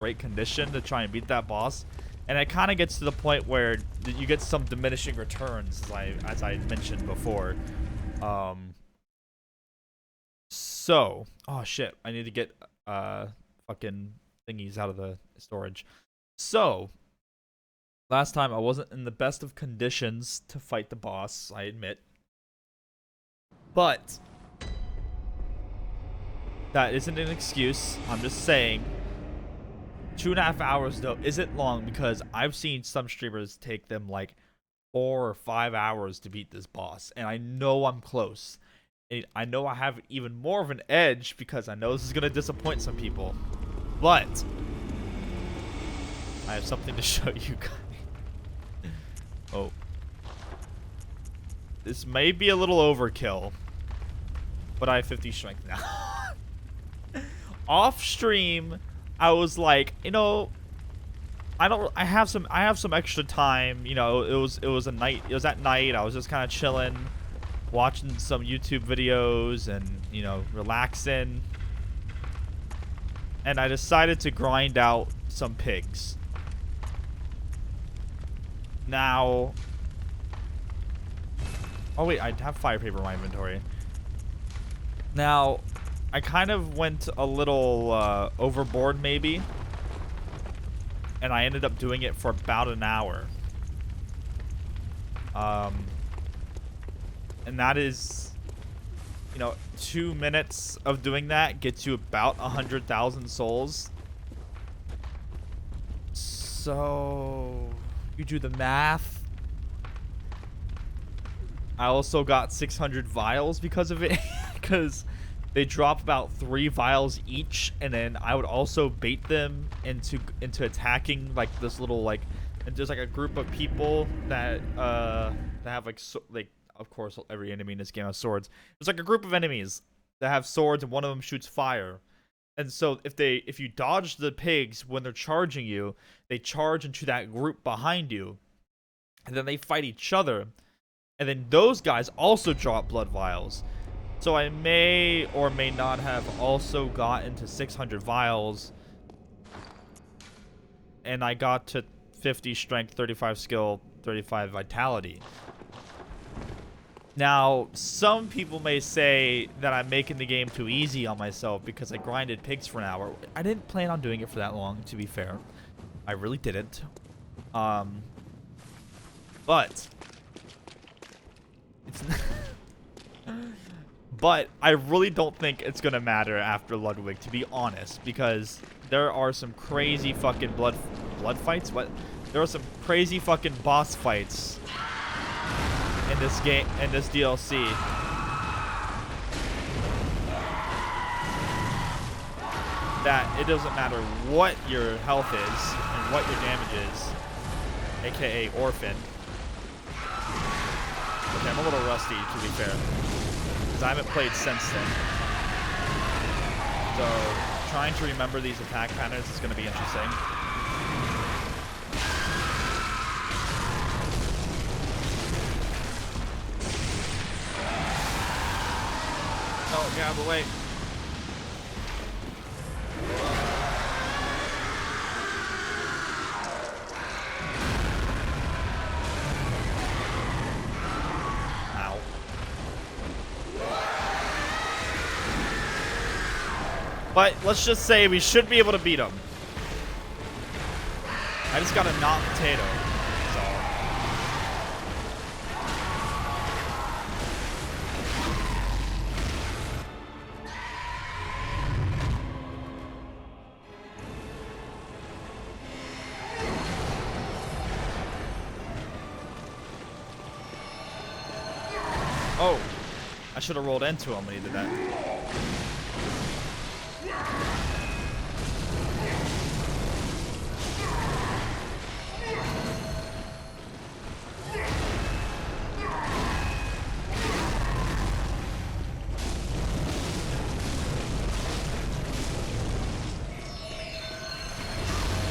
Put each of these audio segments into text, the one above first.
great condition to try and beat that boss. And it kind of gets to the point where you get some diminishing returns, as I mentioned before. So, oh shit, I need to get fucking thingies out of the storage. So, last time I wasn't in the best of conditions to fight the boss, I admit. But that isn't an excuse. I'm just saying 2.5 hours though isn't long, because I've seen some streamers take them like 4 or 5 hours to beat this boss, and I know I'm close. I know I have even more of an edge because I know this is gonna disappoint some people, but I have something to show you guys. Oh, this may be a little overkill, but I have 50 strength now. Off stream, I was like, you know, I have some extra time. You know, it was at night. I was just kind of chilling, watching some YouTube videos and, you know, relaxing. And I decided to grind out some pigs. Now, oh wait, I have fire paper in my inventory. Now, I kind of went a little overboard maybe, and I ended up doing it for about an hour. And that is, you know, 2 minutes of doing that gets you about 100,000 souls. So you do the math. I also got 600 vials because of it, because they drop about 3 vials each, and then I would also bait them into attacking like this little like, and there's like a group of people that have like of course every enemy in this game has swords. There's like a group of enemies that have swords, and one of them shoots fire. And so if you dodge the pigs when they're charging you, they charge into that group behind you, and then they fight each other, and then those guys also drop blood vials. So I may or may not have also got into 600 vials, and I got to 50 strength, 35 skill, 35 vitality. Now, some people may say that I'm making the game too easy on myself because I grinded pigs for an hour. I didn't plan on doing it for that long, to be fair. I really didn't. But it's but I really don't think it's gonna matter after Ludwig, to be honest, because there are some crazy fucking blood fights. What? There are some crazy fucking boss fights in this game, in this DLC. That it doesn't matter what your health is and what your damage is, aka orphan. Okay, I'm a little rusty, to be fair, because I haven't played since then. So trying to remember these attack patterns is going to be interesting. Oh, get out of the way. Ow. But let's just say we should be able to beat him. I just got a knocked potato. Oh, I should have rolled into him when he did that.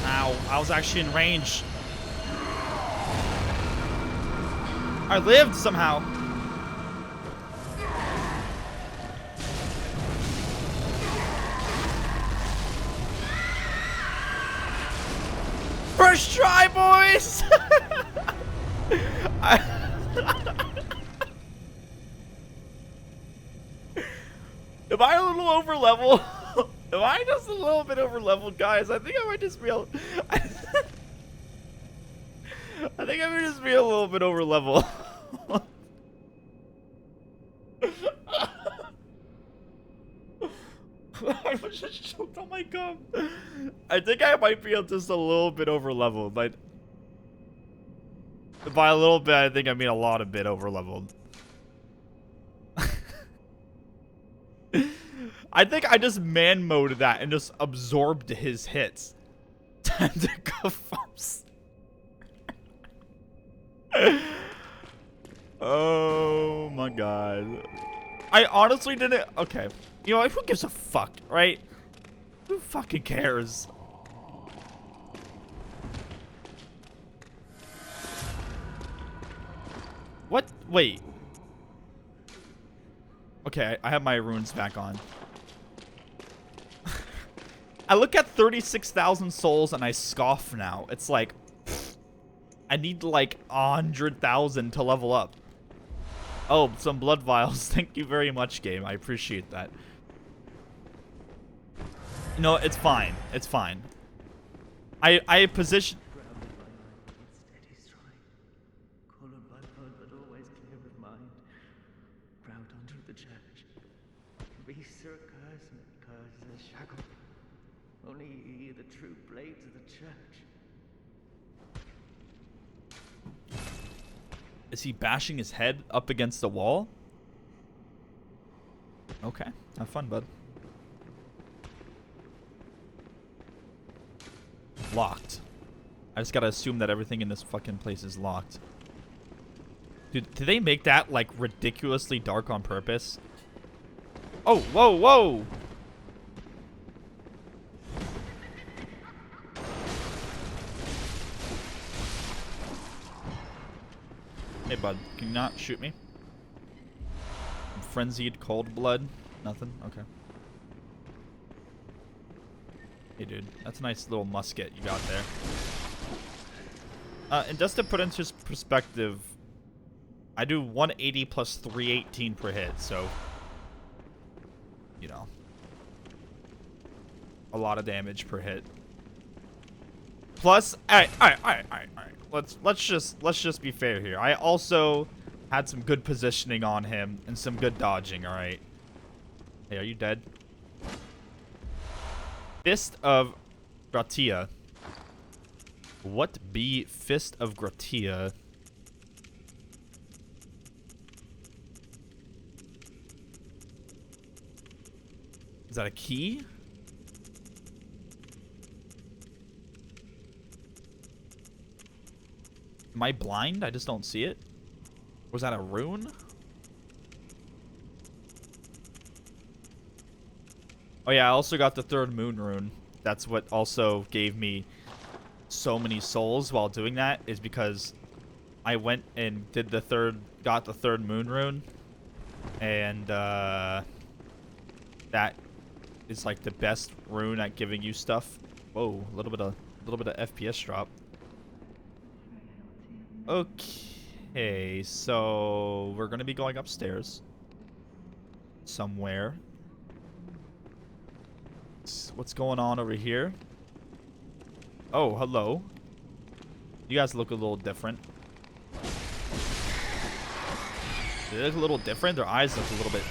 Ow, I was actually in range. I lived somehow. First try, boys! Am I a little over level? Am I just a little bit over leveled, guys? I think I might just be I think I might just be a little bit over level. I was just choked on my gum. I think I might be just a little bit over leveled. Like, by a little bit, I think I mean a lot of bit over leveled. I think I just man moded that and just absorbed his hits. Time to go first. Oh my god. I honestly didn't. Okay. You know, who gives a fuck, right? Who fucking cares? What? Wait. Okay, I have my runes back on. I look at 36,000 souls and I scoff now. It's like, I need like 100,000 to level up. Oh, some blood vials. Thank you very much, game. I appreciate that. No, it's fine. It's fine. I position. Only ye, the true blades of the church. Is he bashing his head up against the wall? Okay. Have fun, bud. Locked. I just gotta assume that everything in this fucking place is locked. Dude, did they make that, like, ridiculously dark on purpose? Oh, whoa, whoa! Hey, bud, can you not shoot me? Frenzied cold blood? Nothing? Okay. Hey, dude, that's a nice little musket you got there. And just to put into perspective, I do 180 plus 318 per hit, so, you know, a lot of damage per hit. Plus, all right. Let's just be fair here. I also had some good positioning on him and some good dodging. All right. Hey, are you dead? Fist of Gratia. What be Fist of Gratia? Is that a key? Am I blind? I just don't see it. Was that a rune? Oh yeah, I also got the third moon rune. That's what also gave me so many souls while doing that, is because I went and did got the third moon rune, and that is like the best rune at giving you stuff. Whoa, a little bit of FPS drop. Okay, so we're gonna be going upstairs somewhere. What's going on over here? Oh, hello. You guys look a little different. They look a little different. Their eyes look a little bit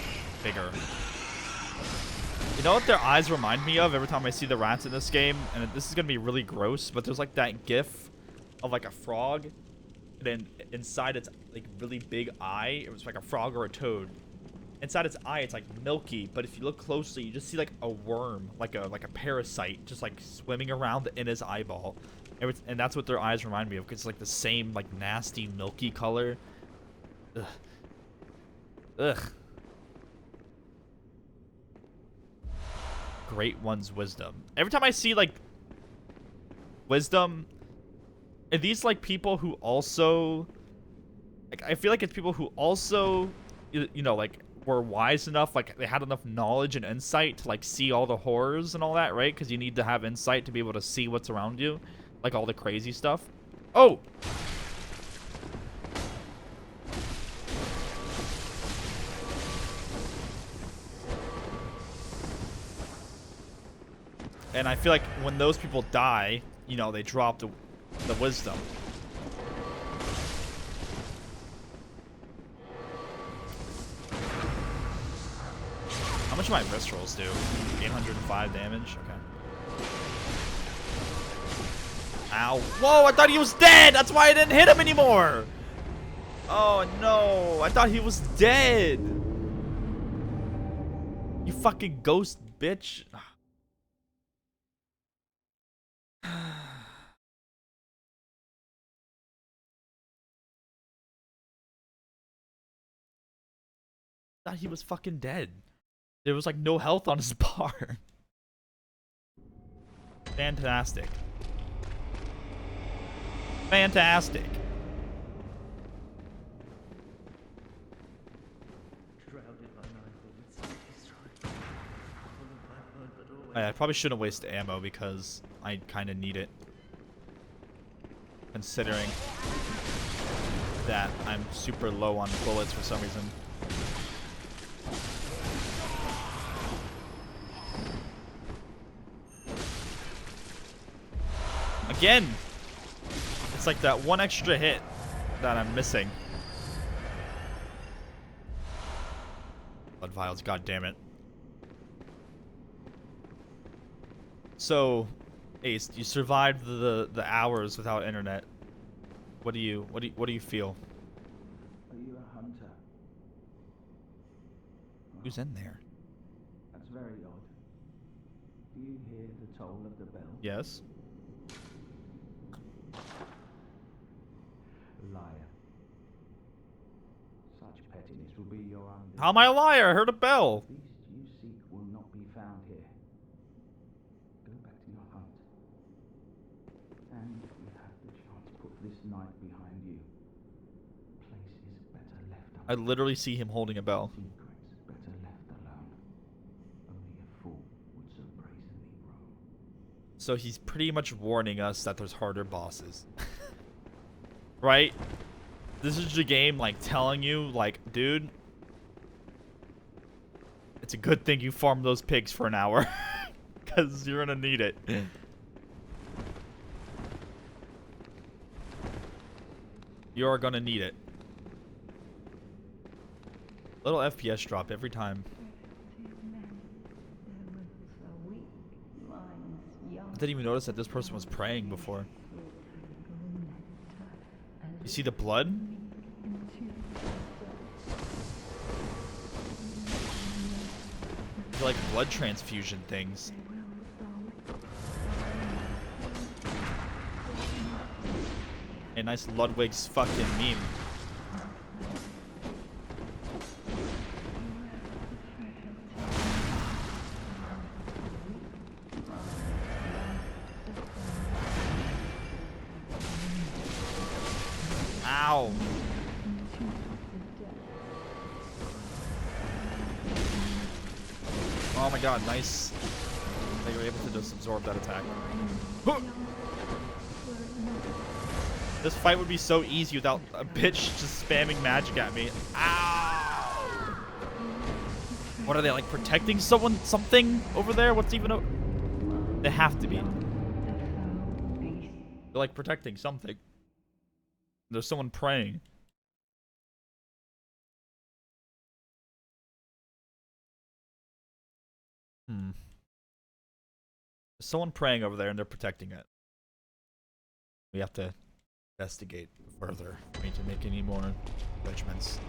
bigger. You know what their eyes remind me of every time I see the rats in this game? And this is gonna be really gross, but there's like that gif of like a frog, and then inside its like really big eye, it was like a frog or a toad. Inside its eye, it's like milky, but if you look closely, you just see like a worm, like a parasite, just like swimming around in his eyeball. And that's what their eyes remind me of, because it's like the same like nasty milky color. Ugh. Ugh. Great One's wisdom. Every time I see like wisdom, are these like people who also, like, I feel like it's people who also, you know, like, were wise enough, like they had enough knowledge and insight to like see all the horrors and all that, right? Because you need to have insight to be able to see what's around you. Like all the crazy stuff. Oh! And I feel like when those people die, you know, they drop the wisdom. How much do my wrist rolls do? 805 damage? Okay. Ow. Whoa, I thought he was dead! That's why I didn't hit him anymore! Oh no, I thought he was dead! You fucking ghost bitch. Thought he was fucking dead. There was like no health on his bar. Fantastic. Fantastic. I probably shouldn't waste ammo because I kind of need it. Considering that I'm super low on bullets for some reason. Again! It's like that one extra hit that I'm missing. Blood vials, god damn it. So, Ace, you survived the hours without internet. What do you feel? Are you a hunter? Who's in there? That's very odd. Do you hear the toll of the bell? Yes. Liar. Such pettiness will be your own. How am I a liar? I heard a bell. The beast you seek will not be found here. Go back to your hunt. And if you have the chance, put this night behind you. Place is better left I literally see him holding a bell. Secrets better left alone. Only a fool would so brazenly roam. So he's pretty much warning us that there's harder bosses. Right? This is the game, like, telling you, like, dude, it's a good thing you farm those pigs for an hour. Because you're gonna need it. You're gonna need it. Little FPS drop every time. I didn't even notice that this person was praying before. You see the blood? They're like blood transfusion things. A nice Ludwig's fucking meme. Ow. Oh my god, nice. They were able to just absorb that attack. Huh. This fight would be so easy without a bitch just spamming magic at me. Ow! What are they, like, protecting someone, something over there? What's even they have to be. They're like protecting something. There's someone praying. There's someone praying over there and they're protecting it. We have to investigate further. We need to make any more judgments.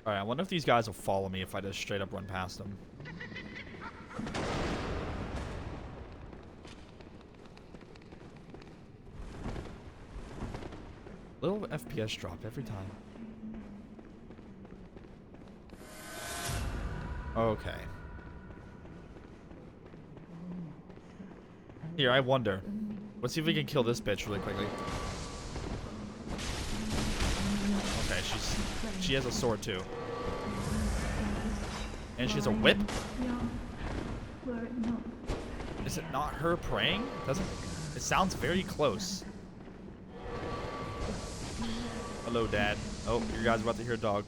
Alright, I wonder if these guys will follow me if I just straight up run past them. Little FPS drop every time. Okay. Here, I wonder. Let's see if we can kill this bitch really quickly. Okay, she has a sword too. And she has a whip? Young, were it not. Is it not her praying? Doesn't it sounds very close. Hello, Dad. Oh, you guys are about to hear a dog.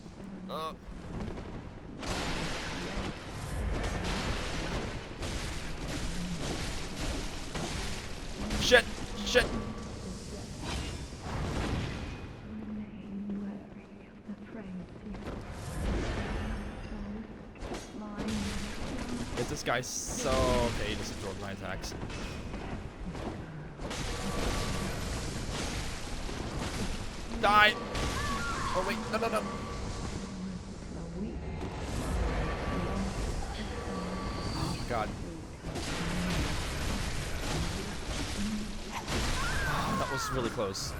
Shit! Shit! Remain wary of the frenzy. Mine. Get this guy so... Okay, he just absorbed my attacks. Die! Oh wait, no, no, no. Oh my god. Oh, that was really close.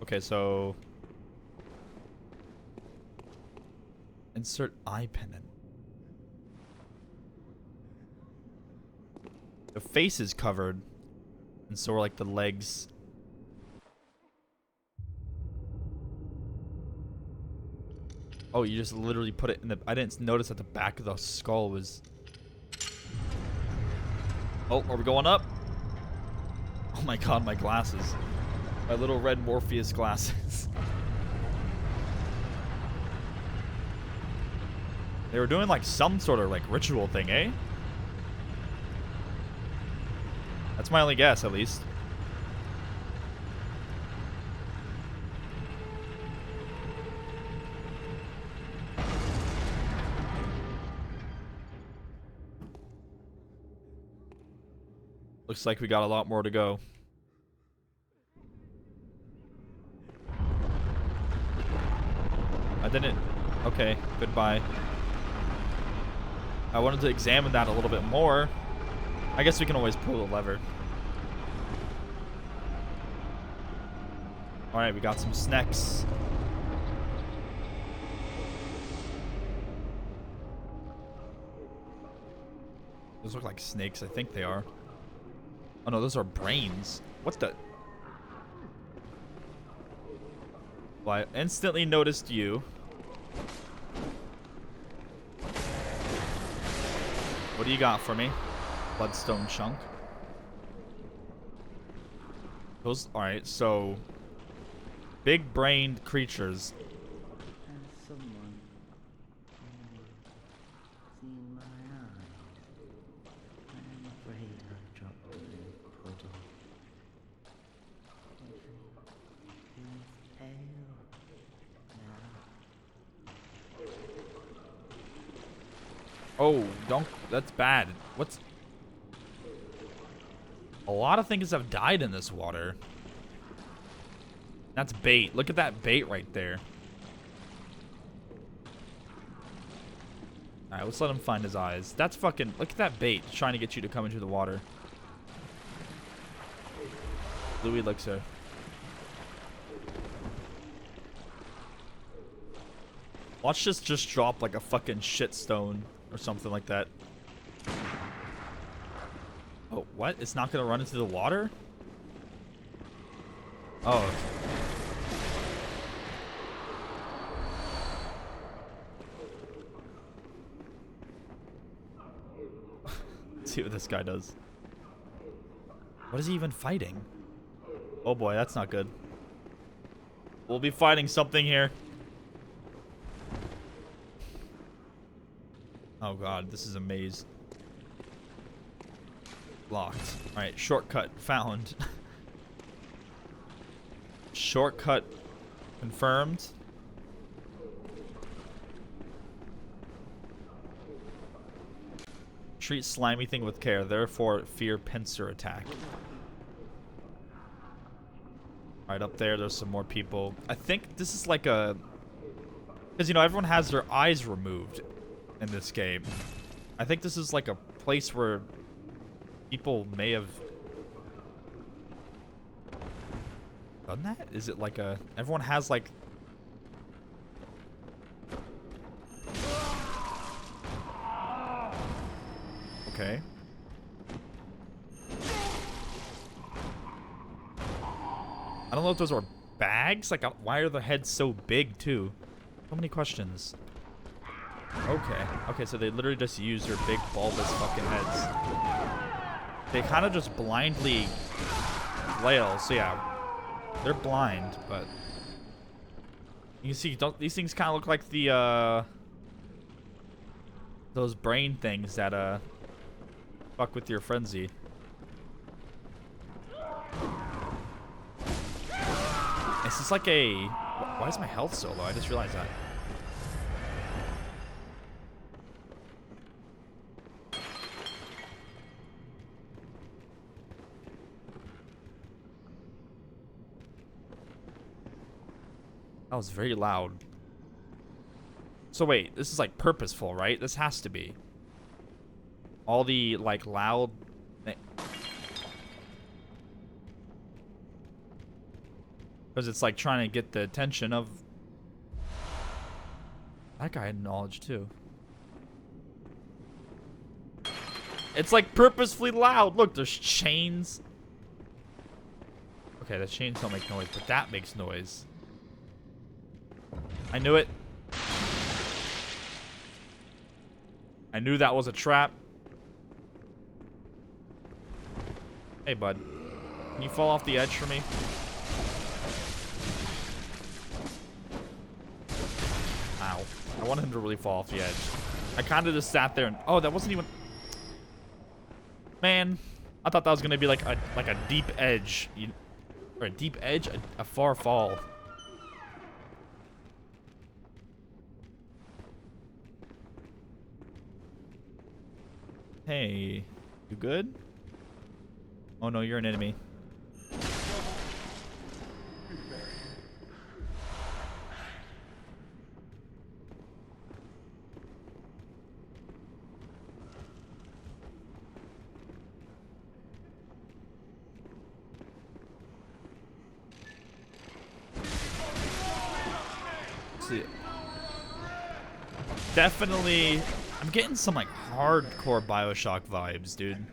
Okay, so insert eye pendant. The face is covered, and so are like the legs. Oh, you just literally put it in the... I didn't notice that the back of the skull was... Oh, are we going up? Oh my god, my glasses. My little red Morpheus glasses. They were doing like some sort of like ritual thing, eh? That's my only guess, at least. Looks like we got a lot more to go. I didn't... Okay, goodbye. I wanted to examine that a little bit more. I guess we can always pull the lever. Alright, we got some snacks. Those look like snakes. I think they are. Oh no, those are brains. What the... Well, I instantly noticed you. What do you got for me? Bloodstone chunk. Those... Alright, so... Big-brained creatures. Has someone seen my eyes? I am afraid I've dropped them in a puddle. He's pale now. Oh, don't... That's bad. What's... A lot of things have died in this water. That's bait. Look at that bait right there. Alright, let's let him find his eyes. That's fucking... Look at that bait trying to get you to come into the water. Blue elixir. Watch this just drop like a fucking shitstone or something like that. Oh, what? It's not gonna run into the water? Oh. Let's see what this guy does. What is he even fighting? Oh boy, that's not good. We'll be fighting something here. Oh god, this is a maze. Locked. Alright, shortcut found. Shortcut confirmed. Treat slimy thing with care, therefore fear pincer attack. Right up there, there's some more people. I think this is like a... Because, you know, everyone has their eyes removed in this game. I think this is like a place where people may have done that? Is it like a... Everyone has like... Okay. I don't know if those are bags. Like, why are the heads so big, too? So many questions. Okay. Okay, so they literally just use their big, bulbous fucking heads. They kind of just blindly flail. So, yeah. They're blind, but... You can see, these things kind of look like the, those brain things that, fuck with your frenzy. This is like a... Why is my health so low? I just realized that. That was very loud. So wait, this is like purposeful, right? This has to be. All the like loud... Because it's like trying to get the attention of... That guy had knowledge too. It's like purposefully loud. Look, there's chains. Okay, the chains don't make noise, but that makes noise. I knew it. I knew that was a trap. Hey, bud. Can you fall off the edge for me? Ow. I wanted him to really fall off the edge. I kind of just sat there and... Oh, that wasn't even... Man. I thought that was going to be like a deep edge. Or a deep edge? A far fall. Hey. You good? Oh no, you're an enemy. See, definitely, I'm getting some like hardcore BioShock vibes, dude.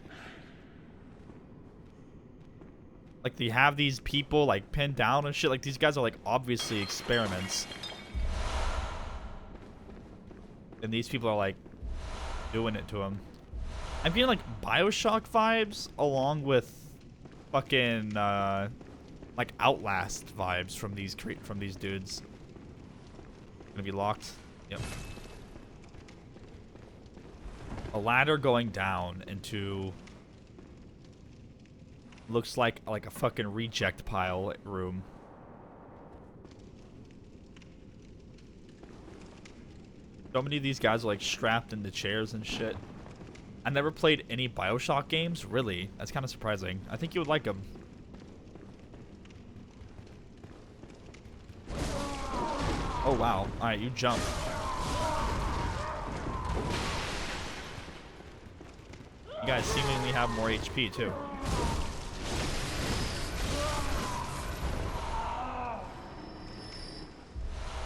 Like they have these people like pinned down and shit. Like these guys are like obviously experiments, and these people are like doing it to them. I'm getting like BioShock vibes along with fucking like Outlast vibes from these dudes. Gonna be locked. Yep. A ladder going down into looks like a fucking reject pile room. So many of these guys are like strapped into chairs and shit. I never played any BioShock games, really. That's kind of surprising. I think you would like them. Oh wow. Alright, you jump. You guys seemingly have more HP too.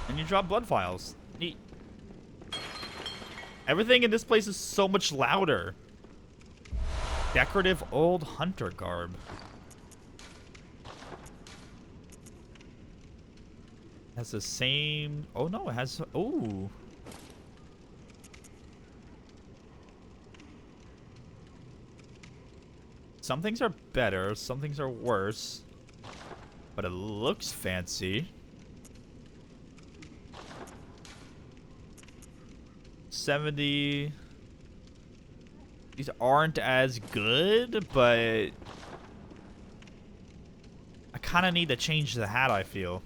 And you drop blood vials. Neat. Everything in this place is so much louder. Decorative old hunter garb. Has the same... Oh no, it has... Oh. Some things are better, some things are worse. But it looks fancy. 70. These aren't as good, but I kind of need to change the hat, I feel.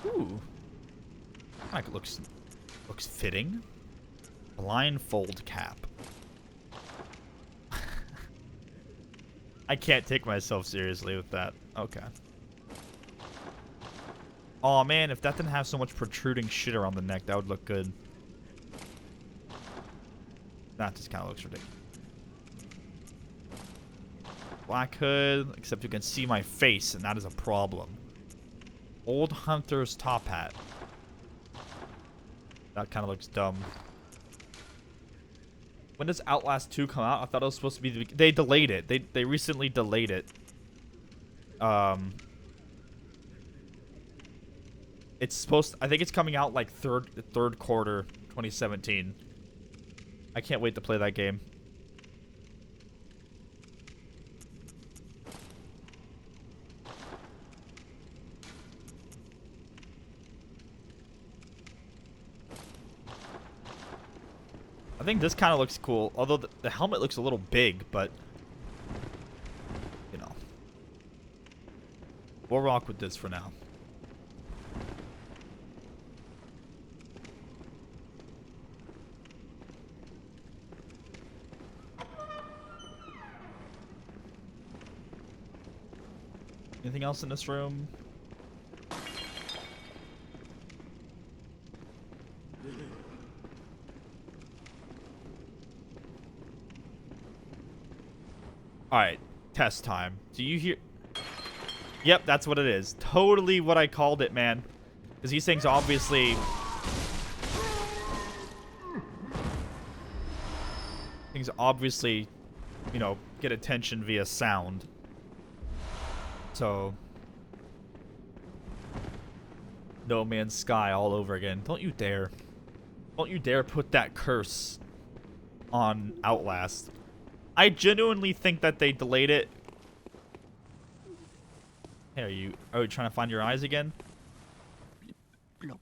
Ooh. Like looks fitting. Blindfold cap. I can't take myself seriously with that. Okay. Oh man, if that didn't have so much protruding shit around the neck, that would look good. That just kind of looks ridiculous. Black hood, except you can see my face, and that is a problem. Old Hunter's top hat. That kind of looks dumb. When does Outlast 2 come out? I thought it was supposed to be they delayed it. They recently delayed it. It's supposed I think it's coming out like third quarter 2017. I can't wait to play that game. I think this kind of looks cool, although the helmet looks a little big, but you know, we'll rock with this for now. Anything else in this room? Alright, test time. Do you hear? Yep, that's what it is. Totally what I called it, man. Because these things obviously... Things obviously, you know, get attention via sound. So... No Man's Sky all over again. Don't you dare. Don't you dare put that curse on Outlast. I genuinely think that they delayed it. Hey, are you trying to find your eyes again? Blop,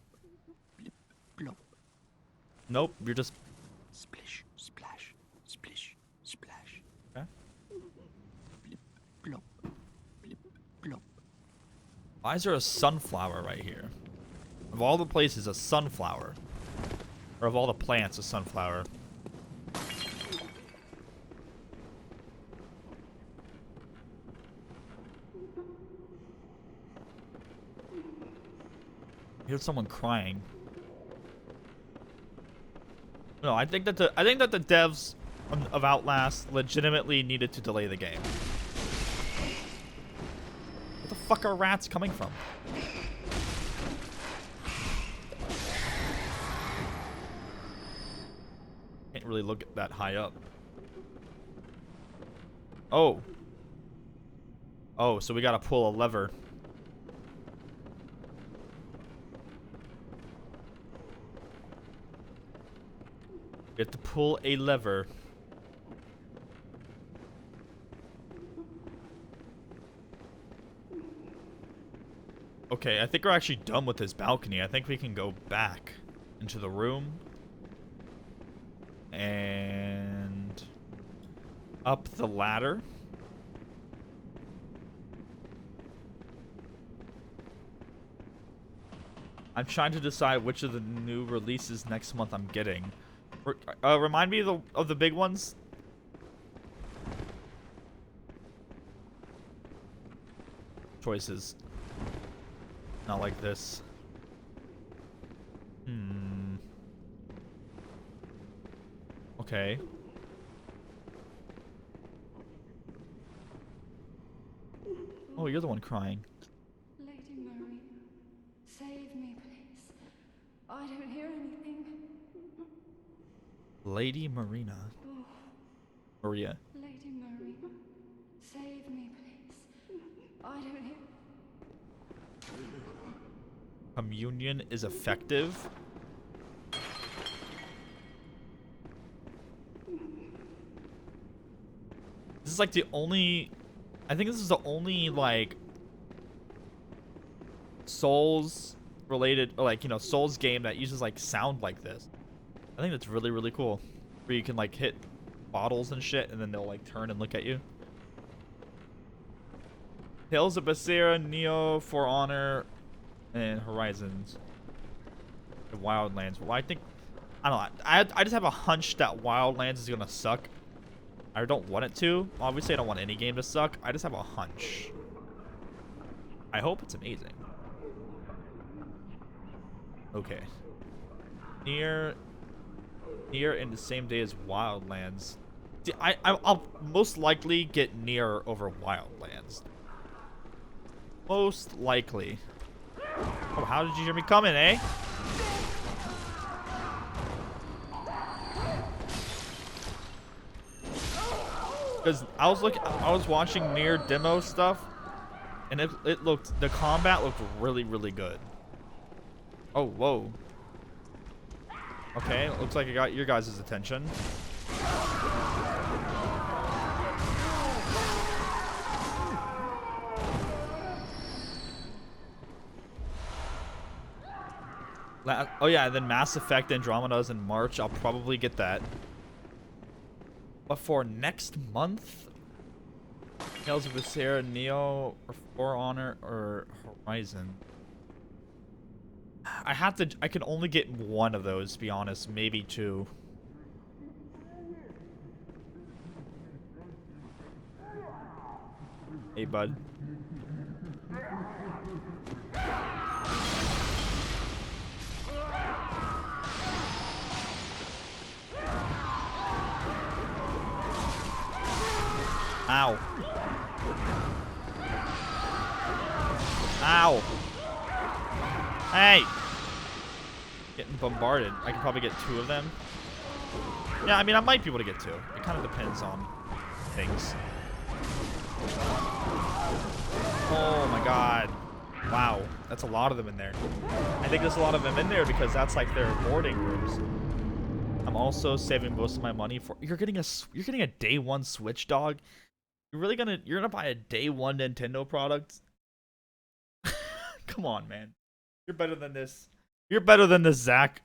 blip, blop. Nope, you're just... Splish, splash, splish, splash. Okay. Blip, blop, blip, blop. Why is there a sunflower right here? Of all the places, a sunflower. Or of all the plants, a sunflower. I heard someone crying. No, I think that the devs of Outlast legitimately needed to delay the game. Where the fuck are rats coming from? Can't really look at that high up. Oh. Oh, so we gotta pull a lever. We have to pull a lever. Okay, I think we're actually done with this balcony. I think we can go back into the room. And up the ladder. I'm trying to decide which of the new releases next month I'm getting. Remind me of the big ones. Choices. Not like this. Okay. Oh, you're the one crying. Lady Marina, save me, please. I don't hear anything. Lady Marina. Oh, Maria. Lady Marina, save me, please. I don't hear... Communion is effective. This is like the only... I think this is the only, like... Souls related, or like, you know, Souls game that uses like sound like this. I think that's really, really cool. Where you can like hit bottles and shit, and then they'll like turn and look at you. Tales of Berseria, Neo, For Honor, and Horizons. The Wildlands. Well, I think, I don't know. I just have a hunch that Wildlands is gonna suck. I don't want it to. Obviously, I don't want any game to suck. I just have a hunch. I hope it's amazing. Okay. Near in the same day as Wildlands. See, I'll most likely get Near over Wildlands. Most likely. Oh, how did you hear me coming, eh? Because I was watching Near demo stuff, and it looked, the combat looked really, really good. Oh, whoa. Okay, looks like I got your guys' attention. Oh yeah, and then Mass Effect Andromeda's in March. I'll probably get that. But for next month, Tales of Berseria, Neo, or For Honor, or Horizon. I can only get one of those, to be honest. Maybe two. Hey, bud. Ow. Ow. Hey. Getting bombarded. I can probably get two of them. Yeah, I mean, I might be able to get two. It kind of depends on things. Oh my god. Wow. That's a lot of them in there. I think there's a lot of them in there because that's like their boarding rooms. I'm also saving most of my money for... You're getting a day one Switch, dog? You're gonna buy a day one Nintendo product? Come on, man. You're better than this. You're better than this, Zach.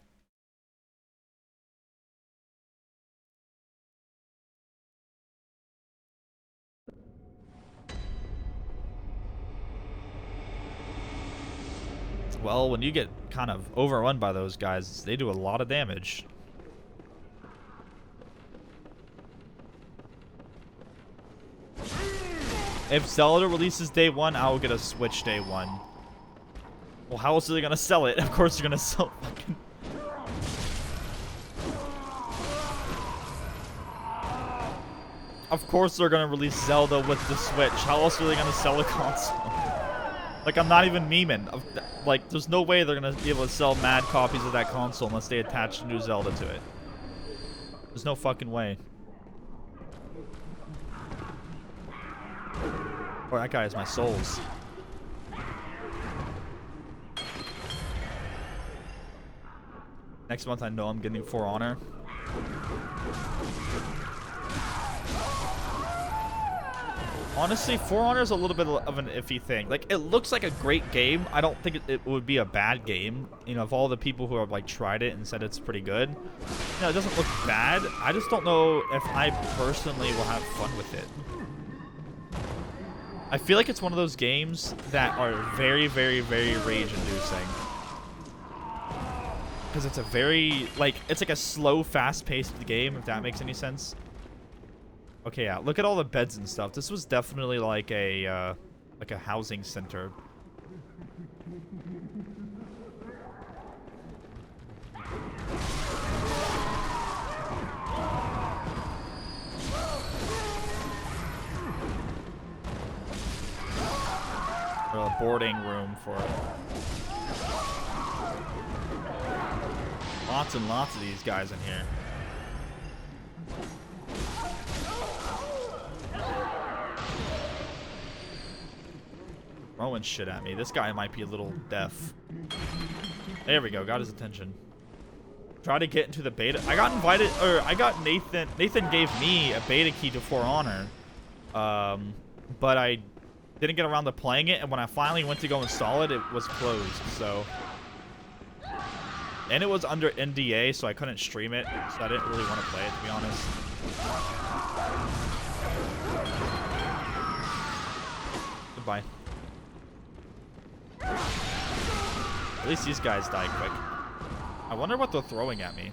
Well, when you get kind of overrun by those guys, they do a lot of damage. If Zelda releases day one, I will get a Switch day one. Well, how else are they gonna sell it? Of course they're gonna sell fucking... Of course they're gonna release Zelda with the Switch. How else are they gonna sell a console? Like, I'm not even memeing. Like, there's no way they're gonna be able to sell mad copies of that console unless they attach a new Zelda to it. There's no fucking way. Oh, that guy has my souls. Next month, I know I'm getting For Honor. Honestly, For Honor is a little bit of an iffy thing. Like, it looks like a great game. I don't think it would be a bad game. You know, of all the people who have, like, tried it and said it's pretty good. You know, it doesn't look bad. I just don't know if I personally will have fun with it. I feel like it's one of those games that are very, very, very rage-inducing. Because it's a very, like, it's like a slow, fast-paced game, if that makes any sense. Okay, yeah, look at all the beds and stuff. This was definitely like a housing center. Or a boarding room for it. Lots and lots of these guys in here. Throwing shit at me. This guy might be a little deaf. There we go. Got his attention. Try to get into the beta. I got invited, or I got Nathan. Nathan gave me a beta key to For Honor. But I didn't get around to playing it, and when I finally went to go install it, it was closed. So, and it was under NDA, so I couldn't stream it. So I didn't really want to play it, to be honest. Goodbye. At least these guys die quick. I wonder what they're throwing at me.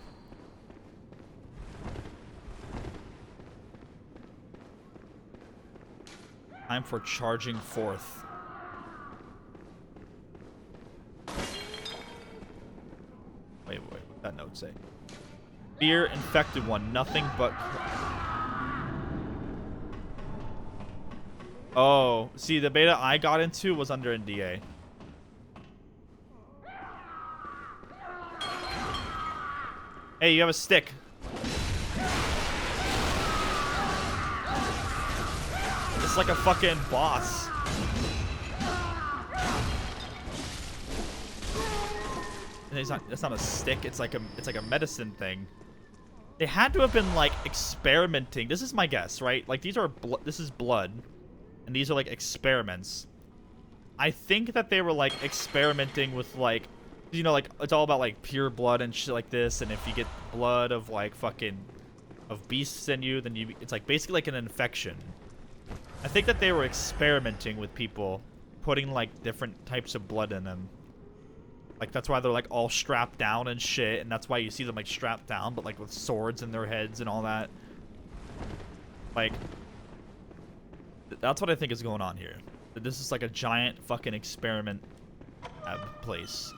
Time for charging forth. Wait, what that note say? Fear infected one, nothing but... Oh, see, the beta I got into was under NDA. Hey, you have a stick. It's like a fucking boss. And it's not a stick, it's like a medicine thing. They had to have been like experimenting. This is my guess, right? Like these are this is blood. And these are like experiments. I think that they were like experimenting with like, you know, like it's all about like pure blood and shit like this, and if you get blood of like fucking of beasts in you, then it's like basically like an infection. I think that they were experimenting with people, putting like different types of blood in them. Like that's why they're like all strapped down and shit, and that's why you see them like strapped down, but like with swords in their heads and all that. Like, that's what I think is going on here. That this is like a giant fucking experiment place.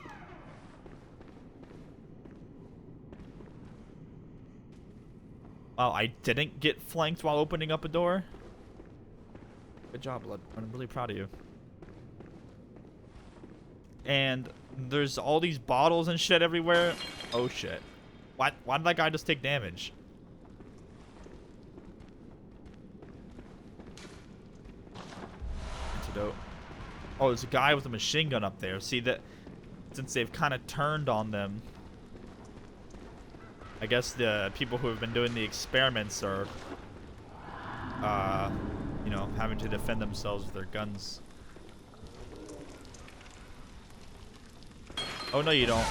Oh, I didn't get flanked while opening up a door. Good job, Blood. I'm really proud of you. And there's all these bottles and shit everywhere. Oh shit. Why did that guy just take damage? Antidote. Oh, there's a guy with a machine gun up there. See that since they've kind of turned on them, I guess the people who have been doing the experiments are you know, having to defend themselves with their guns. Oh, no, you don't.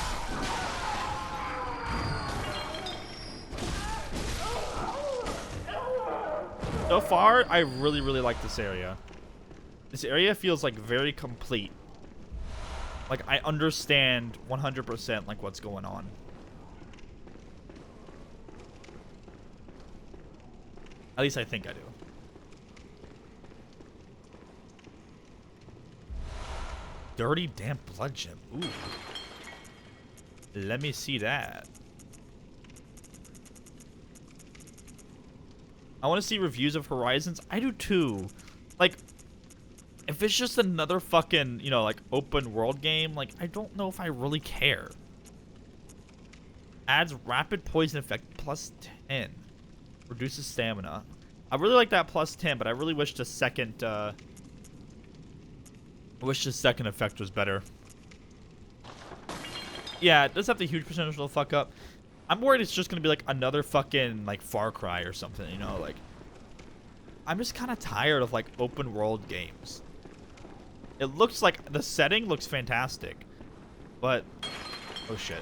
So far, I really, really like this area. This area feels like very complete. Like, I understand 100% like what's going on. At least I think I do. Dirty, damp blood gem. Ooh. Let me see that. I want to see reviews of Horizons. I do too. Like, if it's just another fucking, you know, like open world game, like, I don't know if I really care. Adds rapid poison effect +10. Reduces stamina. I really like that +10, but I really wish the second, effect was better. Yeah, it does have the huge percentage to fuck up. I'm worried it's just gonna be like another fucking like Far Cry or something, you know? Like, I'm just kind of tired of like open world games. It looks like the setting looks fantastic, but oh shit.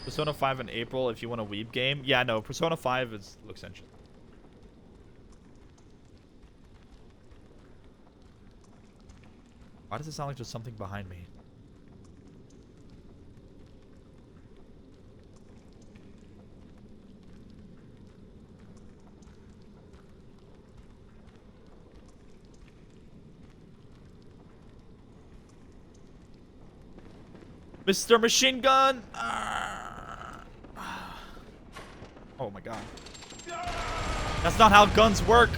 Persona 5 in April if you want a weeb game. Yeah, no, Persona 5 looks interesting. Why does it sound like there's something behind me? Mr. Machine Gun! Oh my god. That's not how guns work!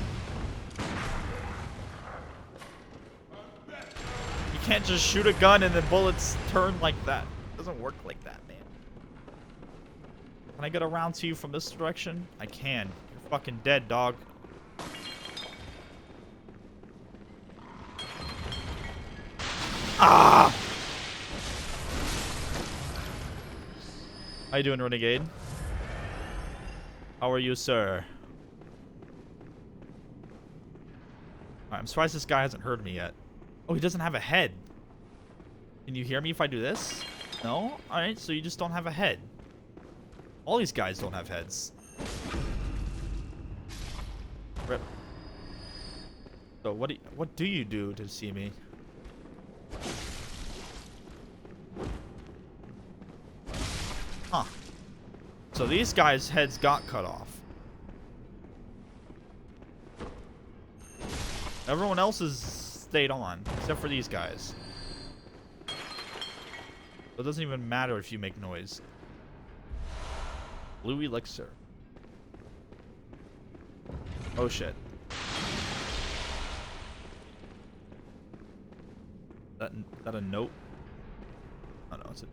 You can't just shoot a gun and the bullets turn like that. It doesn't work like that, man. Can I get around to you from this direction? I can. You're fucking dead, dog. Ah! How you doing, Renegade? How are you, sir? Alright, I'm surprised this guy hasn't heard me yet. Oh, he doesn't have a head. Can you hear me if I do this? No? Alright, so you just don't have a head. All these guys don't have heads. Rip. So what do you do to see me? Huh. So these guys' heads got cut off. Everyone else's stayed on, except for these guys. So it doesn't even matter if you make noise. Blue elixir. Oh shit. That a note? Oh no, it's a...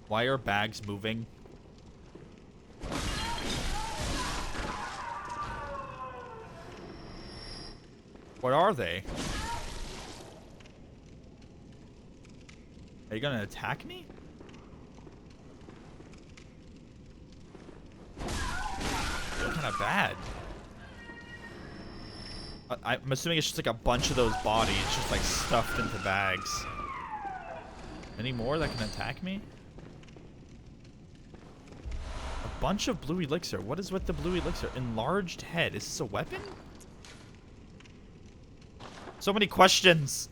Why are bags moving? What are they? Are you gonna attack me? They're kind of bad. I'm assuming it's just like a bunch of those bodies just like stuffed into bags. Any more that can attack me? A bunch of blue elixir. What is with the blue elixir? Enlarged head. Is this a weapon? So many questions.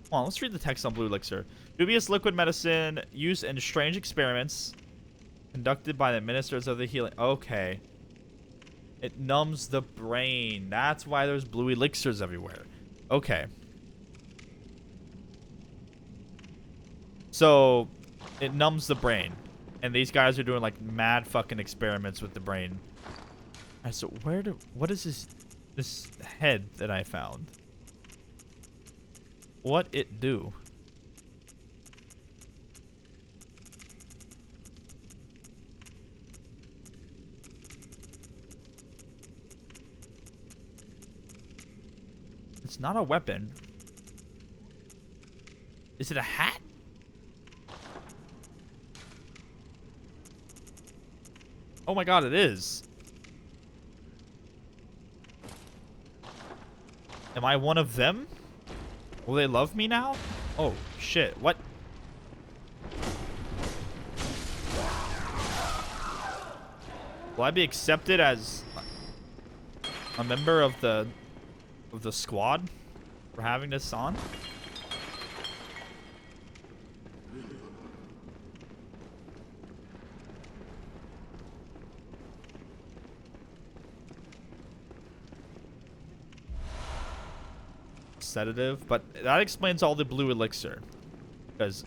Hold on, let's read the text on blue elixir. Dubious liquid medicine used in strange experiments conducted by the ministers of the healing. Okay. It numbs the brain. That's why there's blue elixirs everywhere. Okay. So, it numbs the brain. And these guys are doing like mad fucking experiments with the brain. Alright, so what is this head that I found? What it do? It's not a weapon. Is it a hat? Oh my god, it is. Am I one of them? Will they love me now? Oh, shit. What? Will I be accepted as a member of the squad for having this on? Sedative, but that explains all the blue elixir, because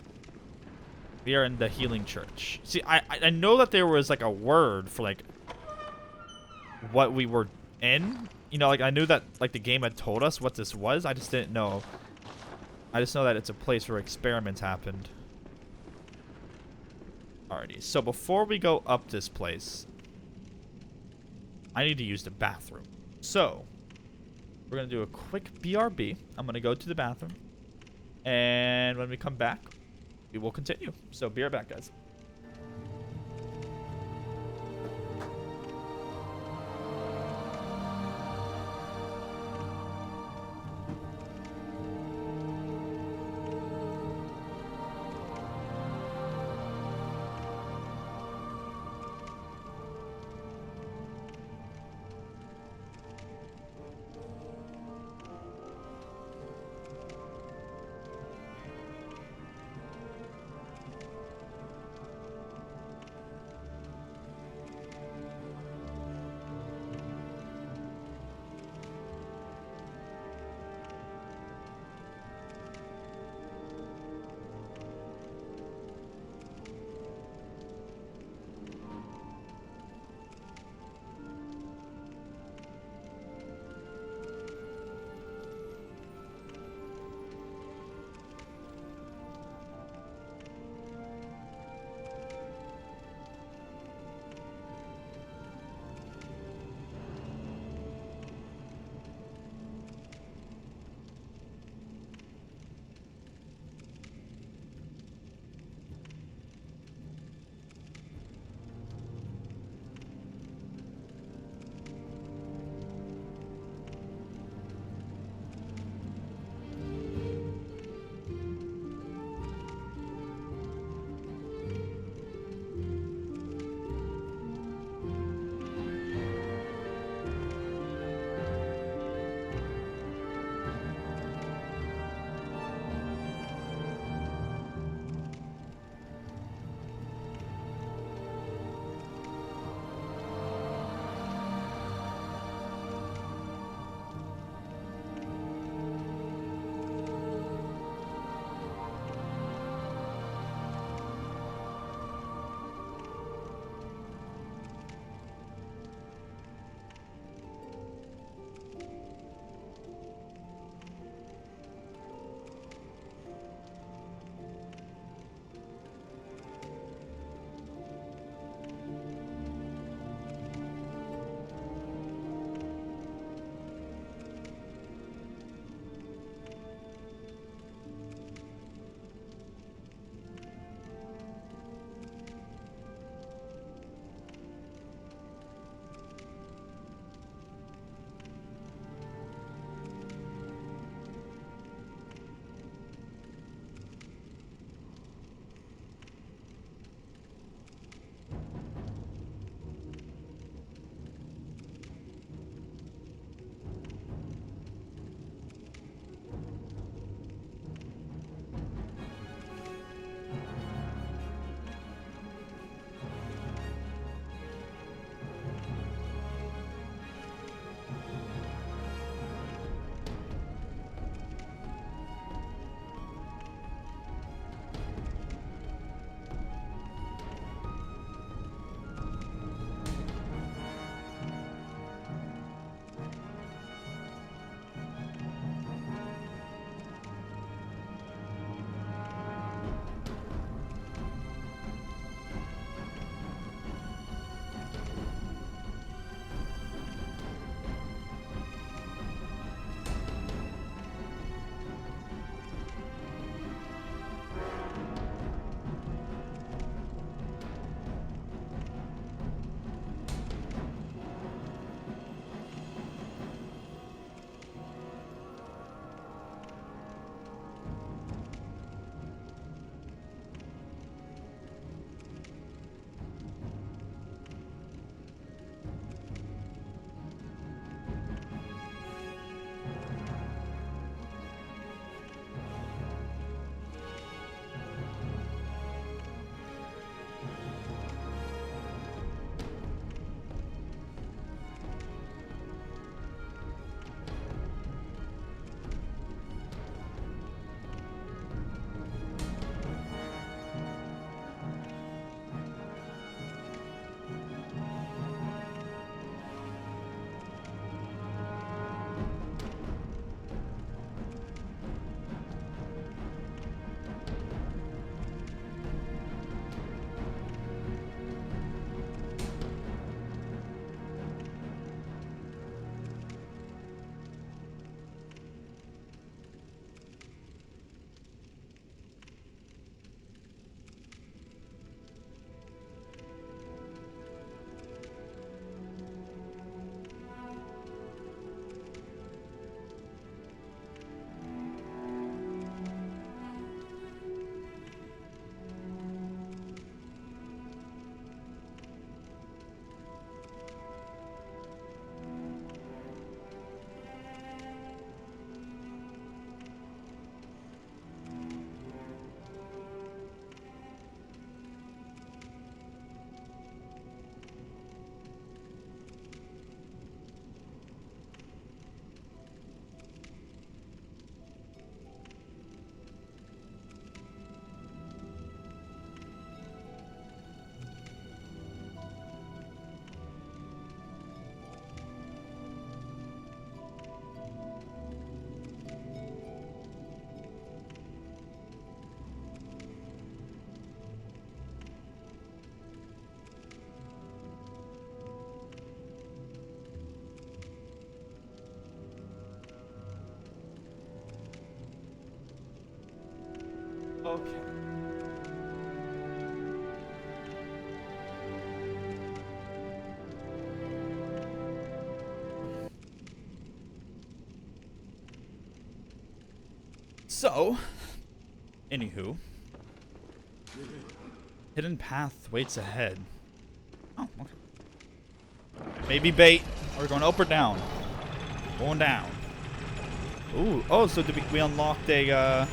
we are in the healing church. See, I know that there was like a word for like what we were in, you know, like I knew that like the game had told us what this was. I just didn't know. I just know that it's a place where experiments happened. Alrighty, so before we go up this place, I need to use the bathroom. So we're going to do a quick BRB. I'm going to go to the bathroom. And when we come back, we will continue. So be right back, guys. Okay. So, anywho, hidden path waits ahead. Oh, okay. Maybe bait. Are we going up or down? Going down. Ooh, oh, so did we unlocked a,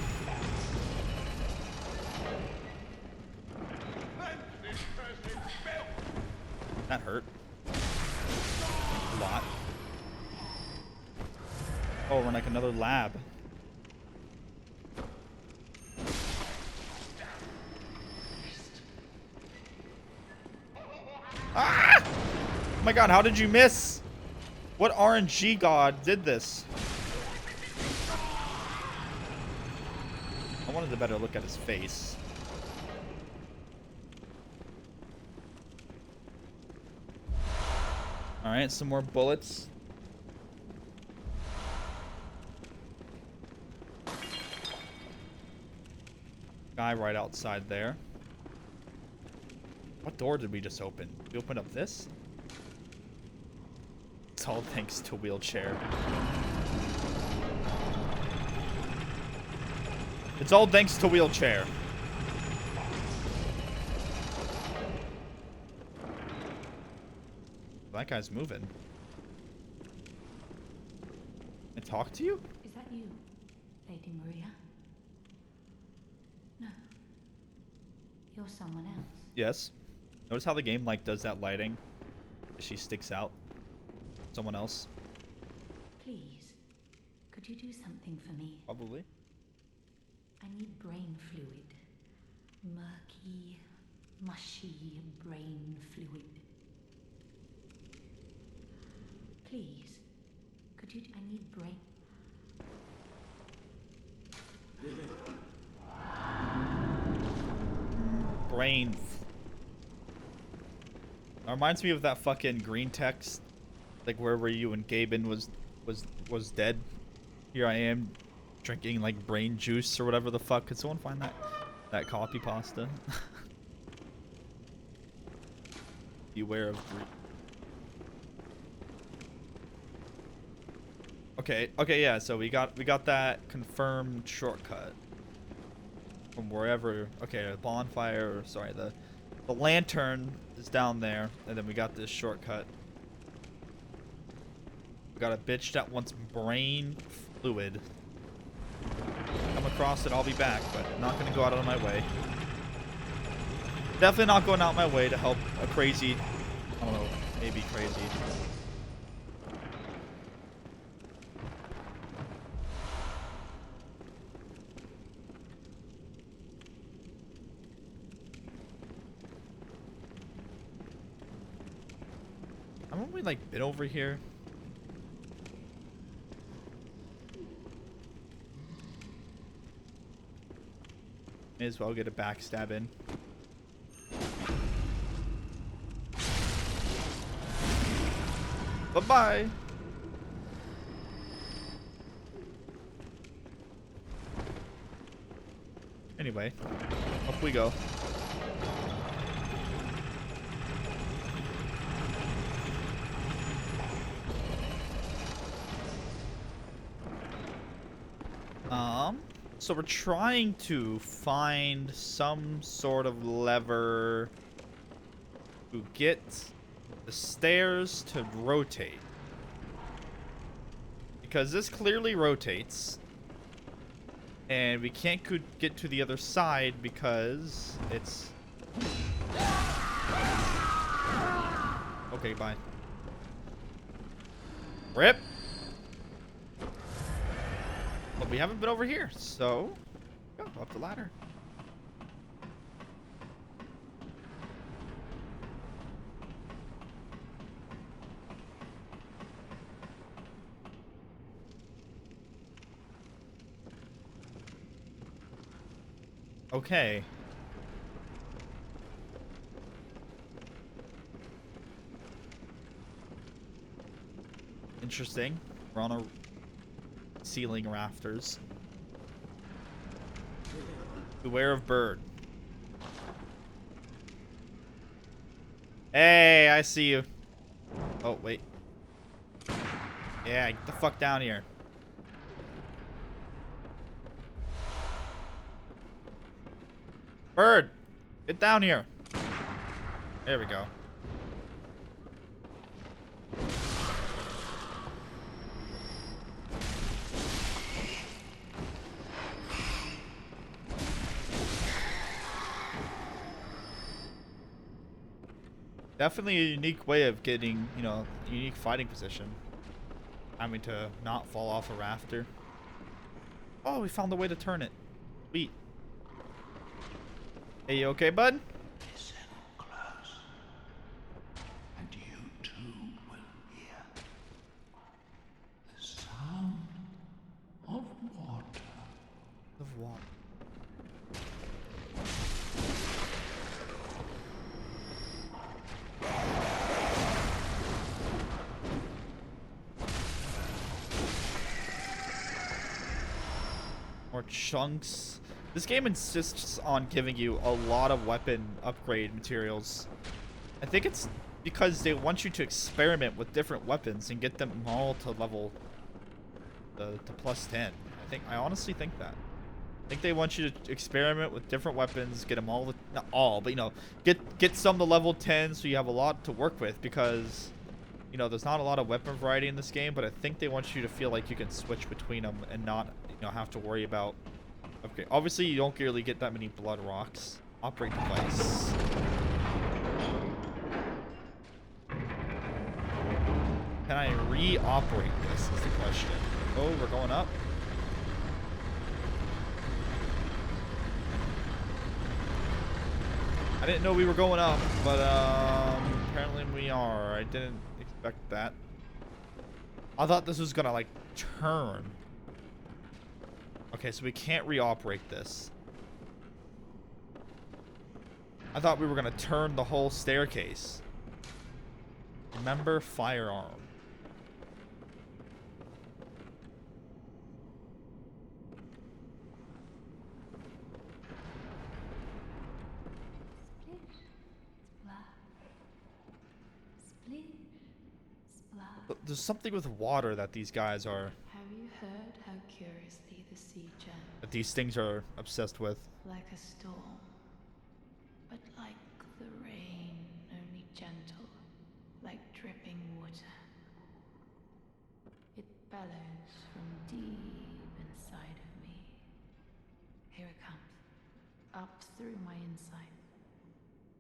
that hurt. A lot. Oh, we're in like another lab. Ah! Oh my god, how did you miss? What RNG god did this? I wanted to better look at his face. Alright, some more bullets. Guy right outside there. What door did we just open? We opened up this? It's all thanks to wheelchair. It's all thanks to wheelchair. That guy's moving. I talk to you? Is that you, Lady Maria? No. You're someone else. Yes. Notice how the game like does that lighting? She sticks out. Someone else. Please, could you do something for me? Probably. I need brain fluid. Murky, mushy brain fluid. Please, could you... I need brain... Brain. That reminds me of that fucking green text. Like where were you when Gaben was dead? Here I am drinking like brain juice or whatever the fuck. Could someone find that copy pasta? Beware of green. Okay, yeah, so we got that confirmed shortcut. From wherever. Okay, the bonfire, or sorry, the lantern is down there, and then we got this shortcut. We got a bitch that wants brain fluid. Come across it, I'll be back, but I'm not gonna go out of my way. Definitely not going out my way to help a crazy, I don't know, maybe crazy. Haven't we like been over here? May as well get a backstab in. Bye-bye. Anyway, up we go. So we're trying to find some sort of lever to get the stairs to rotate. Because this clearly rotates. And we can't get to the other side because it's... Okay, bye. RIP! But we haven't been over here, so go up the ladder. Okay. Interesting. We're on a ceiling rafters. Beware of bird. Hey, I see you. Oh, wait. Yeah, get the fuck down here. Bird! Get down here. There we go. Definitely a unique way of getting, you know, a unique fighting position. Having to not fall off a rafter. Oh, we found a way to turn it. Sweet. Hey, you okay, bud? Listen close, and you too will hear the sound of water. Of what? More chunks. This game insists on giving you a lot of weapon upgrade materials. I think it's because they want you to experiment with different weapons and get them all to level to plus 10. I honestly think that. I think they want you to experiment with different weapons, get them all, not all, but you know, get some to level 10 so you have a lot to work with, because you know, there's not a lot of weapon variety in this game, but I think they want you to feel like you can switch between them and not, you know, have to worry about. Okay, obviously you don't really get that many blood rocks. Operate device. Can I re-operate this is the question. Oh, we're going up. I didn't know we were going up, but apparently we are. I didn't expect that. I thought this was gonna like turn. Okay, so we can't reoperate this. I thought we were gonna turn the whole staircase. Remember firearm. But there's something with water that these guys are. Have you heard how curiously the sea churns? That these things are obsessed with. Like a storm, but like the rain, only gentle, like dripping water. It bellows from deep inside of me. Here it comes, up through my inside,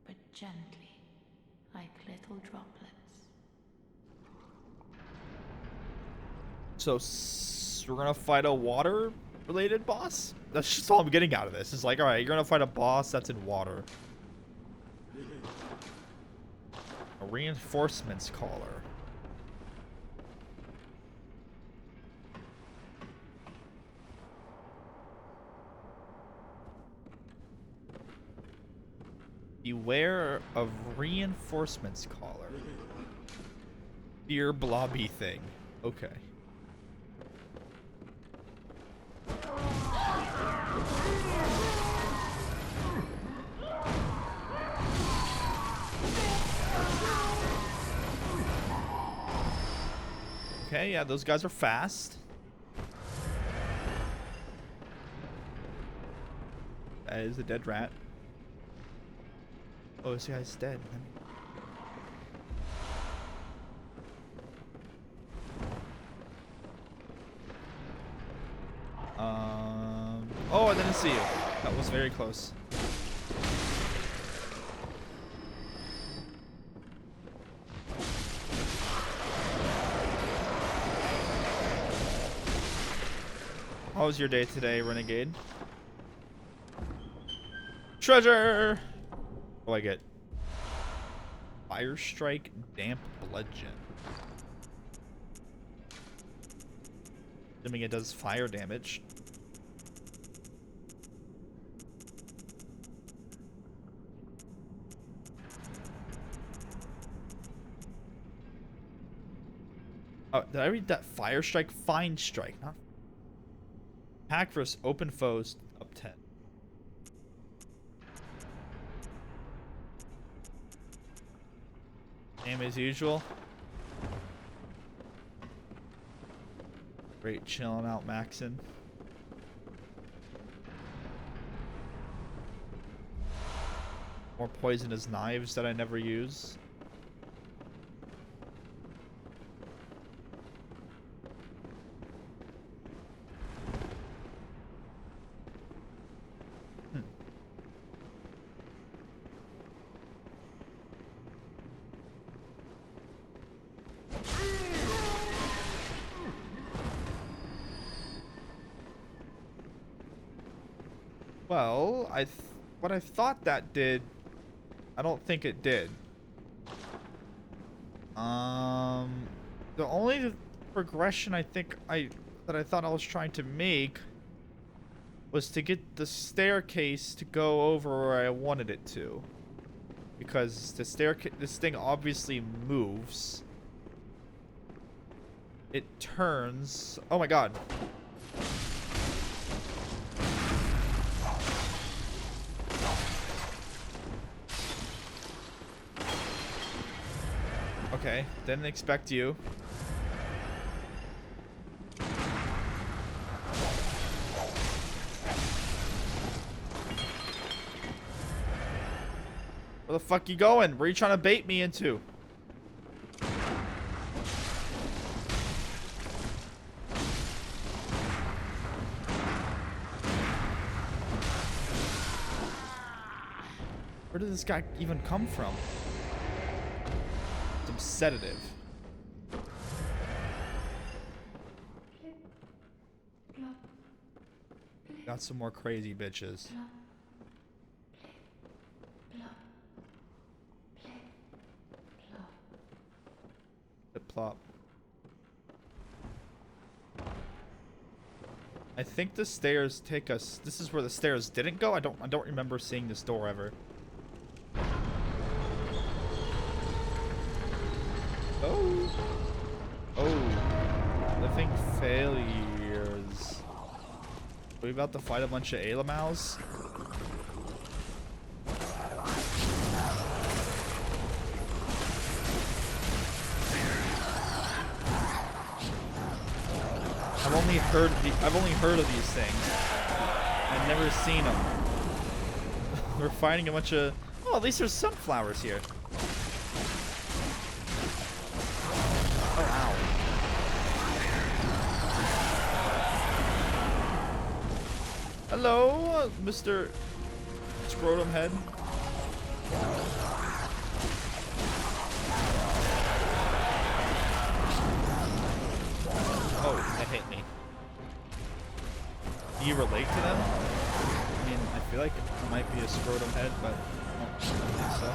but gently, like little droplets. So we're gonna fight a water-related boss? That's just all I'm getting out of this. It's like, all right, you're gonna fight a boss that's in water. A reinforcements caller. Beware of reinforcements caller. Dear blobby thing. Okay. Okay, yeah, those guys are fast. That is a dead rat. Oh, this guy's dead. Oh, I didn't see you. That was very close. How was your day today, Renegade? Treasure! What do I get? Fire Strike, Damp Bludgeon. Assuming it does fire damage. Oh, did I read that? Fire Strike, Fine Strike, not attack versus open foes up 10. Same as usual. Great chilling out, maxing. More poisonous knives that I never use. Well, what I thought that did, I don't think it did. The only progression I thought I was trying to make was to get the staircase to go over where I wanted it to. Because this thing obviously moves. It turns. Oh my god. Okay, didn't expect you. Where the fuck you going? Where are you trying to bait me into? Where did this guy even come from? Some sedative. Got some more crazy bitches. Flip plop. I think the stairs take us. This is where the stairs didn't go. I don't remember seeing this door ever. Oh. Oh. Living failures. Are we about to fight a bunch of Alamals? I've only heard of these things. I've never seen them. We're fighting a bunch of. Oh, at least there's sunflowers here. Oh, ow. Hello, Mr. Scrotum Head. Oh, that hit me. Do you relate to them? I mean, I feel like it might be a scrotum head, but I don't think so.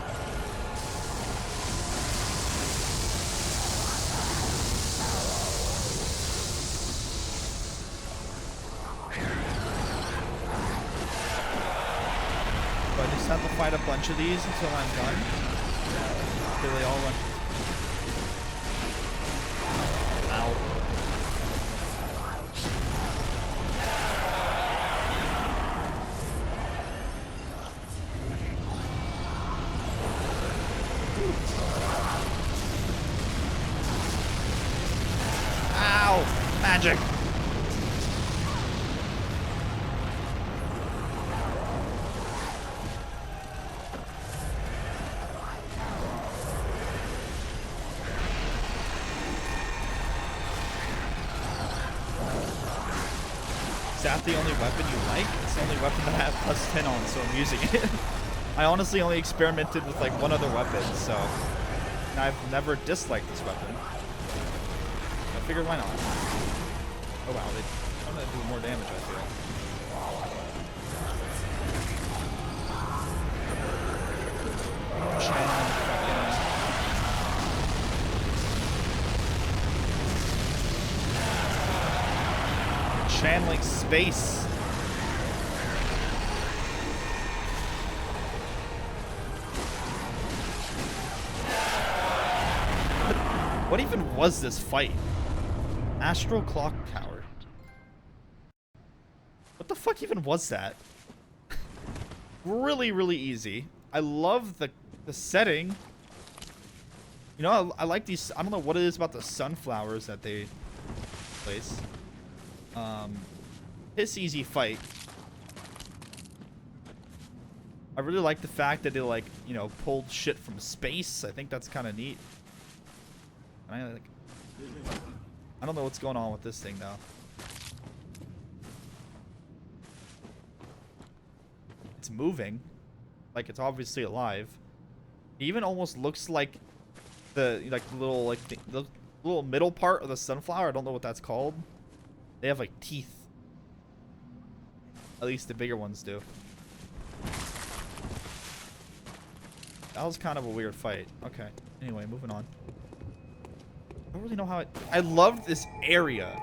So I just have to fight a bunch of these until I'm done. Until they all run. Ow. Ow! Magic! Is that the only weapon you like? It's the only weapon that I have plus 10 on, so I'm using it. I honestly only experimented with like one other weapon, so and I've never disliked this weapon. I figured why not? Oh wow, I'm gonna do more damage, I feel. Channeling space. What even was this fight? Astral Clock Tower. What the fuck even was that? Really, really easy. I love the setting. You know, I like these. I don't know what it is about the sunflowers that they place. Piss easy fight. I really like the fact that they, like, you know, pulled shit from space. I think that's kind of neat. I don't know what's going on with this thing though. It's moving, like it's obviously alive. It even almost looks like the the little middle part of the sunflower. I don't know what that's called. They have like teeth. At least the bigger ones do. That was kind of a weird fight. Okay. Anyway, moving on. I don't really know how it... I loved this area.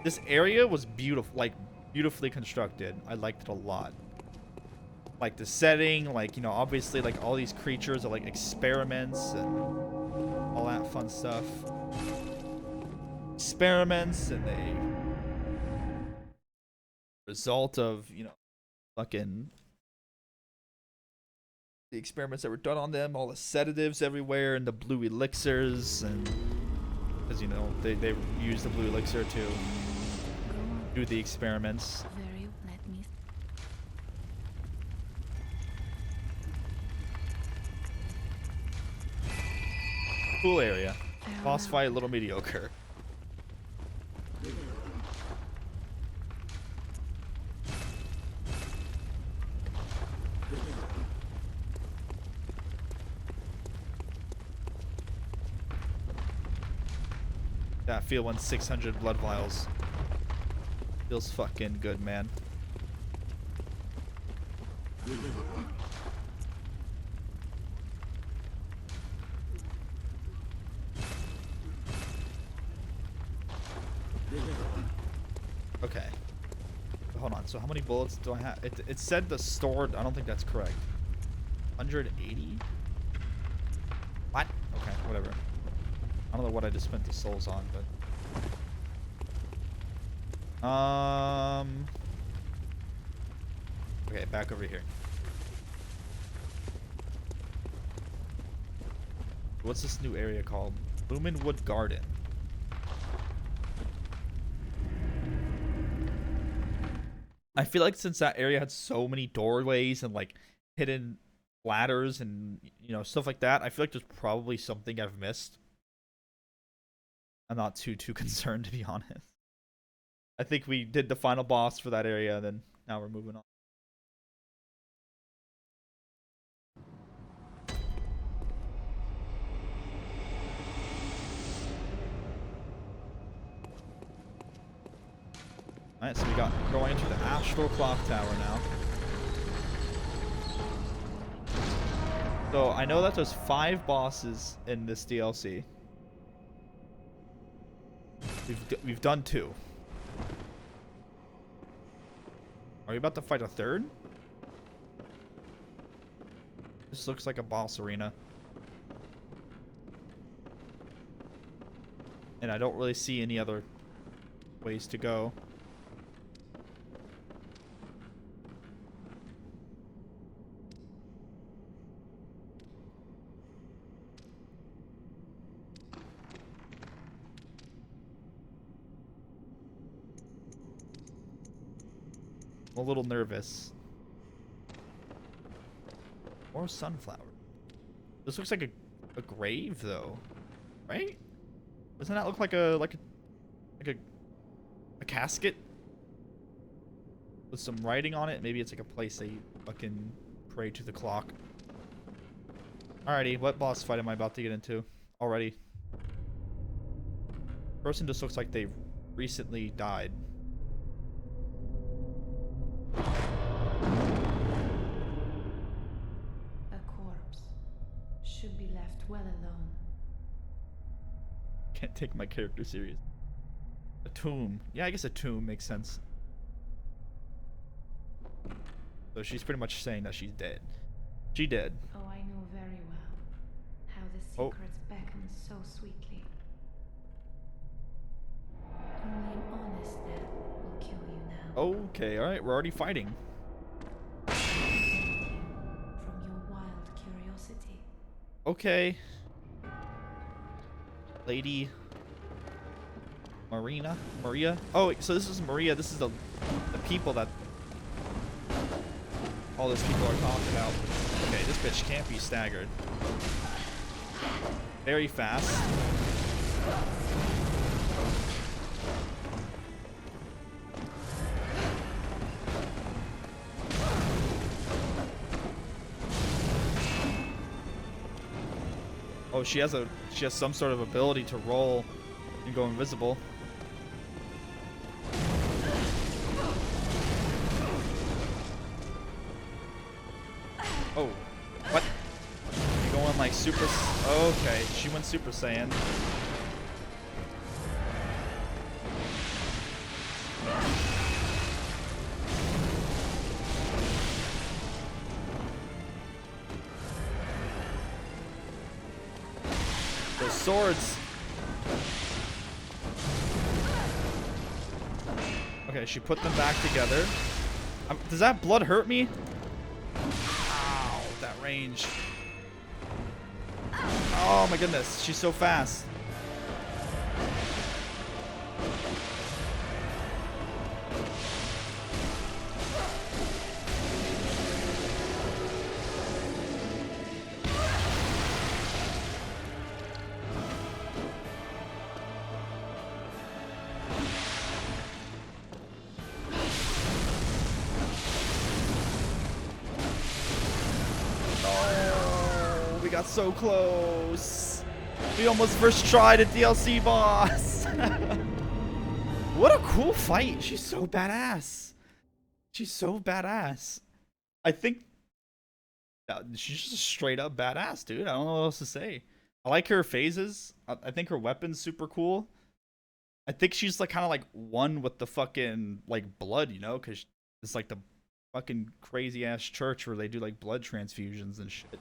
This area was beautiful, like beautifully constructed. I liked it a lot. Like the setting, like, you know, obviously like all these creatures are like experiments and all that fun stuff. Experiments, and they result of, you know, fucking the experiments that were done on them, all the sedatives everywhere and the blue elixirs, and because, you know, they use the blue elixir to do the experiments. Cool area. Boss fight a little mediocre. Yeah, feeling 600 blood vials. Feels fucking good, man. Okay. Hold on. So how many bullets do I have? It said the stored. I don't think that's correct. 180? What? Okay, whatever. I don't know what I just spent the souls on, but... Okay, back over here. What's this new area called? Lumenwood Garden. I feel like since that area had so many doorways and like hidden ladders and, you know, stuff like that, I feel like there's probably something I've missed. I'm not too concerned, to be honest. I think we did the final boss for that area, and then now we're moving on. Alright, so we got going into the Astral Clock Tower now. So I know that there's 5 bosses in this DLC. We've done 2. Are you about to fight a 3rd? This looks like a boss arena. And I don't really see any other ways to go. I'm a little nervous. More sunflower. This looks like a grave, though, right? Doesn't that look like a casket with some writing on it? Maybe it's like a place that you fucking pray to the clock. Alrighty, what boss fight am I about to get into already? Person just looks like they recently died. Should be left well alone. Can't take my character serious. A tomb. Yeah, I guess a tomb makes sense. So she's pretty much saying that she's dead. She dead. Oh, I know very well how the secrets beckon so sweetly. Only an honest death will kill you now. Okay, alright, we're already fighting. From your wild curiosity. Okay. Lady Maria. Oh, so this is Maria. This is the people that all those people are talking about. Okay, this bitch can't be staggered. Very fast. Oh, she has some sort of ability to roll and go invisible. Oh, what? You going like super? Okay, she went Super Saiyan. Those swords. Okay, she put them back together. Does that blood hurt me? Ow, that range. Oh my goodness, she's so fast. Oh, we got so close. We almost first tried a DLC boss. What a cool fight. She's so badass. She's so badass. I think she's just a straight up badass, dude. I don't know what else to say. I like her phases. I think her weapon's super cool. I think she's like kind of like one with the fucking like blood, you know, because it's like the fucking crazy ass church where they do like blood transfusions and shit.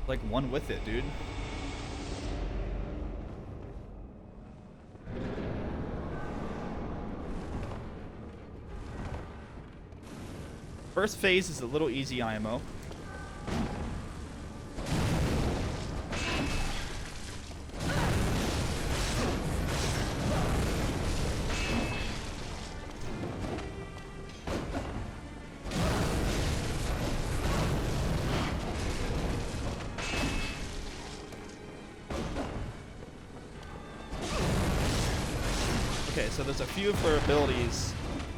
Like one with it, dude. First phase is a little easy IMO. Okay, so there's a few of her abilities.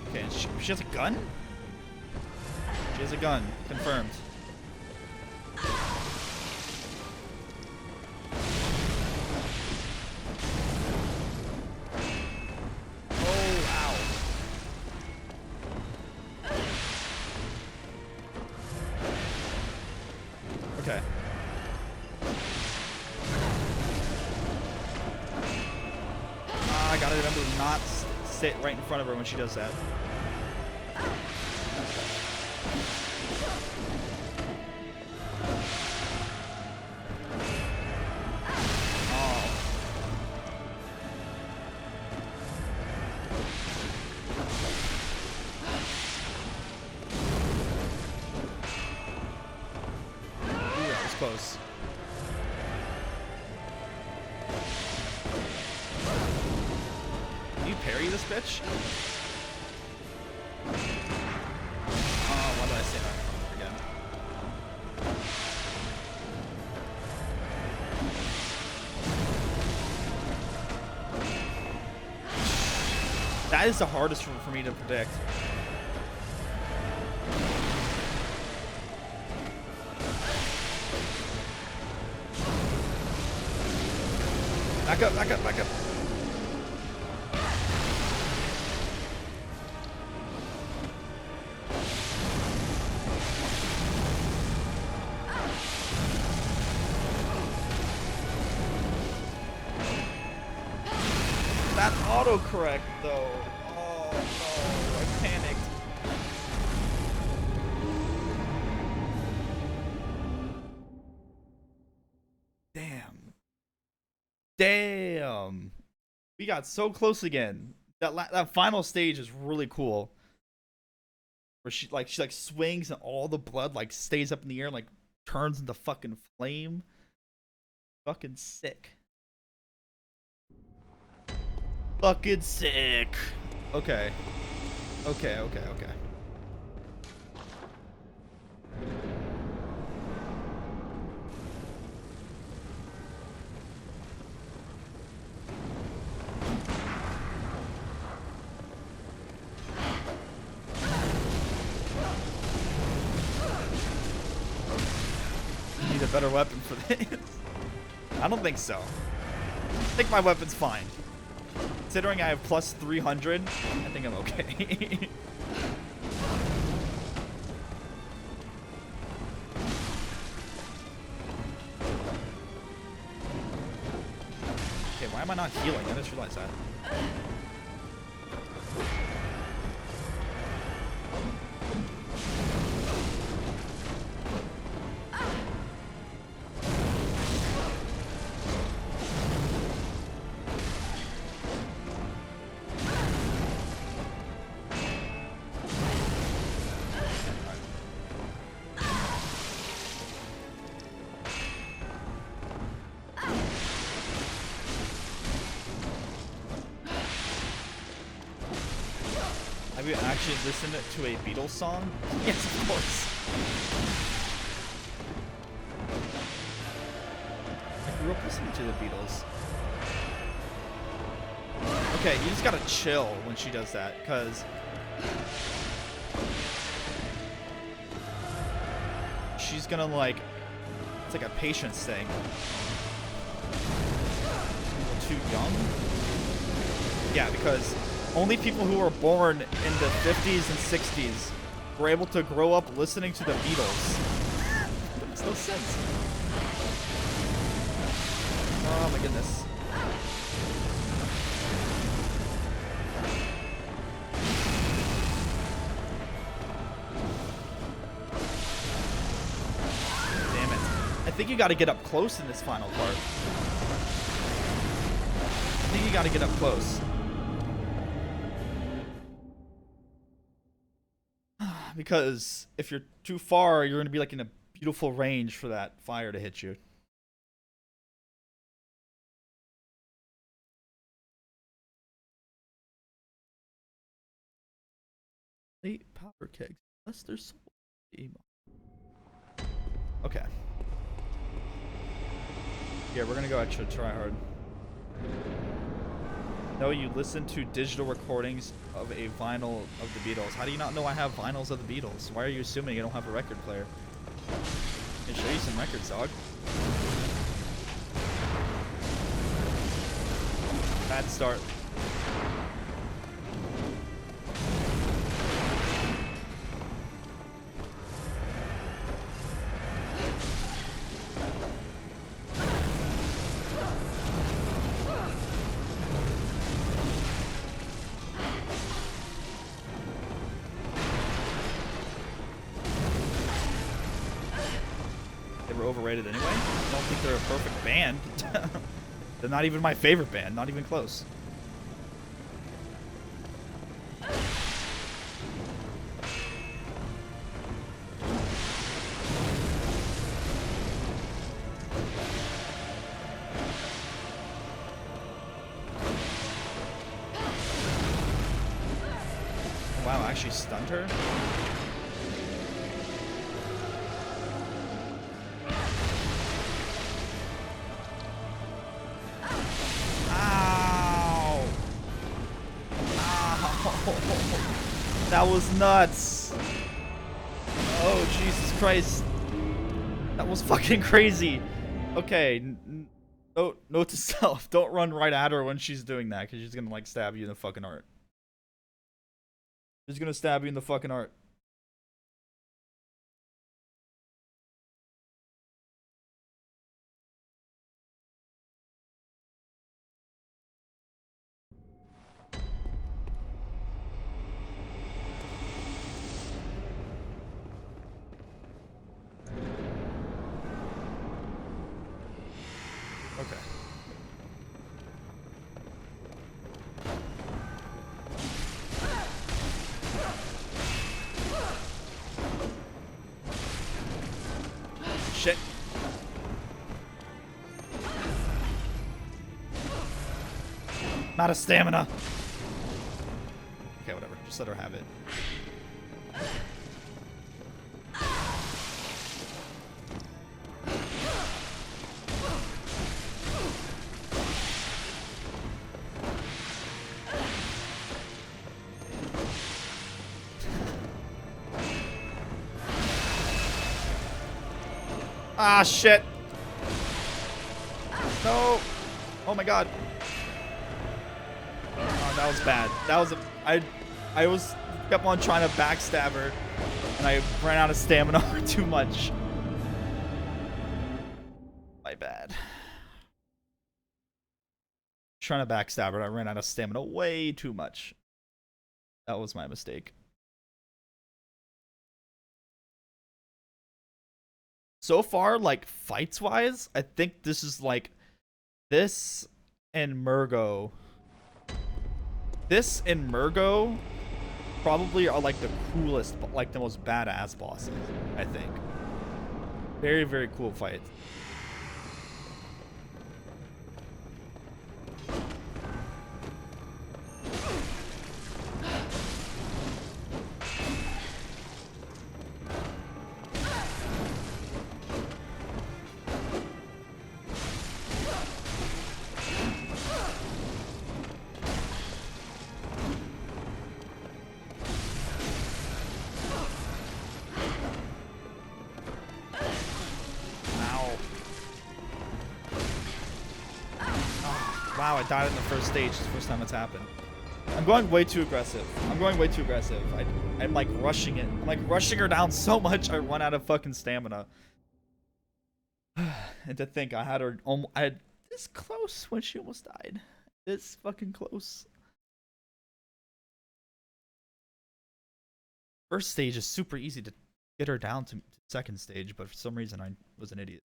Okay, she has a gun? She has a gun. Confirmed. Oh, ow. Okay. I gotta remember to not sit right in front of her when she does that. Ooh, that was close. Can you parry this bitch? Oh, why did I say that again? That is the hardest for me to predict. Back up, back up, back up. That autocorrect though. Oh no, I panicked. Damn. Damn. We got so close again. That final stage is really cool. Where she like swings and all the blood like stays up in the air and like turns into fucking flame. Fucking sick. Fucking sick. Okay. Okay, okay, okay. Need a better weapon for this. I don't think so. I think my weapon's fine. Considering I have plus 300, I think I'm okay. Okay, why am I not healing? I just realized that. Have you actually listened to a Beatles song? Yes, of course. I grew up listening to the Beatles. Okay, you just gotta chill when she does that, because she's gonna like, it's like a patience thing. Too young? Yeah, because only people who were born in the 50s and 60s were able to grow up listening to the Beatles. That makes no sense. Oh my goodness. Damn it. I think you gotta get up close in this final part. I think you gotta get up close. Because if you're too far, you're gonna be like in a beautiful range for that fire to hit you. Eight powder kegs. Unless there's okay. Yeah, we're gonna go extra try hard. No, you listen to digital recordings of a vinyl of the Beatles. How do you not know I have vinyls of the Beatles? Why are you assuming you don't have a record player? Let me show you some records, dog. Bad start. Overrated anyway. I don't think they're a perfect band. They're not even my favorite band. Not even close. Wow, I actually stunned her. That was nuts. Oh, Jesus Christ. That was fucking crazy. Okay. Note to self. Don't run right at her when she's doing that, because she's gonna, like, stab you in the fucking heart. She's gonna stab you in the fucking heart. Okay. I'm out of stamina. Okay, whatever. Just let her have it. Ah, shit. No. Oh my god. Oh, that was bad. That was I kept on trying to backstab her, and I ran out of stamina too much. My bad. Trying to backstab her, I ran out of stamina way too much. That was my mistake. So far, like, fights-wise, I think this is, like, this and Murgo. This and Murgo probably are, like, the coolest, like, the most badass bosses, I think. Very, very cool fight. Wow, I died in the first stage. It's the first time it's happened. I'm going way too aggressive. I'm going way too aggressive. I'm like rushing it. I'm like rushing her down so much I run out of fucking stamina. And to think I had her I had this close when she almost died. This fucking close. First stage is super easy to get her down to second stage, but for some reason I was an idiot.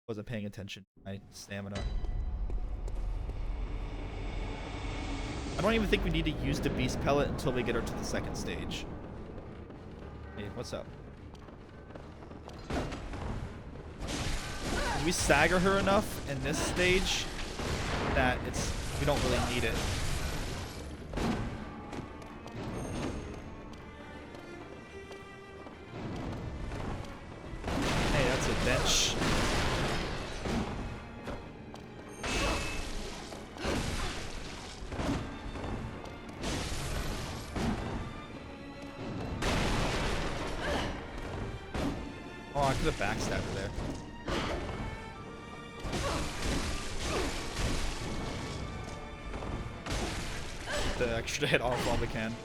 Wasn't paying attention to my stamina. I don't even think we need to use the beast pellet until we get her to the second stage. Hey, what's up? We stagger her enough in this stage that we don't really need it. Hey, that's a bench. Oh, I could have backstabbed her there. The extra hit off while we can.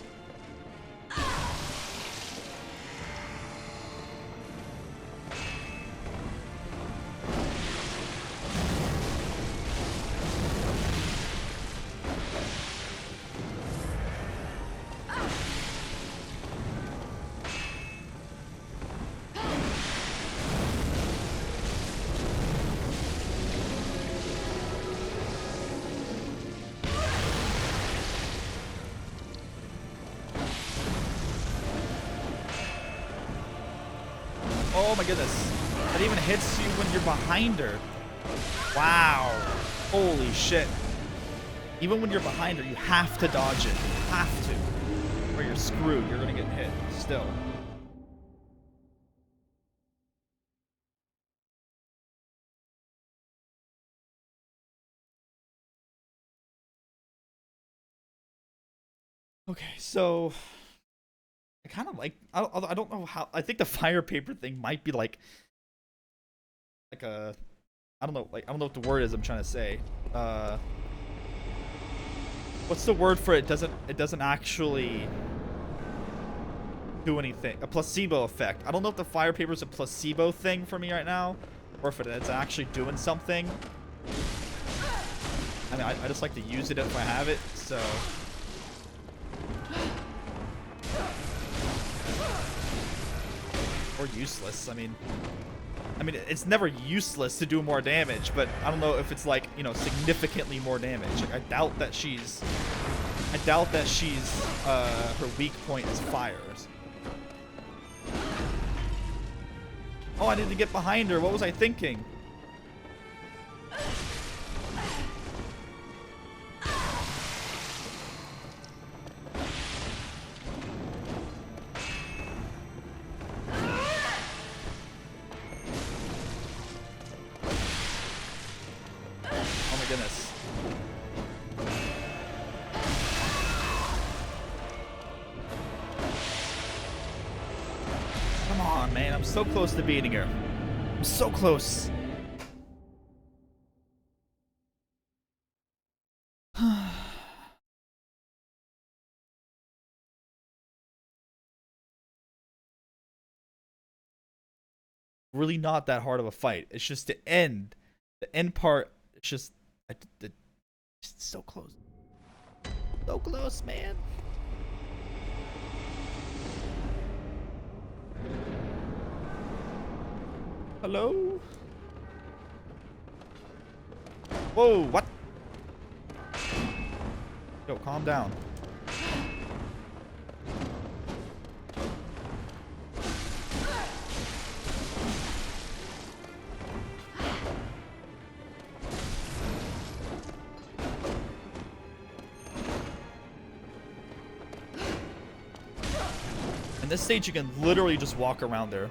Oh my goodness. It even hits you when you're behind her. Wow. Holy shit. Even when you're behind her, you have to dodge it. You have to. Or you're screwed. You're gonna get hit still. Okay, so I kind of like. I don't know how. I think the fire paper thing might be like a. I don't know. Like I don't know what the word is. I'm trying to say. What's the word for it? It doesn't actually do anything. A placebo effect. I don't know if the fire paper is a placebo thing for me right now, or if it's actually doing something. I mean, I just like to use it if I have it. So. Or useless. I mean, it's never useless to do more damage, but I don't know if it's like, you know, significantly more damage. Like, I doubt that she's her weak point is fires. Oh, I need to get behind her. What was I thinking? goodness. Come on, man. I'm so close to beating her. I'm so close. Really not that hard of a fight. It's just the end. The end part, it's just... It's so close. So close, man. Hello? Whoa, what? Yo, calm down. In this stage, you can literally just walk around there.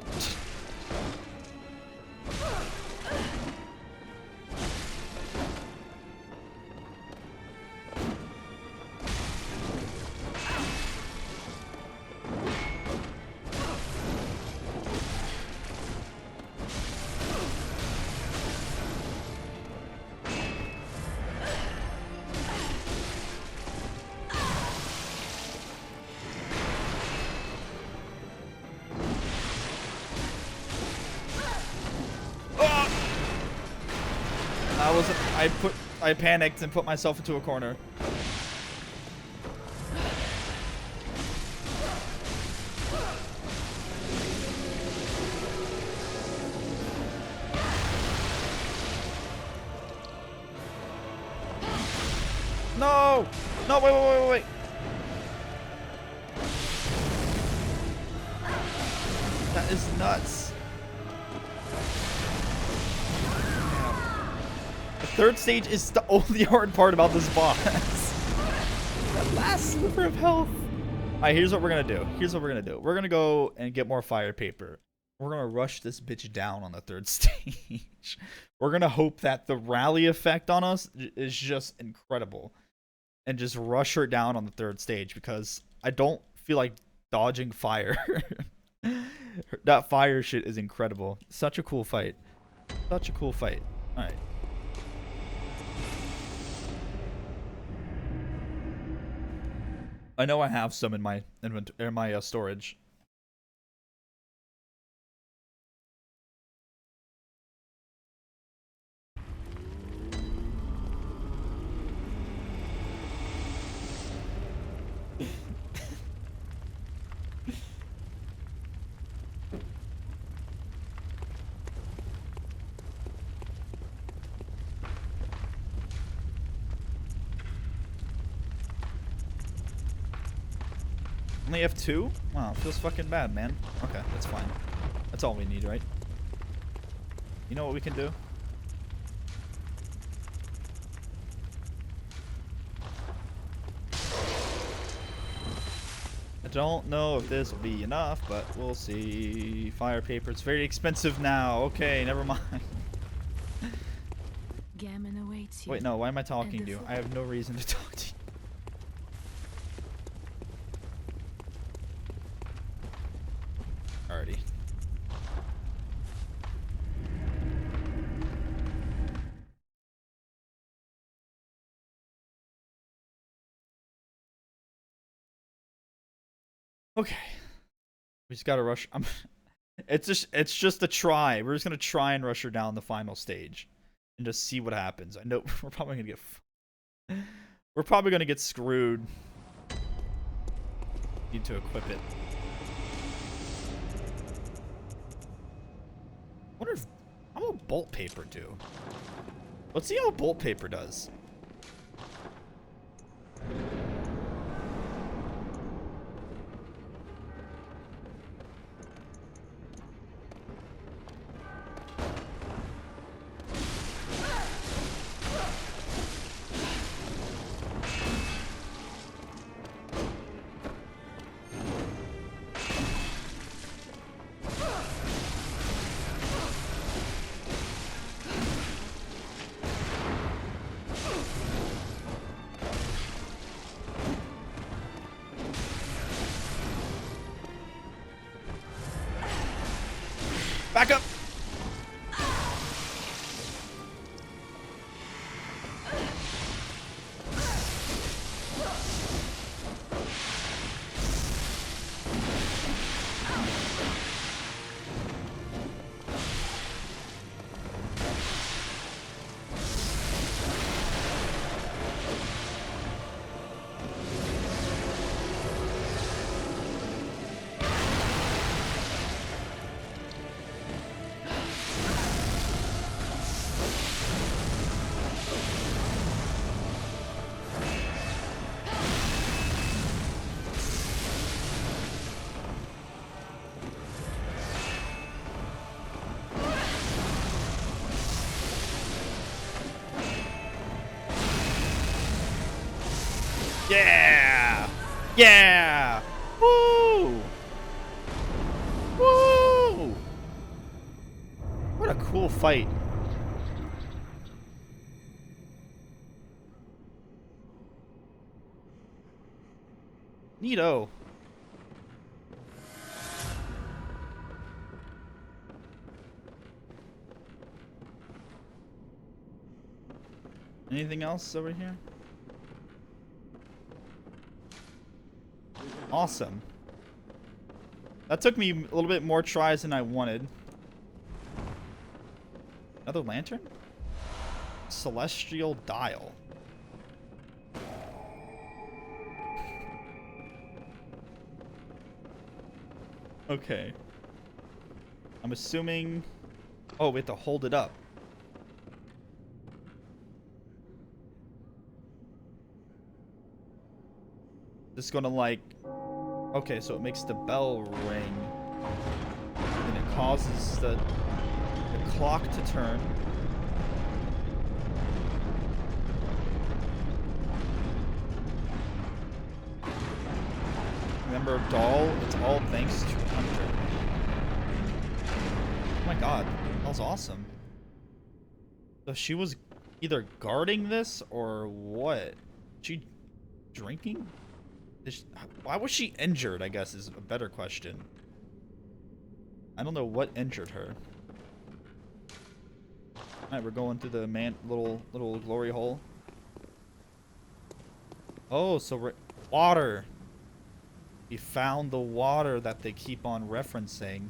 I panicked and put myself into a corner. No! No, wait. That is nuts. Third stage is the only hard part about this boss. That last sliver of health. Alright, here's what we're gonna do. We're gonna go and get more fire paper. We're gonna rush this bitch down on the third stage. We're gonna hope that the rally effect on us is just incredible. And just rush her down on the third stage because I don't feel like dodging fire. That fire shit is incredible. Such a cool fight. Alright. I know I have some in my inventory, in my storage. Only have 2? Wow, feels fucking bad, man. Okay, that's fine. That's all we need, right? You know what we can do? I don't know if this will be enough, but we'll see. Fire paper, it's very expensive now. Okay, never mind. Gammon awaits you. Wait, no, why am I talking to you? I have no reason to talk to you. Alrighty. Okay. We just gotta rush. It's just a try. We're just gonna try and rush her down the final stage, and just see what happens. I know we're probably gonna get screwed. Need to equip it. I wonder if how will bolt paper do? Let's see how bolt paper does. Back up! Yeah! Yeah! Woo! Woo! What a cool fight. Neato. Anything else over here? Awesome. That took me a little bit more tries than I wanted. Another lantern? Celestial dial. Okay. I'm assuming... Oh, we have to hold it up. Just gonna like... Okay, so it makes the bell ring. And it causes the clock to turn. Remember, doll, it's all thanks to Hunter. Oh my god, that was awesome. So she was either guarding this or what? She drinking? Why was she injured, I guess, is a better question. I don't know what injured her. Alright, we're going through the little glory hole. Oh, so we're... Water! We found the water that they keep on referencing.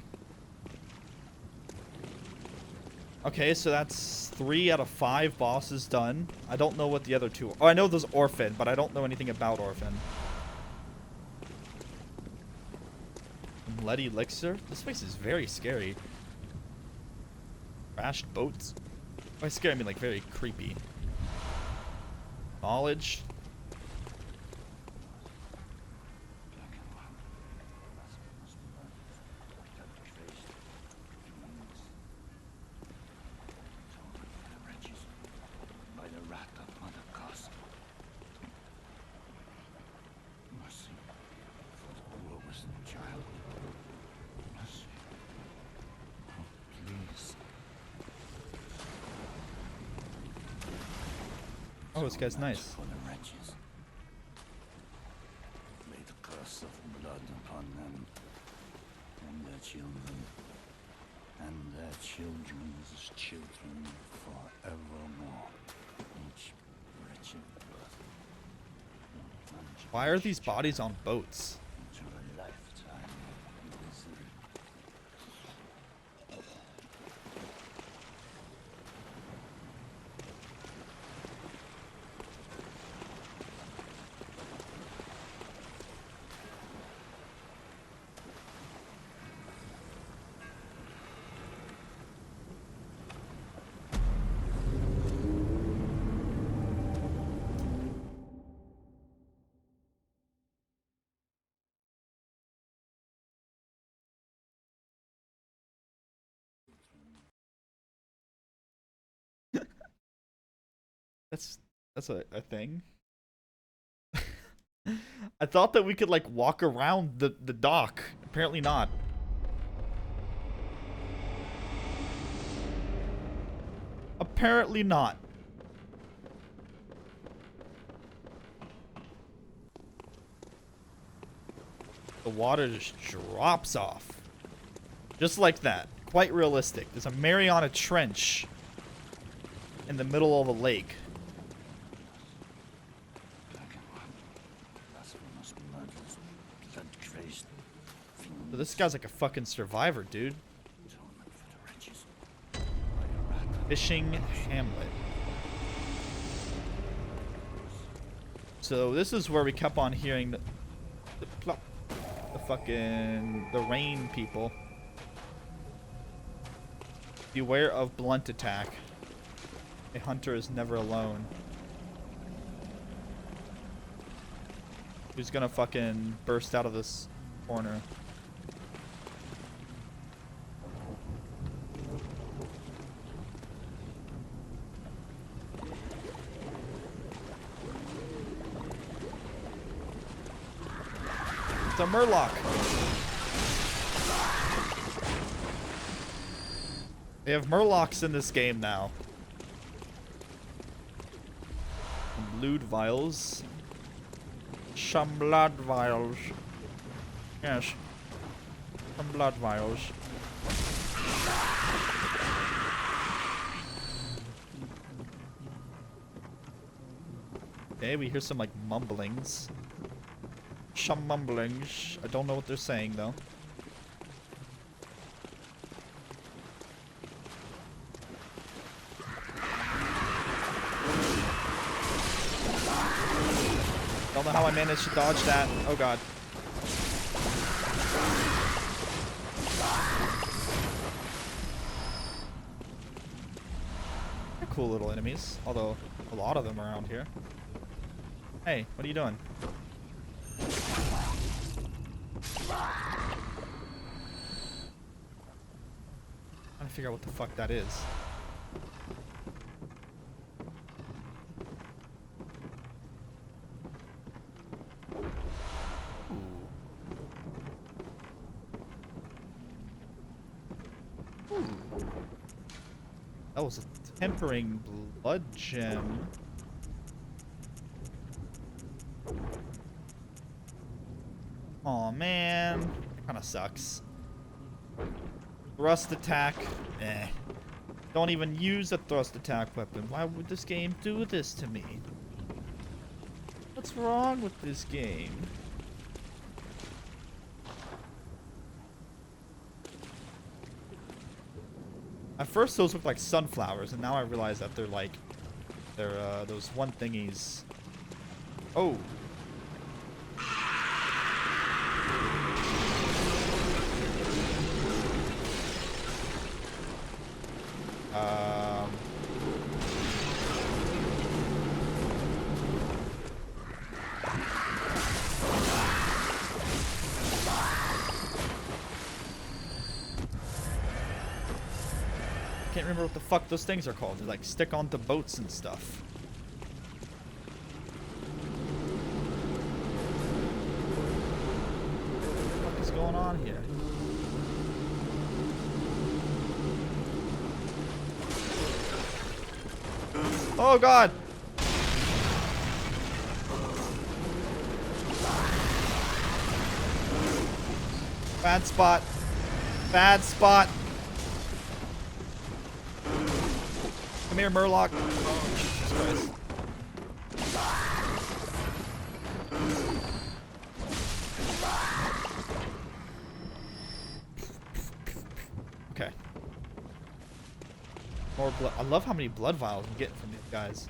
Okay, so that's 3 out of 5 bosses done. I don't know what the other 2 are. Oh, I know there's Orphan, but I don't know anything about Orphan. Lead elixir? This place is very scary. Crashed boats? By scary, I mean like very creepy. Knowledge? Oh, this guy's nice. For the wretches. Lay the curse of blood upon them and their children and their children's children forevermore. Each wretched blood will plunge Why are these bodies on boats? into a lifetime of misery. That's a thing. I thought that we could like walk around the dock. Apparently not. Apparently not. The water just drops off. Just like that. quite realistic. There's a Mariana Trench in the middle of a lake. Blasphemous murders, blood-crazed fiends. So this guy's like a fucking survivor, dude. Atonement for the wretches. By your wrath. Fishing Hamlet. So this is where we kept on hearing the fucking the rain people. Beware of blunt attack. A hunter is never alone. Who's gonna fucking burst out of this corner? It's a Murloc. They have Murlocs in this game now. Blood vials. Some blood vials. Yes. Some blood vials. Okay, we hear some like mumblings. Some mumblings. I don't know what they're saying though. Don't know how I managed to dodge that. Oh god. They're cool little enemies, although a lot of them around here. Hey, what are you doing? Trying to figure out what the fuck that is. That was a tempering blood gem. Aw, man. That kind of sucks. Thrust attack. Eh. Don't even use a thrust attack weapon. Why would this game do this to me? What's wrong with this game? At first those look like sunflowers, and now I realize that they're like... They're, those one thingies. Oh! I can't remember what the fuck those things are called. They like stick onto boats and stuff. What the fuck is going on here? Oh god! Bad spot. Bad spot. Come here, Murloc. Oh, Jesus Christ. Okay. More blood. I love how many blood vials I'm getting from these guys.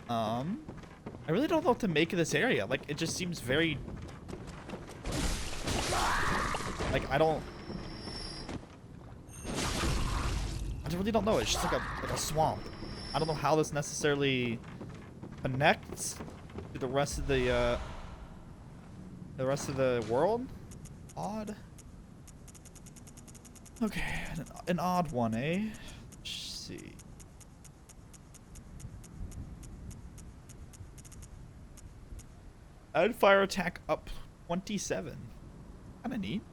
I really don't know what to make of this area. Like, it just seems very... Like, I really don't know. It's just like a swamp. I don't know how this necessarily connects to the rest of the world. Odd. Okay, an odd one, eh? Let's see. Add fire attack up 27. Kinda neat.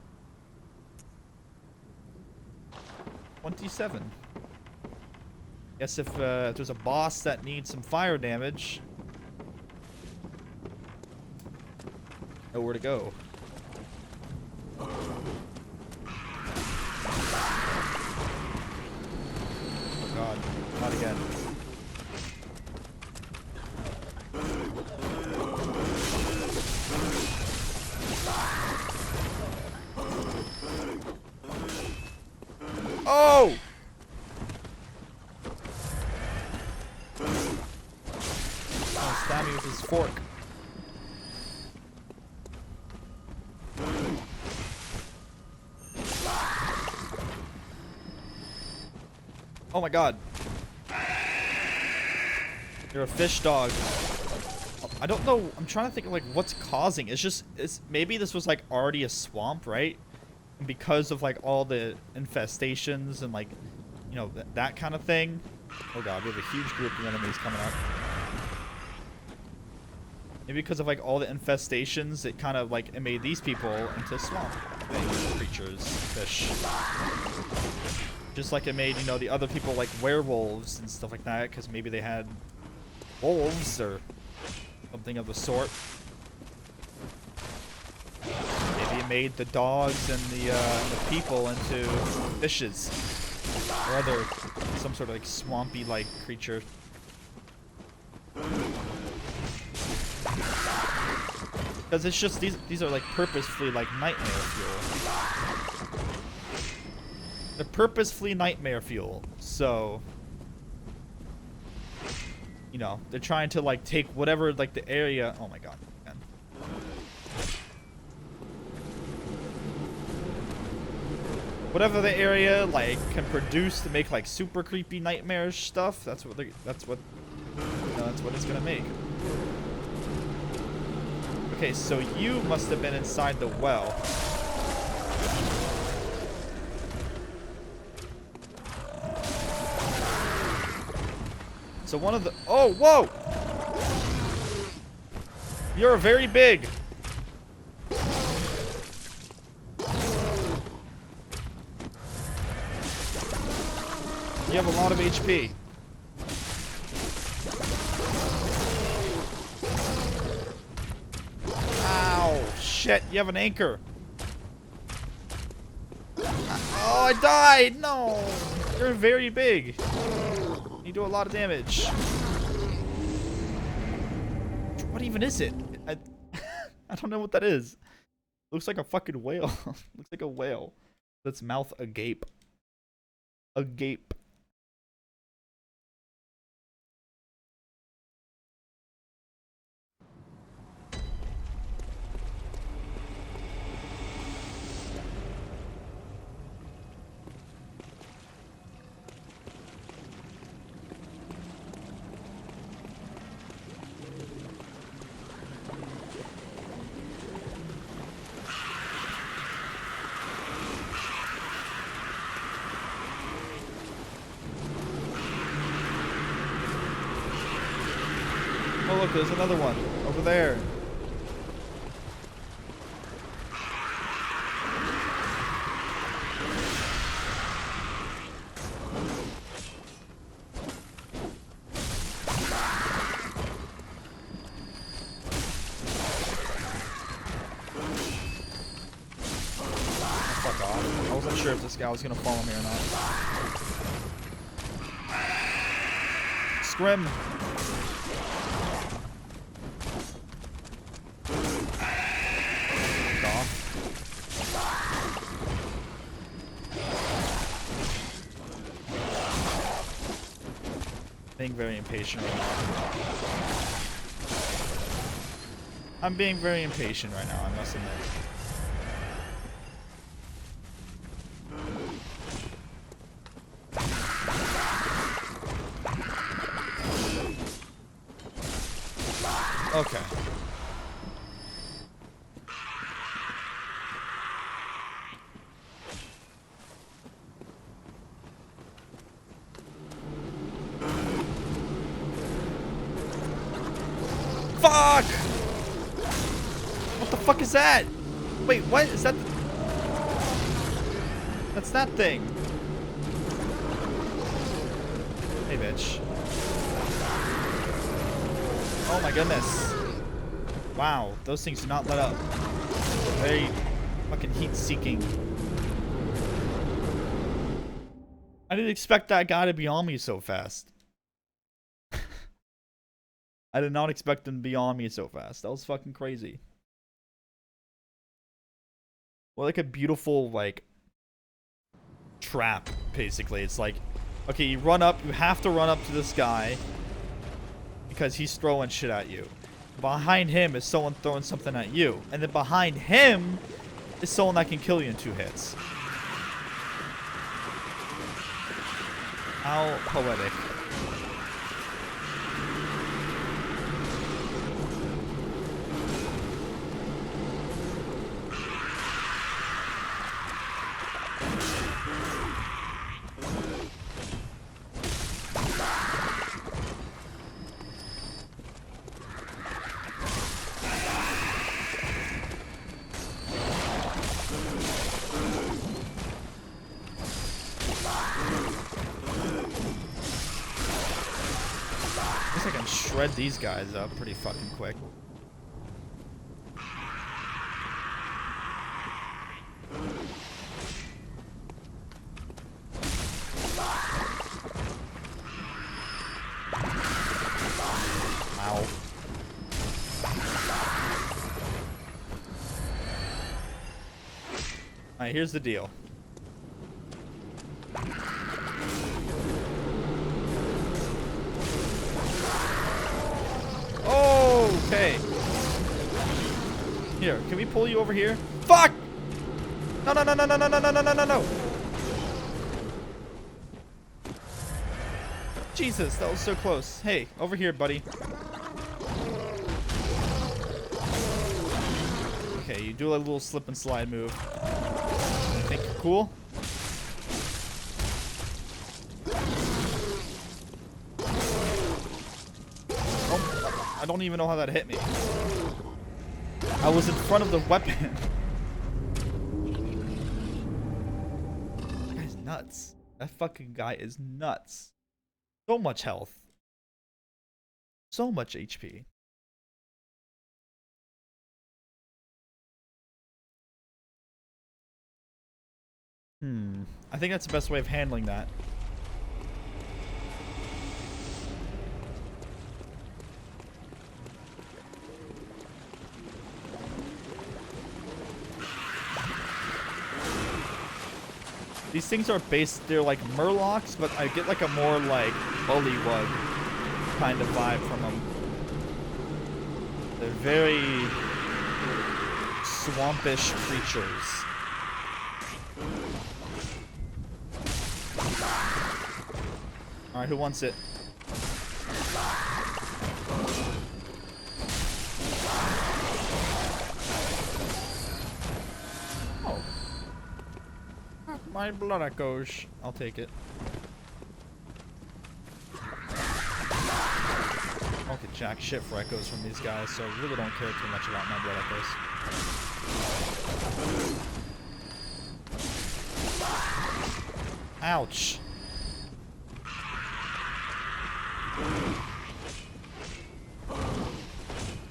27. Guess if there's a boss that needs some fire damage, know where to go. god. Not again. Oh! Oh, stab me with his fork. Oh my god. You're a fish dog. I don't know. I'm trying to think of like what's causing. It's maybe this was like already a swamp, right? And because of like all the infestations and like, you know, that kind of thing. Oh god, we have a huge group of enemies coming up. Maybe because of like all the infestations, it kind of like it made these people into swamp creatures, fish. Just like it made, you know, the other people like werewolves and stuff like that, because maybe they had wolves or something of the sort. Maybe it made the dogs and the people into fishes or other some sort of like swampy like creature. Because it's just these are like purposefully like nightmare fuel. They're purposefully nightmare fuel, so you know they're trying to like take whatever like the area. Oh my god, man. Whatever the area like can produce to make like super creepy nightmarish stuff. That's what it's gonna make. Okay, so you must have been inside the well. So one of the... Oh, whoa! You're very big. You have a lot of HP. Ow! Shit, you have an anchor. Oh, I died! No! You're very big. You do a lot of damage. What even is it? I don't know what that is. Looks like a fucking whale. Looks like a whale. Its mouth agape. Agape. Oh look, there's another one over there. Fuck off. I wasn't sure if this guy was gonna follow me or not. Scrim. Being very impatient right now. I'm being very impatient right now, I must admit. Okay. Fuck! What the fuck is that? Wait, what is that? That's that thing. Hey, bitch. Oh my goodness. Wow, those things do not let up. They're very fucking heat-seeking. I didn't expect that guy to be on me so fast. I did not expect him to be on me so fast. That was fucking crazy. Well, like a beautiful, like, trap, basically. It's like, okay, you run up, you have to run up to this guy because he's throwing shit at you. Behind him is someone throwing something at you. And then behind him is someone that can kill you in 2 hits. How poetic. I can shred these guys up pretty fucking quick. Ow. Alright, here's the deal. Okay. Here, can we pull you over here? Fuck! No, no, no, no, no, no, no, no, no, no, no. Jesus, that was so close. Hey, over here, buddy. Okay, you do a little slip and slide move. I think you're cool. I don't even know how that hit me. I was in front of the weapon. That guy's nuts. That fucking guy is nuts. So much health. So much HP. I think that's the best way of handling that. These things are based, they're like murlocs, but I get like a more like bullywug kind of vibe from them. They're very swampish creatures. Alright, who wants it? My blood echoes. I'll take it. I don't get jack shit for echoes from these guys, so I really don't care too much about my blood echoes. Ouch.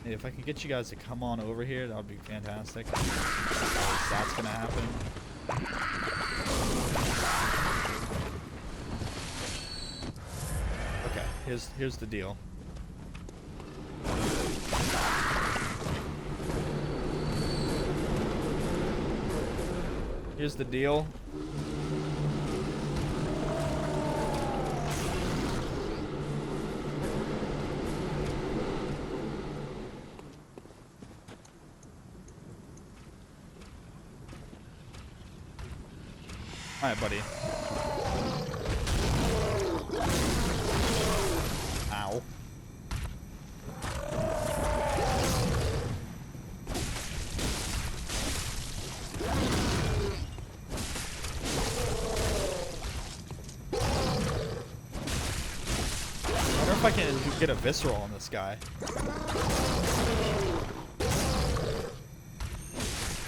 Hey, if I could get you guys to come on over here, that would be fantastic. That's gonna happen. Okay, here's the deal. Here's the deal. Alright, buddy. Ow. I wonder if I can get a visceral on this guy.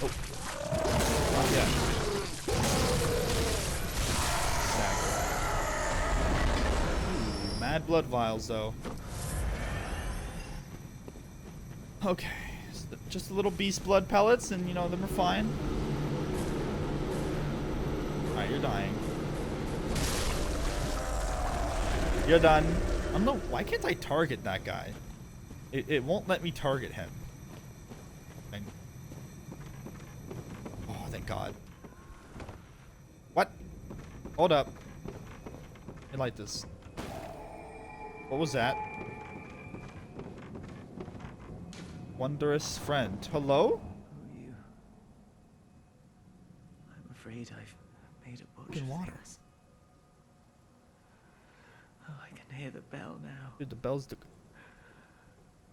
Oh. Not yet. Mad blood vials, though. Okay, just a little beast blood pellets, and you know them are fine. All right, you're dying. You're done. I don't know. Why can't I target that guy? It won't let me target him. Oh, thank God. What? Hold up. I like this. What was that? Wondrous friend. Hello? Who are you? I'm afraid I've made a bunch Fucking of water. things. Oh, I can hear the bell now. Dude, the bell's the...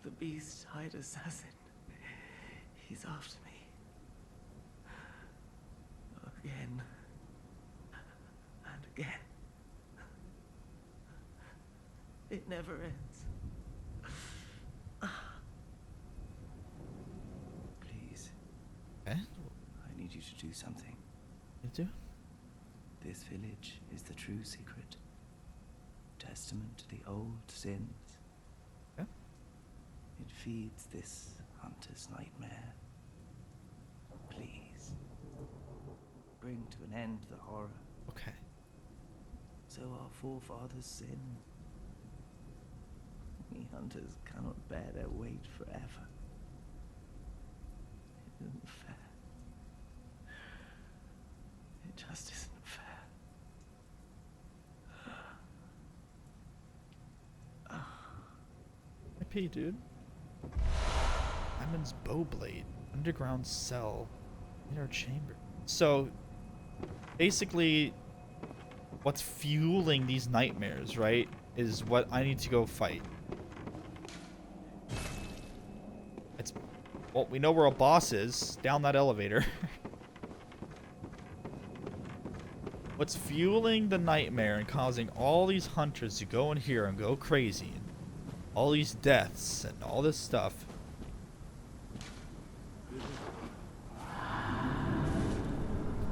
The beast-eyed assassin. He's after me. Again. And again. It never ends. Please, Eh? I need you to do something. You do? This village is the true secret. Testament to the old sins. Yeah? It feeds this hunter's nightmare. Please, bring to an end the horror, Okay. so our forefathers sinned. We hunters cannot bear their weight forever. It isn't fair. It just isn't fair. IP, dude. Diamond's Bowblade. Underground cell. Inner chamber. So, basically, what's fueling these nightmares, right, is what I need to go fight. It's... Well, we know where a boss is. Down that elevator. What's fueling the nightmare and causing all these hunters to go in here and go crazy, and all these deaths and all this stuff,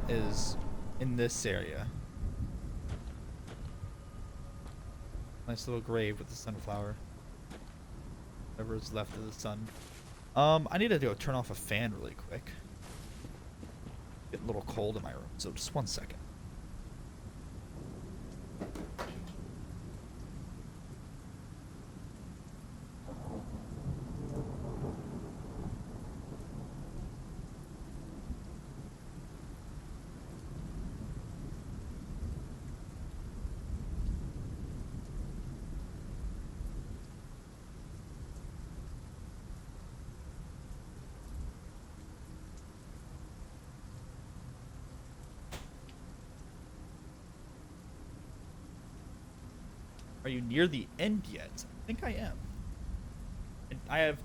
is in this area. Nice little grave with the sunflower. Whatever is left of the sun. I need to go turn off a fan really quick. Getting a little cold in my room, so just 1 second. Are you near the end yet? I think I am. And I have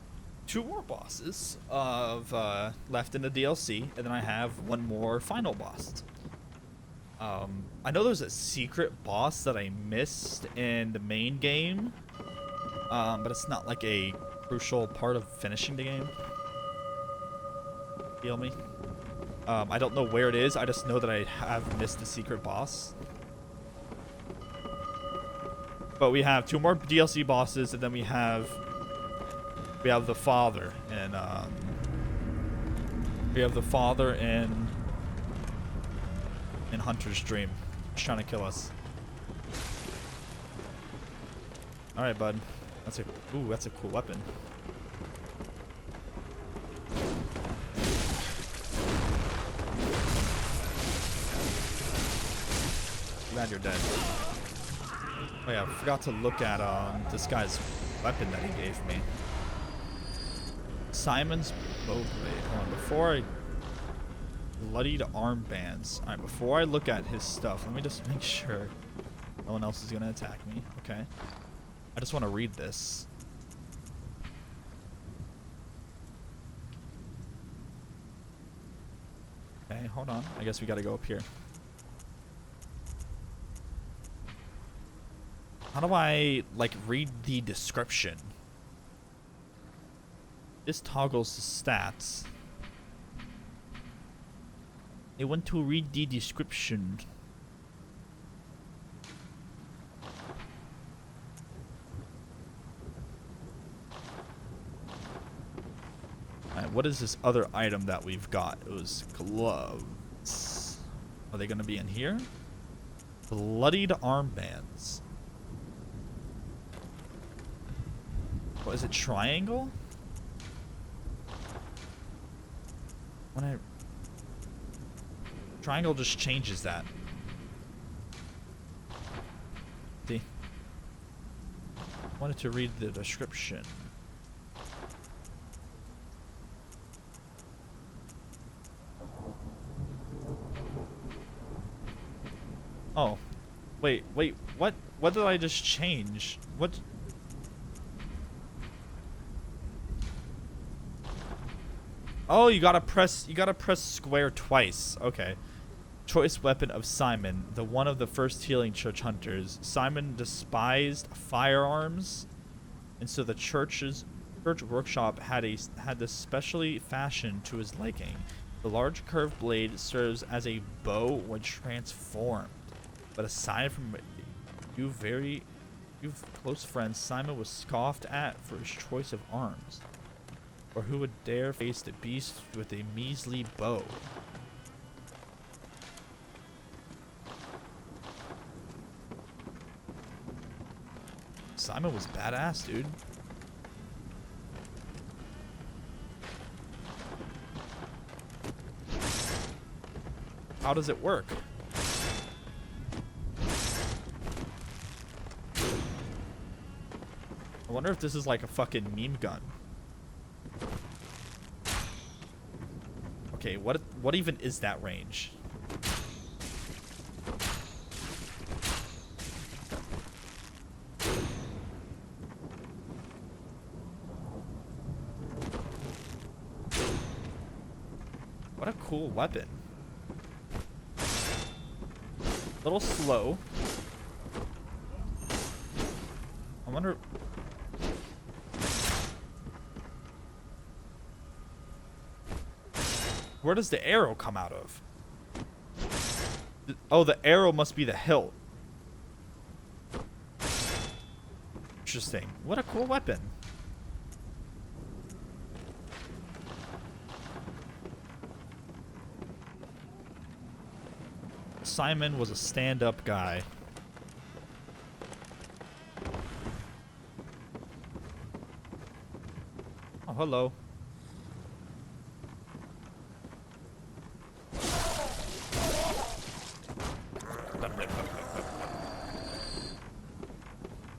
2 more bosses of left in the DLC, and then I have 1 more final boss. I know there's a secret boss that I missed in the main game, but it's not like a crucial part of finishing the game. Feel me? I don't know where it is. I just know that I have missed the secret boss. But we have 2 more DLC bosses, and then we have the father, and in Hunter's Dream. He's trying to kill us. All right, bud. That's a cool weapon. Glad you're dead. Oh yeah, I forgot to look at this guy's weapon that he gave me. Simon's Bowblade. Hold on, before I... Bloodied armbands. Alright, before I look at his stuff, let me just make sure no one else is going to attack me. Okay. I just want to read this. Okay, hold on. I guess we got to go up here. How do I, like, read the description? This toggles the stats. I want to read the description. Alright, what is this other item that we've got? It was gloves. Are they going to be in here? Bloodied armbands. What is it? Triangle? When I triangle just changes that. See? I wanted to read the description. Oh. Wait, what? What did I just change? What? Oh, you gotta press square twice. Okay. Choice weapon of Simon, the one of the first healing church hunters. Simon despised firearms, and so the church workshop had this specially fashioned to his liking. The large curved blade serves as a bow when transformed. But aside from few close friends, Simon was scoffed at for his choice of arms. Or who would dare face the beast with a measly bow? Simon was badass, dude. How does it work? I wonder if this is like a fucking meme gun. Okay, what even is that range? What a cool weapon. A little slow. I wonder... Where does the arrow come out of? Oh, the arrow must be the hilt. Interesting. What a cool weapon. Simon was a stand-up guy. Oh, hello.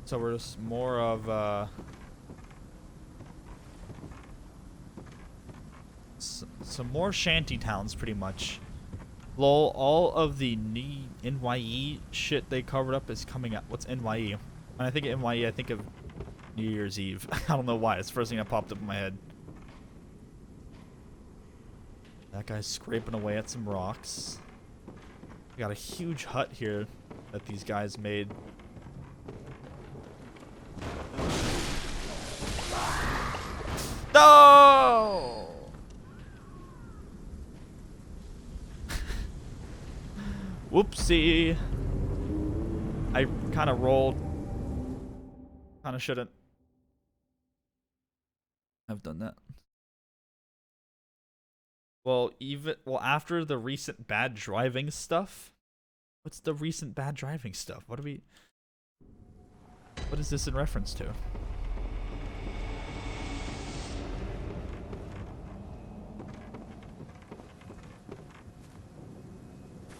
So we're just more of some more shanty towns, pretty much. Lol, all of the NYE shit they covered up is coming out. What's NYE? When I think of NYE, I think of New Year's Eve. I don't know why. It's the first thing that popped up in my head. That guy's scraping away at some rocks. We got a huge hut here that these guys made. No! Whoopsie. I kind of rolled. Kind of shouldn't have done that. Well, after the recent bad driving stuff. What's the recent bad driving stuff? What is this in reference to?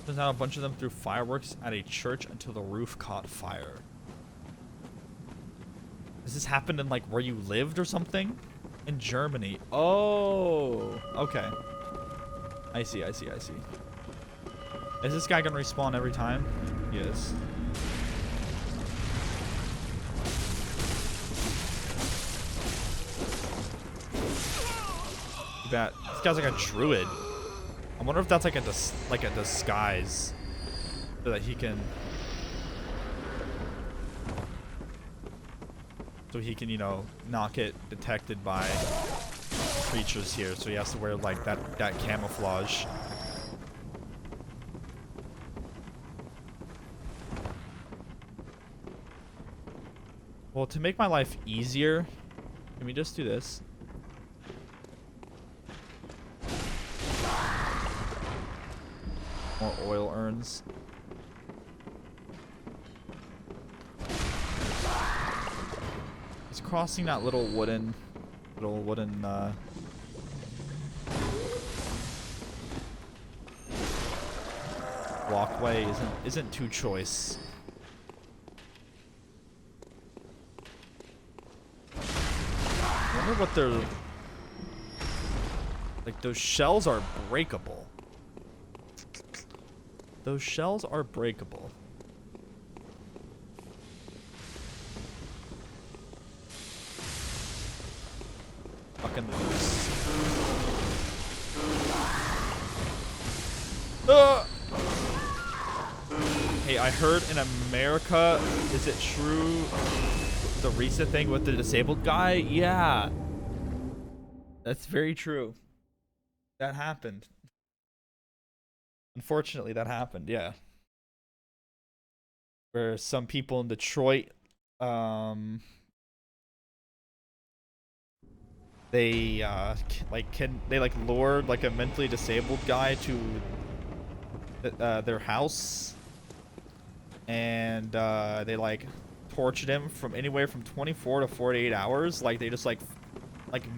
Turns out a bunch of them threw fireworks at a church until the roof caught fire. Does this happen in like where you lived or something? In Germany. Oh, okay. I see. Is this guy gonna respawn every time? He is. This guy's like a druid. I wonder if that's like a disguise so that he can, you know, not get detected by creatures here. So he has to wear like that camouflage. Well, to make my life easier, can we just do this? More oil urns. He's crossing that little wooden walkway isn't too choice. I wonder what they're like. Those shells are breakable. Those shells are breakable. Fucking loose. Hey, I heard in America, is it true, the recent thing with the disabled guy? Yeah. That's very true. That happened. Unfortunately, that happened, yeah. Where some people in Detroit, they lured like a mentally disabled guy to their house, and they like tortured him from anywhere from 24 to 48 hours. Like they just like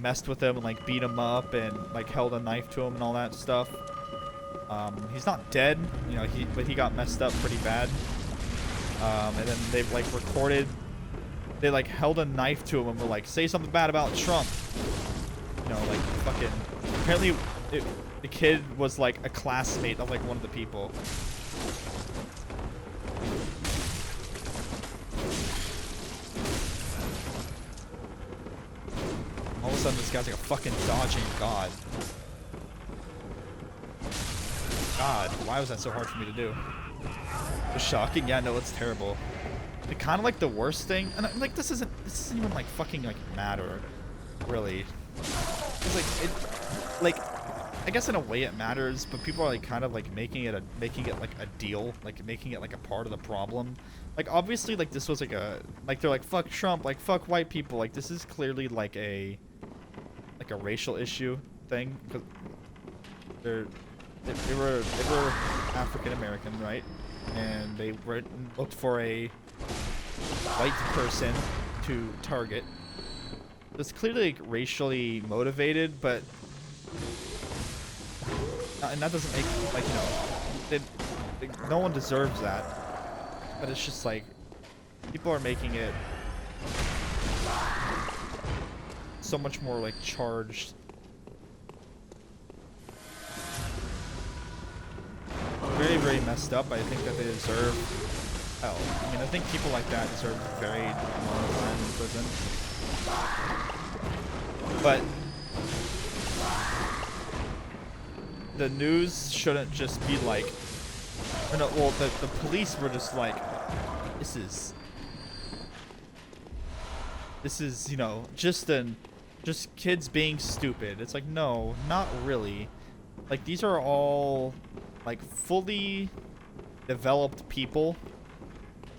messed with him and like beat him up and like held a knife to him and all that stuff. He's not dead, you know, but he got messed up pretty bad. And then they like recorded, they like held a knife to him and were like, say something bad about Trump. You know, like fucking, apparently the kid was like a classmate of like one of the people. All of a sudden this guy's like a fucking dodging god. God, why was that so hard for me to do? It was shocking? Yeah, no, it's terrible. But kind of like the worst thing, and like this isn't even like fucking like matter, really. It's like I guess in a way it matters, but people are like kind of like making it like a deal, like making it like a part of the problem. Like obviously like this was like they're like fuck Trump, like fuck white people, like this is clearly like a racial issue thing, because they were African American, right? And they looked for a white person to target. It's clearly like racially motivated, but and that doesn't make, like, you know, no one deserves that. But it's just like people are making it so much more like charged. Very, very messed up. I think that they deserve hell. I mean, I think people like that deserve a very long time in prison. But the news shouldn't just be like, or no, well, the police were just like, this is, you know, just kids being stupid. It's like, no, not really. Like, these are all like fully developed people.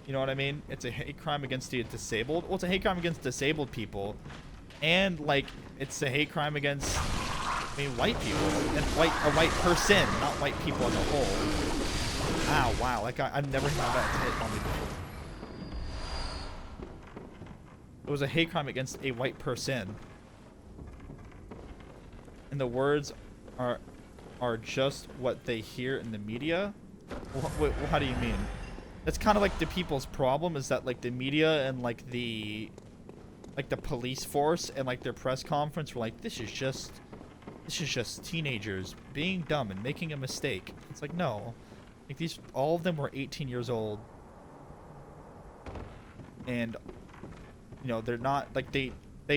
You know what I mean? It's a hate crime against the disabled. Well, it's a hate crime against disabled people, and like it's a hate crime against, I mean, white people and a white person, not white people as a whole. Ow, wow, like I've never had that hit on me before. It was a hate crime against a white person, and the words are just what they hear in the media. How do you mean? That's kind of like the people's problem, is that like the media and like the police force and like their press conference were like, this is just teenagers being dumb and making a mistake. It's like, no, like all of them were 18 years old, and you know, they're not like, they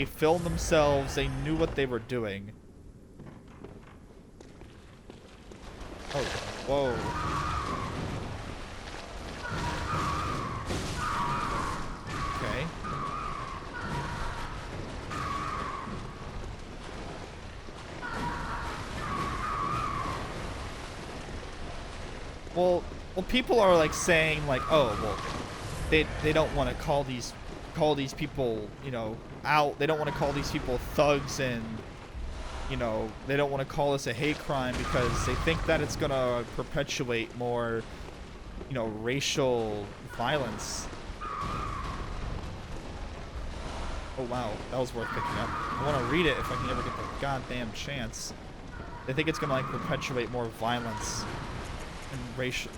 filmed themselves, they knew what they were doing. Oh, whoa. Okay. Well, people are like saying like, oh, well, they don't want to call these people, you know, out. They don't want to call these people thugs, and you know, they don't want to call this a hate crime because they think that it's gonna perpetuate more, you know, racial violence. Oh wow, that was worth picking up. I want to read it if I can ever get the goddamn chance. They think it's gonna like perpetuate more violence and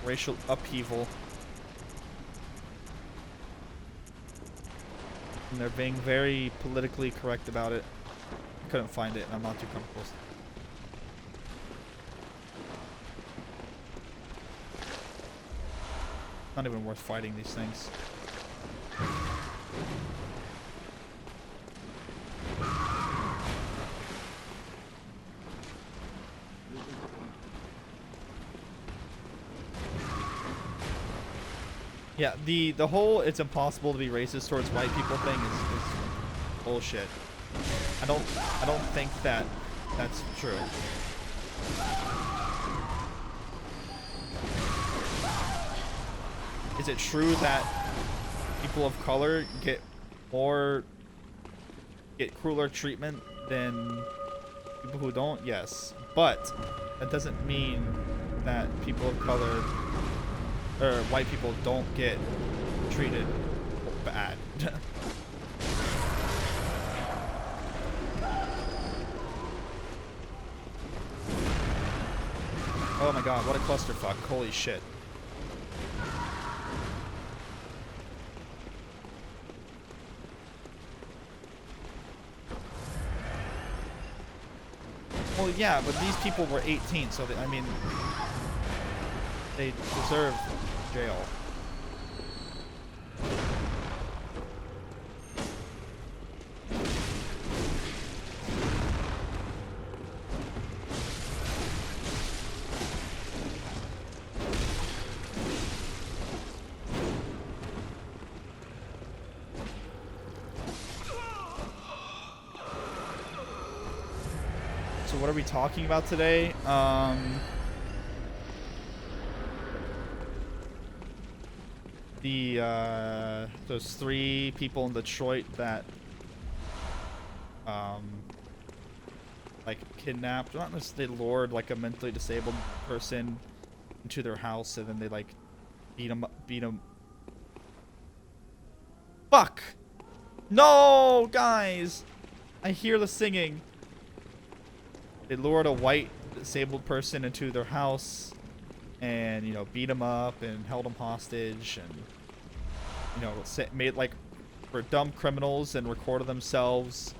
racial upheaval. And they're being very politically correct about it. I couldn't find it and I'm not too comfortable. Not even worth fighting these things. Yeah, the whole it's impossible to be racist towards white people thing is bullshit. I don't think that that's true. Is it true that people of color get crueler treatment than people who don't? Yes, but that doesn't mean that people of color or white people don't get treated bad. Oh my god, what a clusterfuck. Holy shit. Well, yeah, but these people were 18, so I mean, they deserve jail. So what are we talking about today? Those 3 people in Detroit that like kidnapped, not necessarily lured like a mentally disabled person into their house and then they like beat them. Fuck! No, guys! I hear the singing. They lured a white disabled person into their house and, you know, beat him up and held him hostage and, you know, made like were dumb criminals and recorded themselves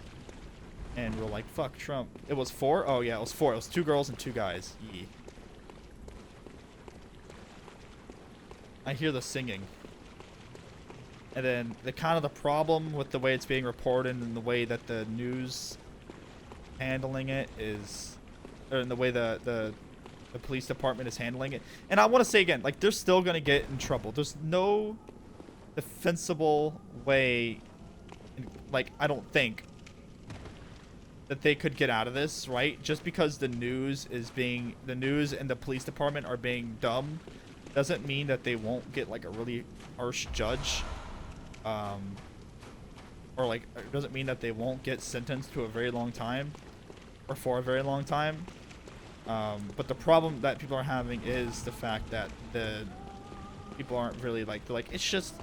and were like, fuck Trump. It was 4? Oh yeah, it was 4. It was 2 girls and 2 guys. Yee. I hear the singing. And then the problem with the way it's being reported and the way that the news handling it is, or in the way the police department is handling it. And I want to say again, like, they're still going to get in trouble. There's no defensible way, like, I don't think that they could get out of this, right? Just because the news and the police department are being dumb doesn't mean that they won't get like a really harsh judge, or like it doesn't mean that they won't get sentenced to a very long time or for a very long time. But the problem that people are having is the fact that the people aren't really like, they're like, it's just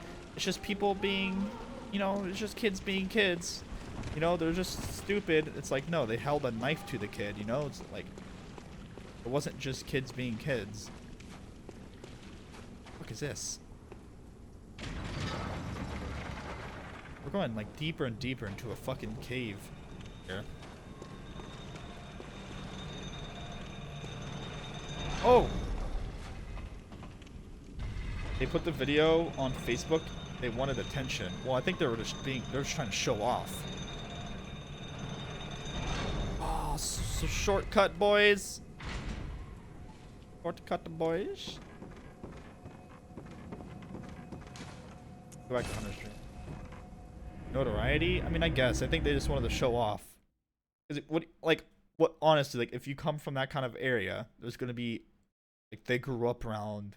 people being, you know, it's just kids being kids, you know, they're just stupid. It's like, no, they held a knife to the kid, you know, it's like, it wasn't just kids being kids. What is this? We're going like deeper and deeper into a fucking cave here. Oh! They put the video on Facebook. They wanted attention. Well, I think they were just trying to show off. Oh, so shortcut, boys. Shortcut, boys. Go back to Hunter Street. Notoriety? I mean, I guess. I think they just wanted to show off. Is it what honestly, like, if you come from that kind of area, there's gonna be, like, they grew up around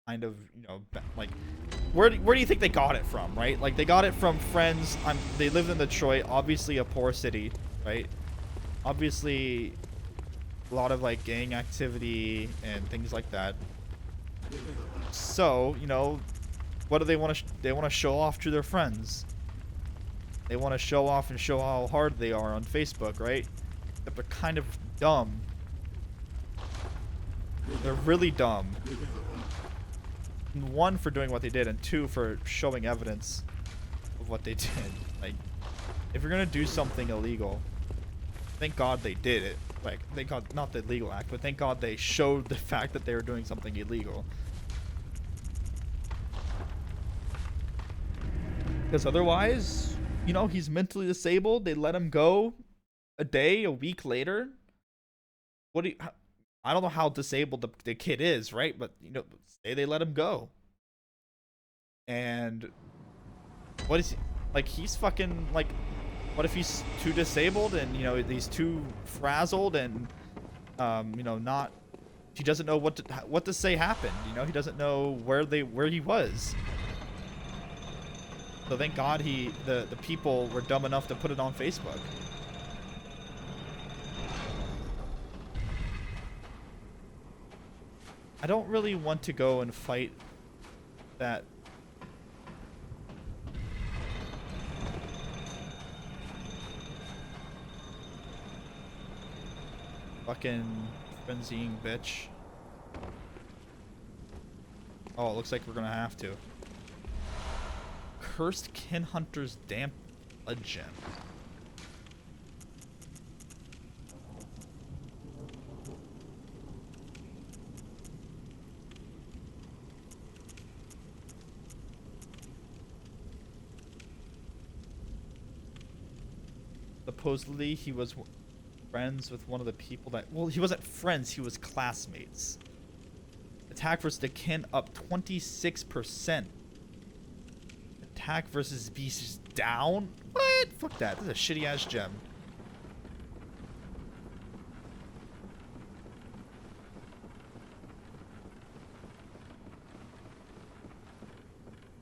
kind of, you know, like, where do you think they got it from, right? Like, they got it from friends. They lived in Detroit, obviously a poor city, right? Obviously a lot of like gang activity and things like that. So, you know, what do they want to show off to their friends? They want to show off and show how hard they are on Facebook, right? But they're kind of dumb. They're really dumb. One, for doing what they did, and two, for showing evidence of what they did. Like, if you're gonna do something illegal, thank God they did it. Like, thank God, not the illegal act, but thank God they showed the fact that they were doing something illegal. Because otherwise, you know, he's mentally disabled. They let him go a day, a week later. What do you... I don't know how disabled the kid is, right? But, you know, say they let him go. And what is he, like, he's fucking, like, what if he's too disabled and, you know, he's too frazzled and, you know, not, he doesn't know what to say happened, you know? He doesn't know where he was. So thank God the people were dumb enough to put it on Facebook. I don't really want to go and fight that. Fucking frenzying bitch. Oh, it looks like we're gonna have to. Cursed Kin Hunter's Damp Blood Gem. Supposedly, he was friends with one of the people that... Well, he wasn't friends, he was classmates. Attack versus the kin up 26%. Attack versus beast is down? What? Fuck that. This is a shitty-ass gem.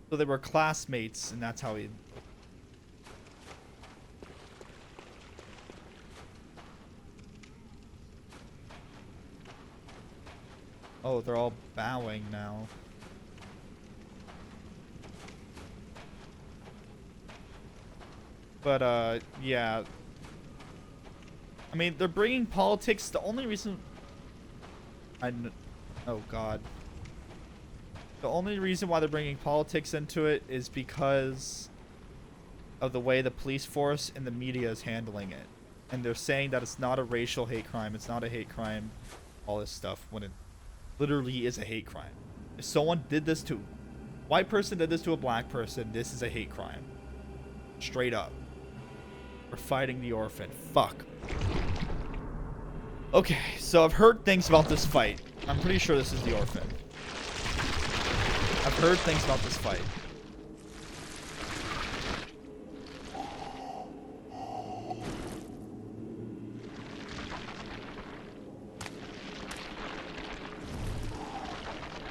So they were classmates, and that's how he... Oh, they're all bowing now. But, yeah. I mean, they're bringing politics. The only reason... Oh, God. The only reason why they're bringing politics into it is because of the way the police force and the media is handling it. And they're saying that it's not a racial hate crime. It's not a hate crime. All this stuff. When it literally is a hate crime. If someone did this to... White person did this to a black person, this is a hate crime. Straight up. We're fighting the orphan. Fuck. Okay, so I've heard things about this fight. I'm pretty sure this is the orphan. I've heard things about this fight.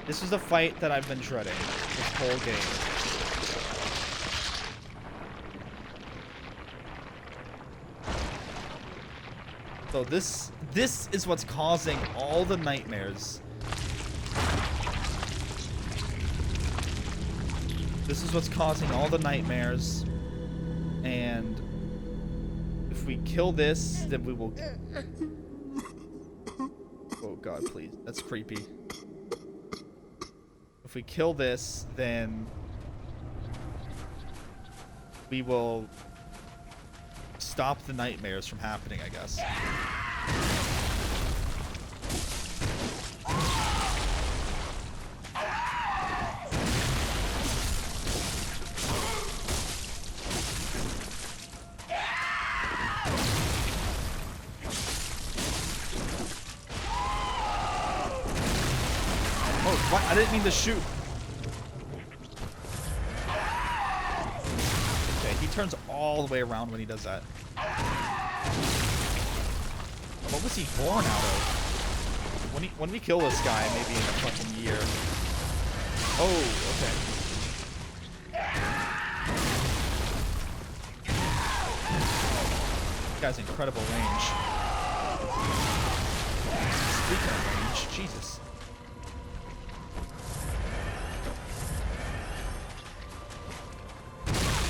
This is the fight that I've been dreading this whole game. So this is what's causing all the nightmares. This is what's causing all the nightmares. And if we kill this, then we will... Oh God, please. That's creepy. If we kill this, then we will stop the nightmares from happening, I guess. Oh, what? I didn't mean to shoot. Okay, he turns all the way around when he does that. What was he born out of? When we kill this guy, maybe in a fucking year. Oh, okay. This guy's incredible range. Speaking of range, Jesus.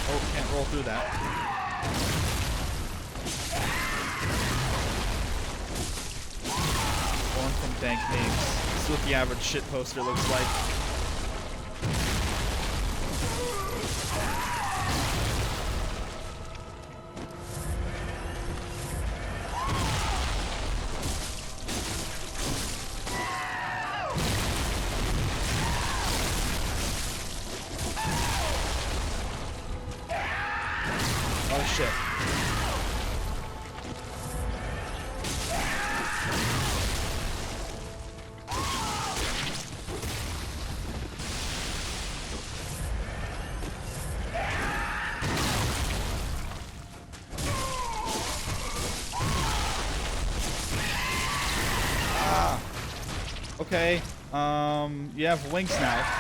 Oh, can't roll through that. Born from dank names. This is what the average shit poster looks like. Oh shit. Okay. You have wings now.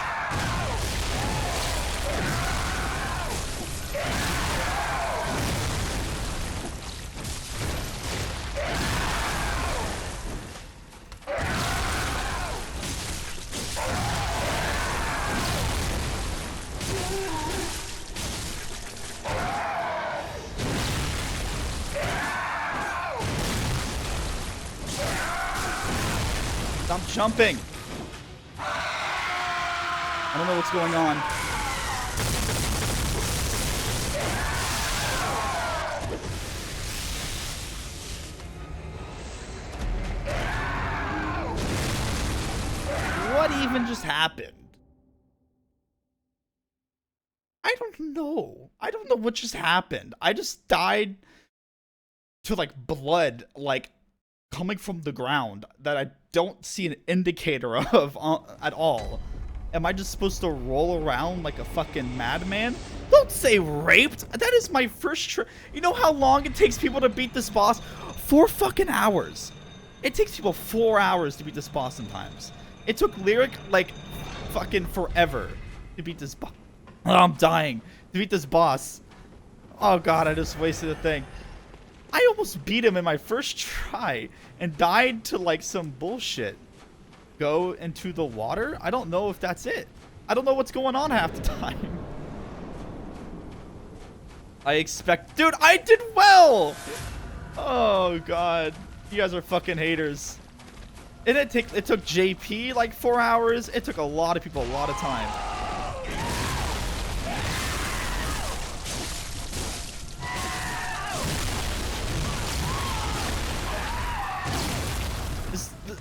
Stop jumping. I don't know what's going on. What even just happened? I don't know. I don't know what just happened. I just died to like blood like coming from the ground that I don't see an indicator of at all. Am I just supposed to roll around like a fucking madman? Don't say raped. That is my first try. You know how long it takes people to beat this boss? 4 fucking hours. It takes people 4 hours to beat this boss sometimes. It took Lyric like fucking forever to beat this boss. Oh, I'm dying. To beat this boss. Oh god, I just wasted a thing. I almost beat him in my first try and died to like some bullshit. Go into the water? I don't know if that's it. I don't know what's going on half the time. I expect... Dude, I did well! Oh, God. You guys are fucking haters. And it took JP like 4 hours. It took a lot of people a lot of time.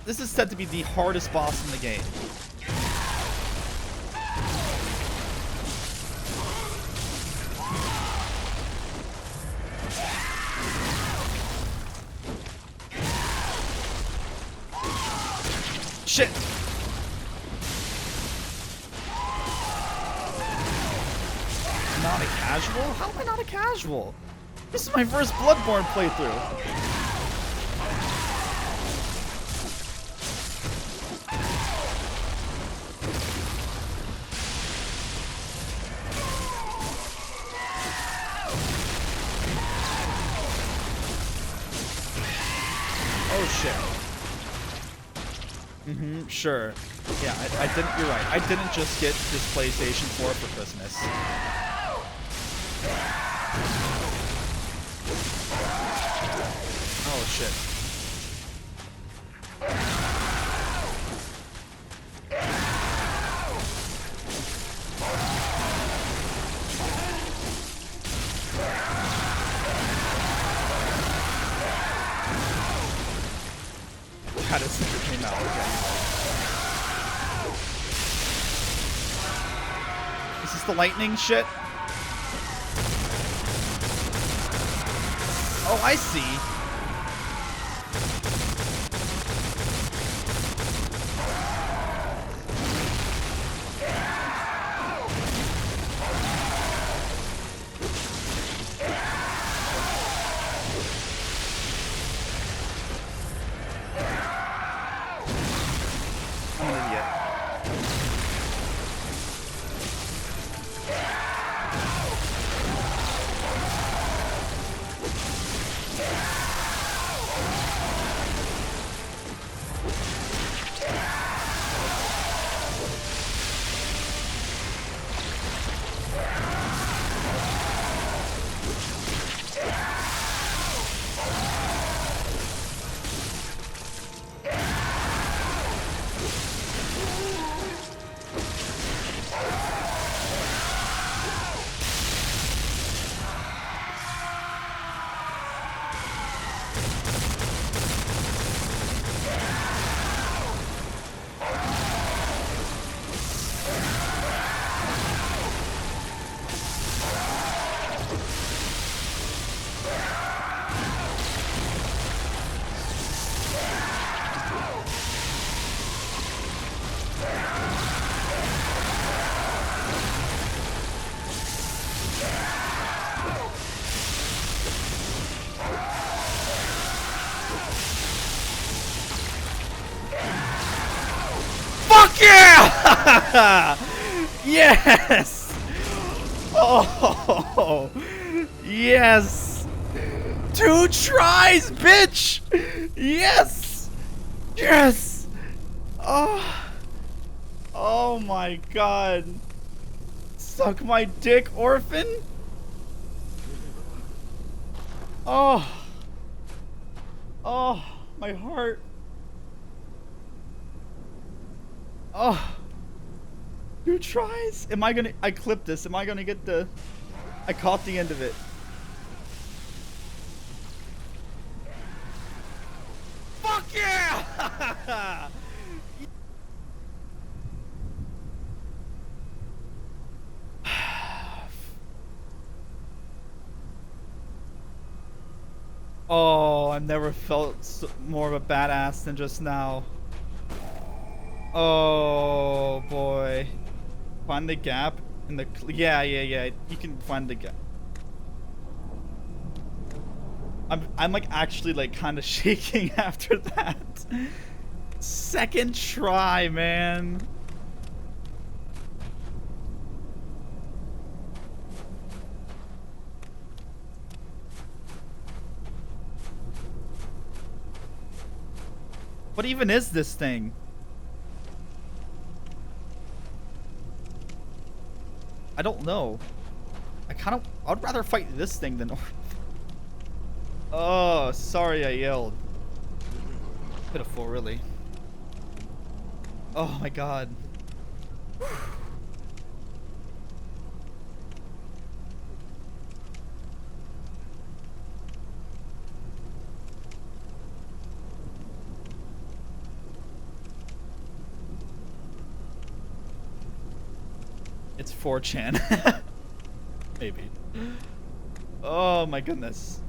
This is said to be the hardest boss in the game. Shit! Not a casual? How am I not a casual? This is my first Bloodborne playthrough. Oh shit. Sure. Yeah, I didn't, you're right. I didn't just get this PlayStation 4 for Christmas. Oh shit. God, it's such a came out. Okay. Is this the lightning shit? Oh, I see. I'm an idiot. Yes! Oh! Yes! 2 tries, bitch! Yes! Yes! Oh! Oh my god. Suck my dick, orphan? Oh. Oh, my heart. Oh. 2 tries? Am I gonna... I clipped this. Am I gonna get the... I caught the end of it. Fuck yeah! Oh, I've never felt more of a badass than just now. Oh boy. Find the gap in the... Yeah. You can find the gap. I'm like actually like kind of shaking after that. Second try, man. What even is this thing? I don't know. I'd rather fight this thing than... Oh, sorry I yelled. Pitiful, really. Oh my god. It's 4chan. Maybe. Oh my goodness.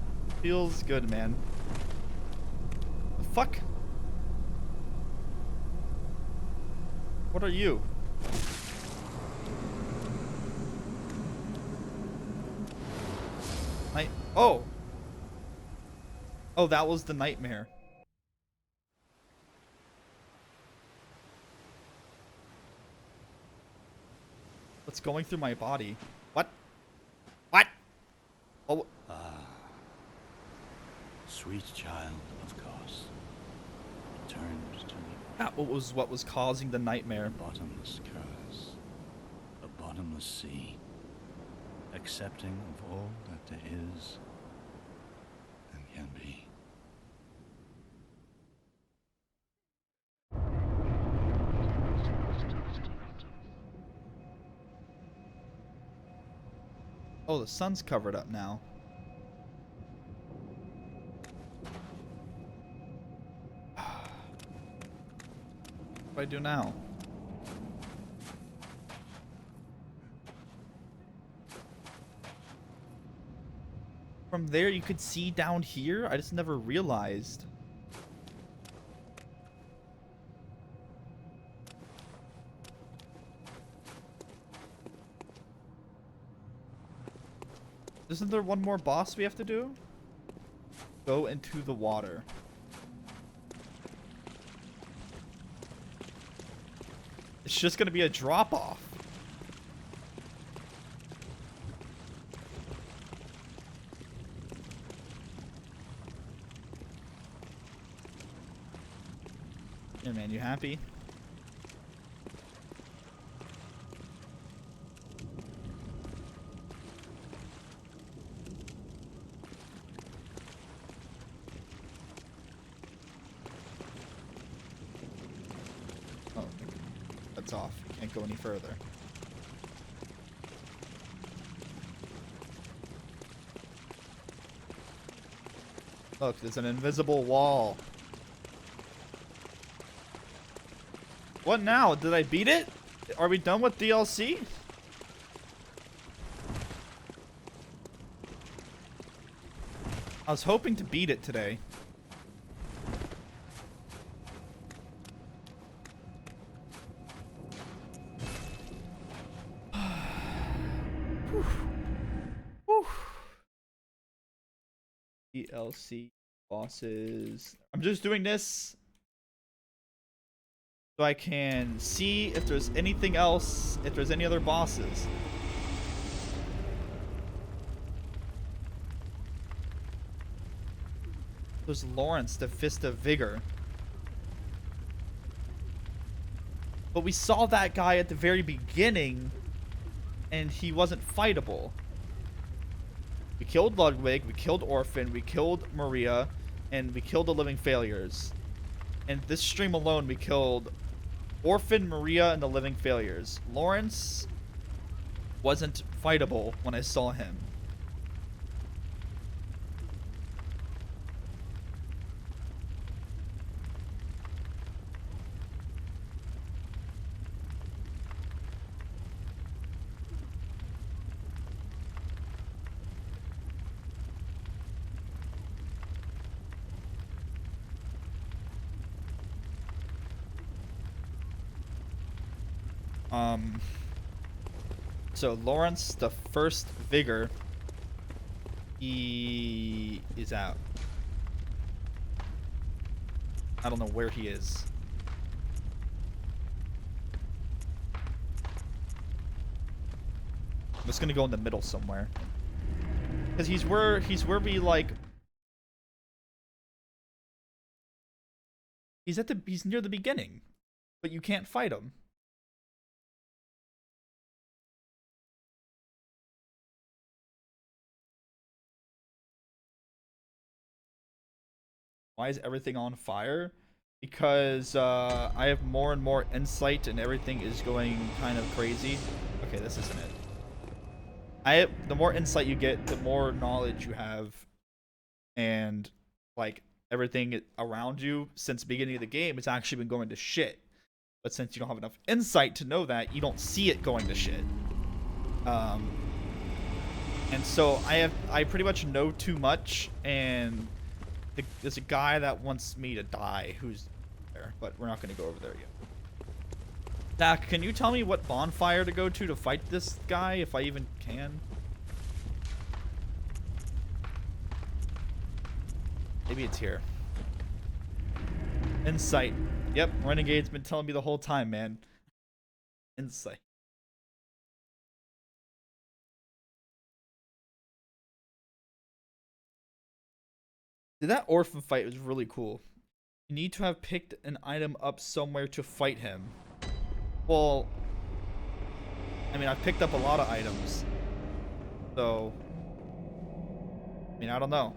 Feels good, man. The fuck? What are you? Oh! Oh, that was the nightmare. What's going through my body? What? What? Oh. Sweet child of course, turned to me. That was what was causing the nightmare. A bottomless curse, a bottomless sea, accepting of all that there is and can be. Oh, the sun's covered up now. What do I do now? From there you could see down here? I just never realized. Isn't there one more boss we have to do? Go into the water. It's just gonna be a drop-off. Yeah, man, you happy? Oh, that's off. Can't go any further. Look, there's an invisible wall. What now? Did I beat it? Are we done with DLC? I was hoping to beat it today. DLC bosses. I'm just doing this so I can see if there's anything else, if there's any other bosses. There's Lawrence, the Fist of Vigor. But we saw that guy at the very beginning, and he wasn't fightable. We killed Ludwig, we killed Orphan, we killed Maria, and we killed the Living Failures. And this stream alone, we killed Orphan, Maria, and the Living Failures. Lawrence wasn't fightable when I saw him. So Lawrence, the first Vigor, he is out. I don't know where he is. I'm just gonna go in the middle somewhere. Cause he's where we like. He's near the beginning, but you can't fight him. Why is everything on fire? Because I have more and more insight and everything is going kind of crazy. Okay, this isn't it. The more insight you get, the more knowledge you have, and like everything around you since the beginning of the game, it's actually been going to shit. But since you don't have enough insight to know that, you don't see it going to shit. And so I pretty much know too much, and there's a guy that wants me to die who's there, but we're not going to go over there yet. Dak, can you tell me what bonfire to go to fight this guy, if I even can? Maybe it's here. Insight. Yep, Renegade's been telling me the whole time, man. Insight. That orphan fight was really cool. You need to have picked an item up somewhere to fight him. Well, I mean, I've picked up a lot of items. So, I mean, I don't know.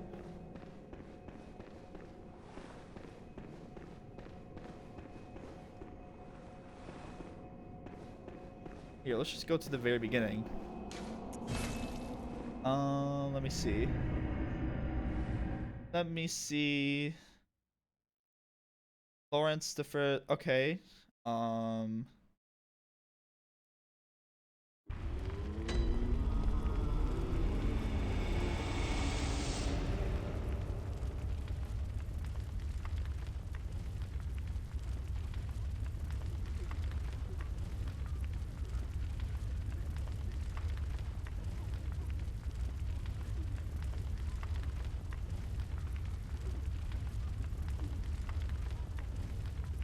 Here, let's just go to the very beginning. Let me see. Let me see. Lawrence the first. Okay.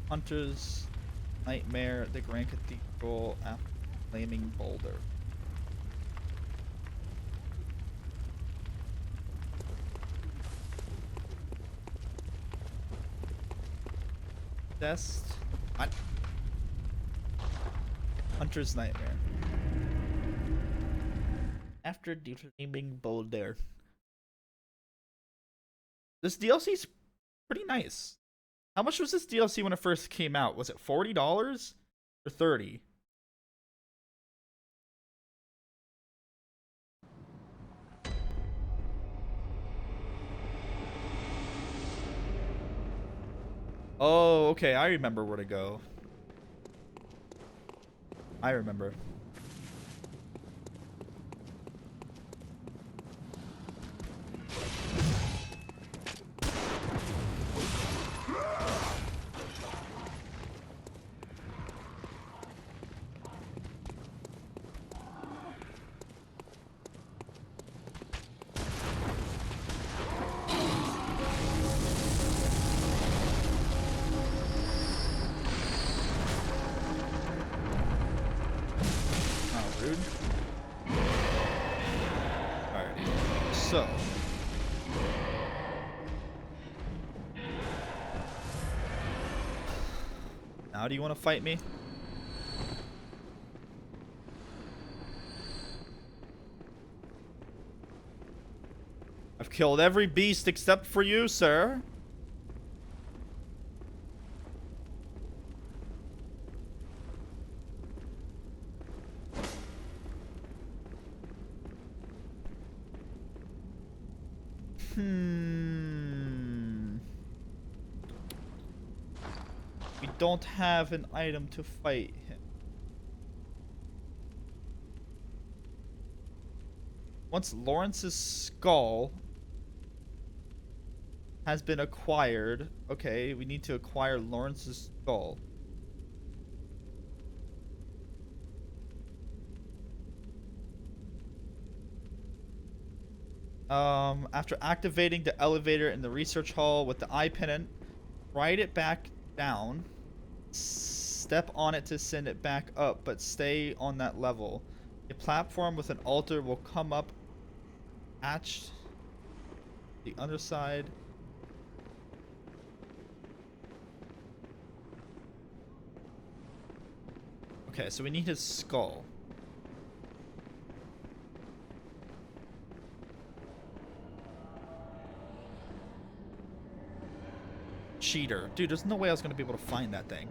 Hunter's Nightmare, the Grand Cathedral, Flaming Boulder. Test. What? Hunter's Nightmare. After the Flaming Boulder. This DLC's pretty nice. How much was this DLC when it first came out? Was it $40 or $30? Oh, okay. I remember where to go. I remember. So. Now do you want to fight me? I've killed every beast except for you, sir. We don't have an item to fight him. Once Lawrence's skull has been acquired. Okay, we need to acquire Lawrence's skull. After activating the elevator in the research hall with the eye pennant, ride it back down. Step on it to send it back up, but stay on that level. A platform with an altar will come up at the underside. Okay, so we need his skull. Cheater. Dude, there's no way I was going to be able to find that thing.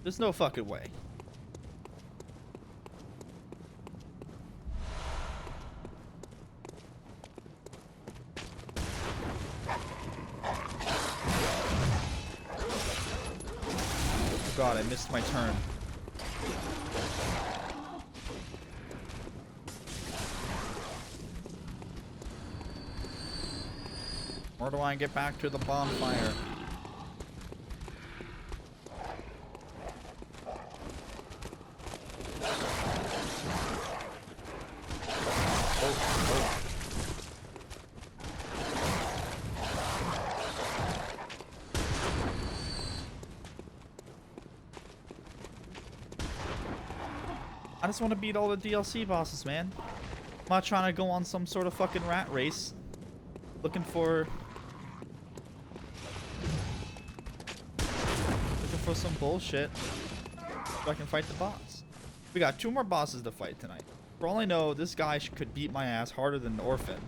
There's no fucking way. Oh god, I missed my turn. Where do I get back to the bonfire? I just want to beat all the DLC bosses, man. I'm not trying to go on some sort of fucking rat race. Looking for some bullshit so I can fight the boss. We got 2 more bosses to fight tonight. For all I know, this guy could beat my ass harder than an orphan.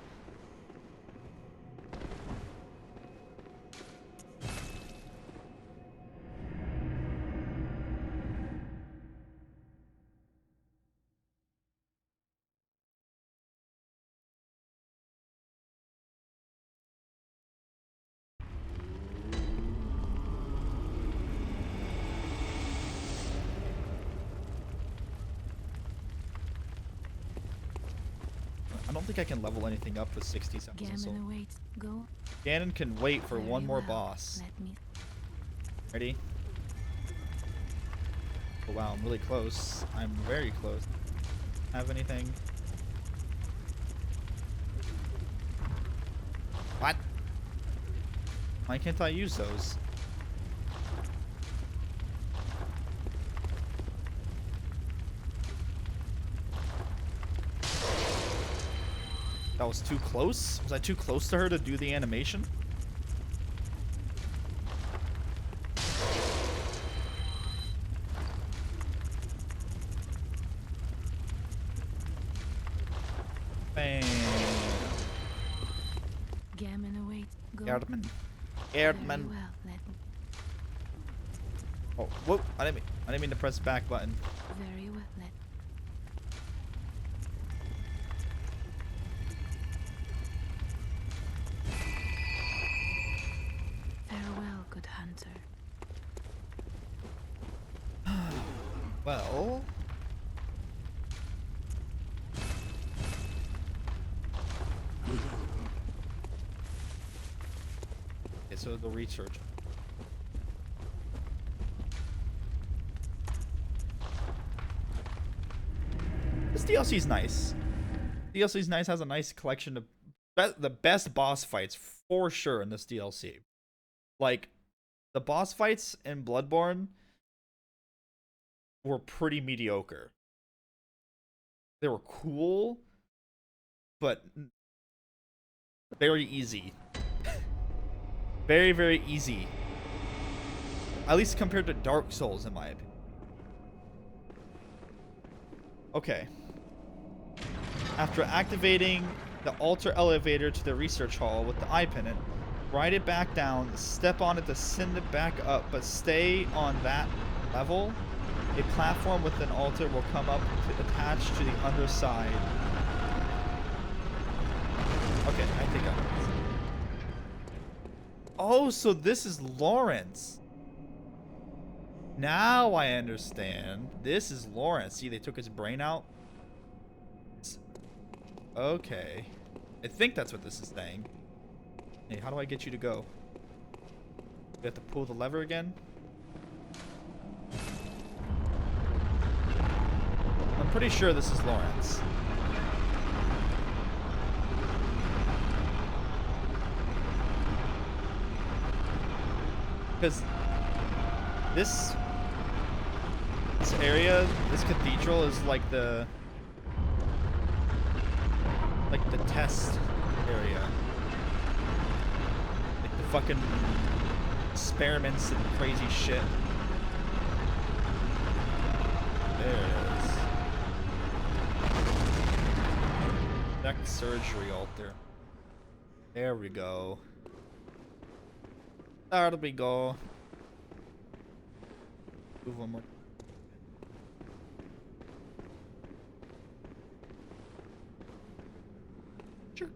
I don't think I can level anything up with 60 seconds. So Ganon can wait for one more boss. Ready? Oh wow, I'm really close. I'm very close. Have anything? What? Why can't I use those? That was too close? Was I too close to her to do the animation? Bam. Gammon awaits. Go. Erdman. Erdman. Well, Oh, whoop. I didn't mean to press the back button. very well. Farewell, good hunter. Well. Okay, so the research. This DLC's nice. DLC's nice, has a nice collection of the best boss fights for sure in this DLC. Like, the boss fights in Bloodborne were pretty mediocre. They were cool, but very easy. Very, very easy. At least compared to Dark Souls, in my opinion. Okay. After activating the altar elevator to the research hall with the eye pennant, ride it back down, step on it to send it back up, but stay on that level. A platform with an altar will come up attached to the underside. Okay, I think I know. Oh, so this is Lawrence. Now I understand. This is Lawrence. See, they took his brain out. Okay. I think that's what this is saying. Hey, how do I get you to go? You have to pull the lever again? I'm pretty sure this is Lawrence. Because this area, this cathedral is like the test area. Like the fucking experiments and crazy shit. There it is. Neck surgery altar. There we go. There we go. Move one more. Sure.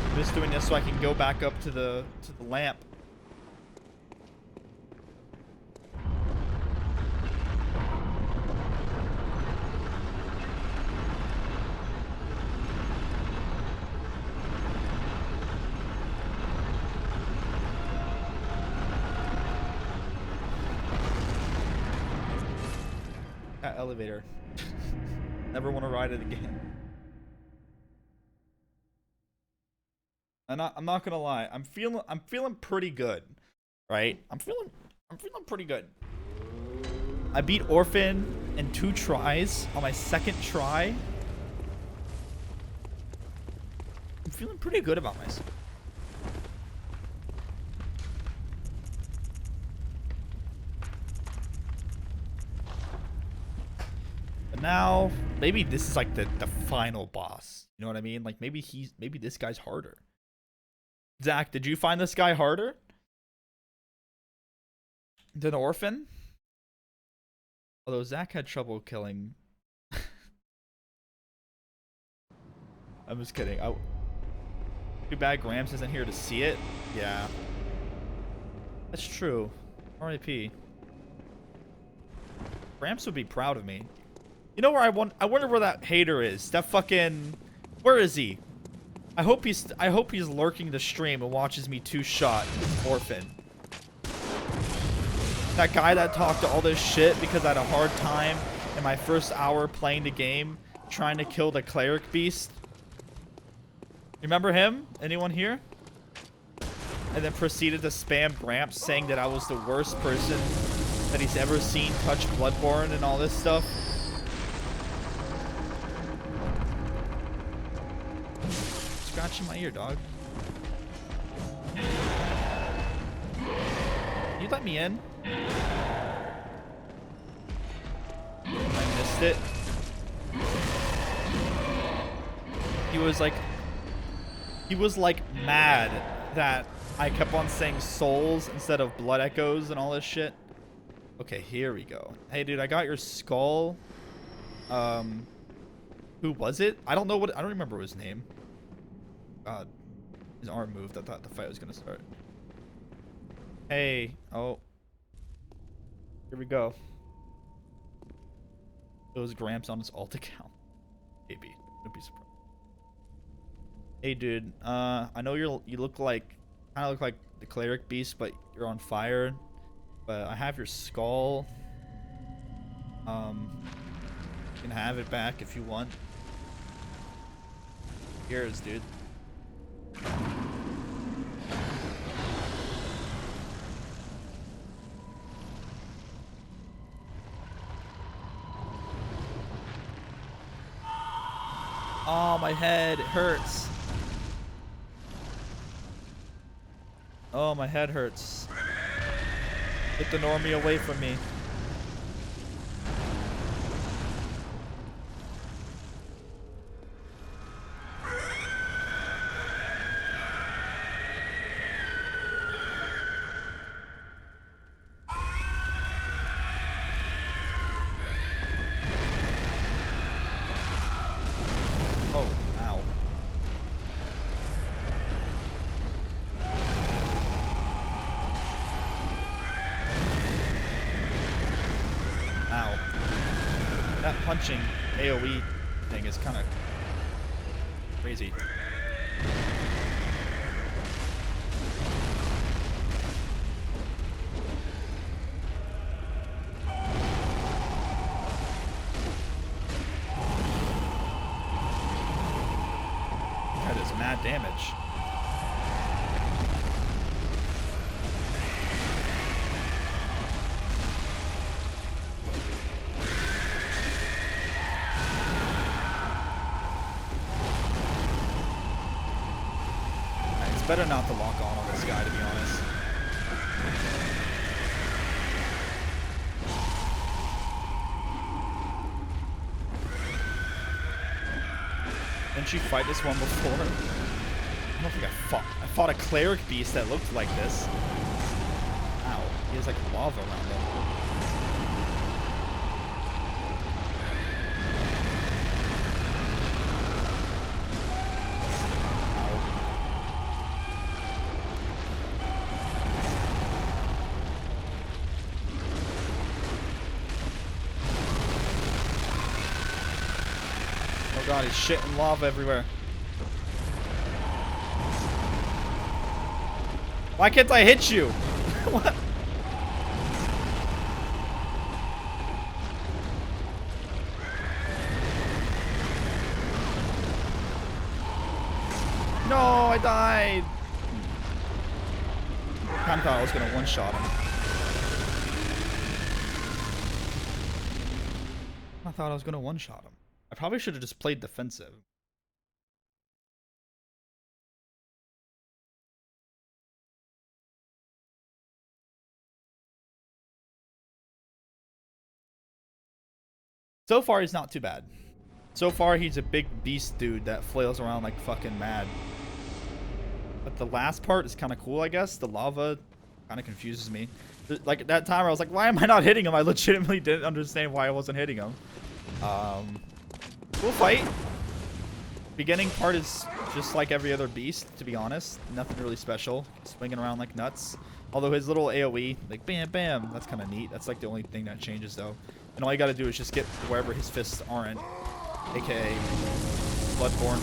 I'm just doing this so I can go back up to the lamp. That elevator. Never want to ride it again. I'm not gonna lie. I'm feeling pretty good, right? I'm feeling pretty good. I beat Orphan in 2 tries on my 2nd try. I'm feeling pretty good about myself. But now, maybe this is like the final boss. You know what I mean? Like maybe this guy's harder. Zach, did you find this guy harder than Orphan? Although Zach had trouble killing. I'm just kidding. Too bad Gramps isn't here to see it. Yeah. That's true. R.I.P. Gramps would be proud of me. You know where I wonder where that hater is. That fucking... Where is he? I hope he's lurking the stream and watches me 2-shot Orphan. That guy that talked all this shit because I had a hard time in my first hour playing the game trying to kill the cleric beast. Remember him? Anyone here? And then proceeded to spam Gramps saying that I was the worst person that he's ever seen touch Bloodborne and all this stuff. Scratching my ear, dog. You let me in. I missed it. He was like mad that I kept on saying souls instead of blood echoes and all this shit. Okay, here we go. Hey dude, I got your skull. Who was it? I don't remember his name. God, his arm moved. I thought the fight was gonna start. Hey, oh, here we go. It was Gramps on his alt account. Maybe, don't be surprised. Hey, dude. I know you look like kind of look like the cleric beast, but you're on fire. But I have your skull. You can have it back if you want. Here's, dude. Oh, my head, it hurts. Oh, my head hurts. Get the normie away from me. Oh, ow. Ow. That punching AoE thing is kind of crazy. That is mad damage. It's better not to lock on this guy, to be honest. Didn't you fight this one before? I don't think I fought a cleric beast that looked like this. Ow. He has like lava around him. Oh god, he's shitting lava everywhere. Why can't I hit you? What? No, I died. Kind of thought I was gonna one-shot him. I thought I was gonna one-shot him. I probably should have just played defensive. So far, he's not too bad. So far, he's a big beast dude that flails around like fucking mad. But the last part is kind of cool, I guess. The lava kind of confuses me. Like, at that time, I was like, why am I not hitting him? I legitimately didn't understand why I wasn't hitting him. Cool fight. Beginning part is just like every other beast, to be honest. Nothing really special. Swinging around like nuts. Although his little AoE, like bam, bam, that's kind of neat. That's like the only thing that changes, though. And all you gotta do is just get wherever his fists aren't, aka Bloodborne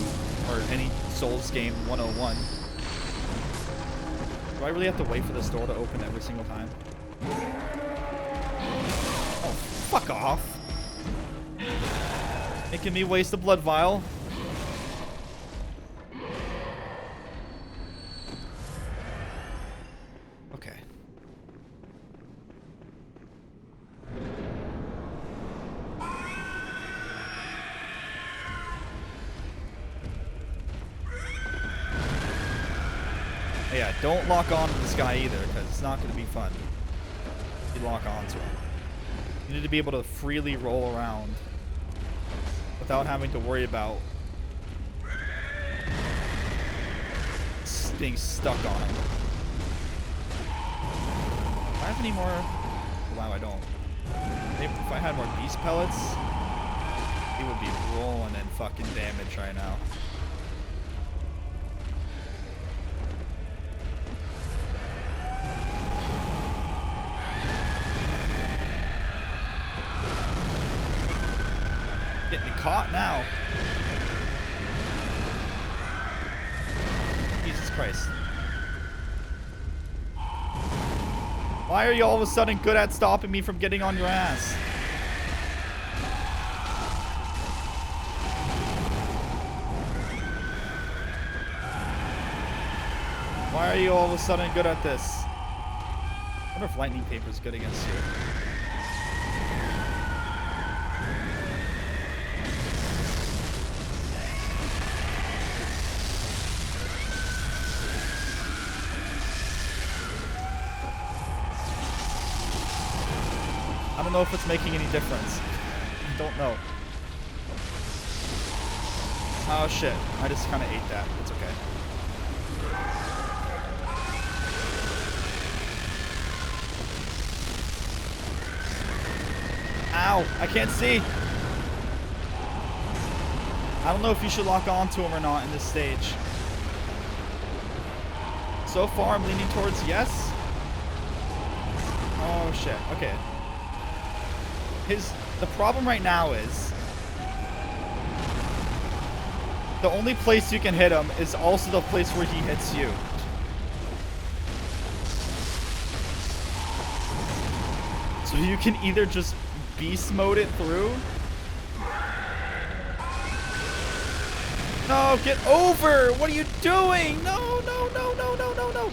or any Souls game 101. Do I really have to wait for this door to open every single time? Oh, fuck off. Making me waste a blood vial. Okay. Yeah, don't lock on to this guy either, because it's not going to be fun if you lock on to him. You need to be able to freely roll around without having to worry about being stuck on him. Do I have any more? Wow, I don't. Maybe if I had more beast pellets, he would be rolling in fucking damage right now. Getting caught now. Jesus Christ. Why are you all of a sudden good at stopping me from getting on your ass? Why are you all of a sudden good at this? I wonder if lightning paper is good against you. I don't know if it's making any difference. I don't know. Oh shit, I just kind of ate that. It's okay. Ow, I can't see. I don't know if you should lock onto him or not in this stage. So far, I'm leaning towards yes. Oh shit, okay. The problem right now is the only place you can hit him is also the place where he hits you. So you can either just beast mode it through. No, get over! What are you doing? No, no, no, no, no, no, no.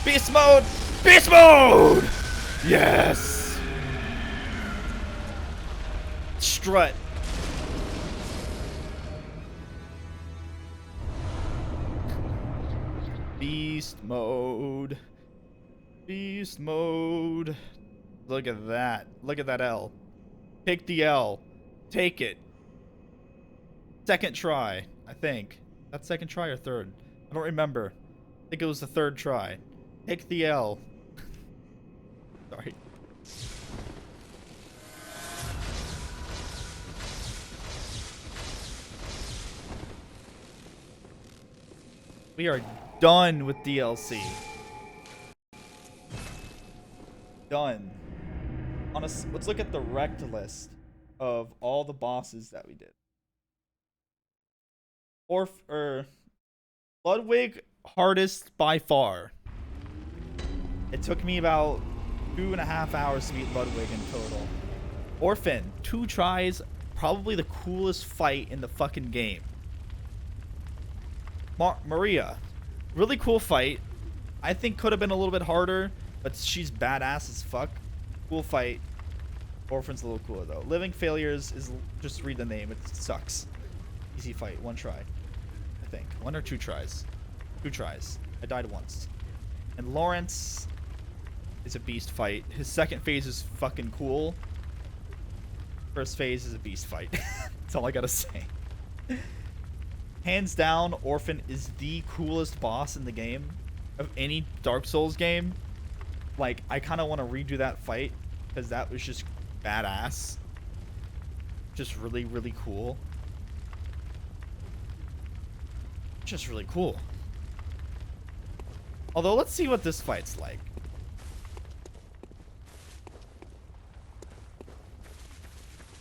Beast mode! Beast mode! Yes! Strut. Beast mode. Beast mode. Look at that. Look at that L. Take the L. Take it. Second try, I think. That's second try or third? I don't remember. I think it was the third try. Take the L. Sorry. We are done with DLC. Done. Let's look at the wrecked list of all the bosses that we did. Ludwig, hardest by far. It took me about 2.5 hours to beat Ludwig in total. Orphan, 2 tries, probably the coolest fight in the fucking game. Maria, really cool fight. I think could have been a little bit harder, but she's badass as fuck. Cool fight. Orphan's a little cooler though. Living Failures is just read the name. It sucks. Easy fight. 1 try. I think. 1 or 2 tries. 2 tries. I died once. And Lawrence is a beast fight. His second phase is fucking cool. First phase is a beast fight. That's all I gotta say. Hands down, Orphan is the coolest boss in the game. Of any Dark Souls game. Like, I kind of want to redo that fight. Because that was just badass. Just really, really cool. Just really cool. Although, let's see what this fight's like.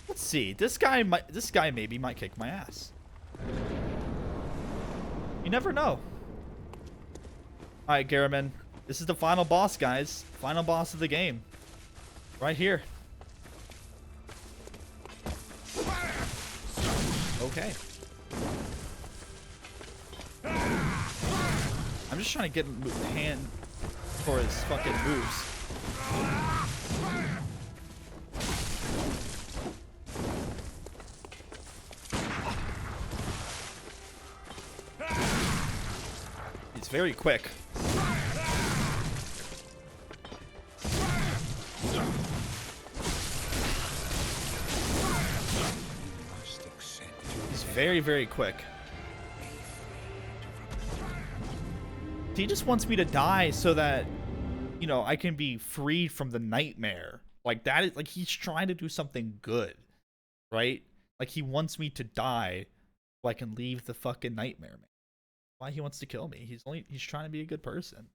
Let's see. This guy maybe might kick my ass. You never know. Alright, Garaman. This is the final boss, guys. Final boss of the game. Right here. Okay. I'm just trying to get a hand for his fucking moves. He's very quick. He's very, very quick. He just wants me to die so that, you know, I can be freed from the nightmare. Like, that is, like, he's trying to do something good, right? Like, he wants me to die so I can leave the fucking nightmare, man. Why he wants to kill me? He's trying to be a good person.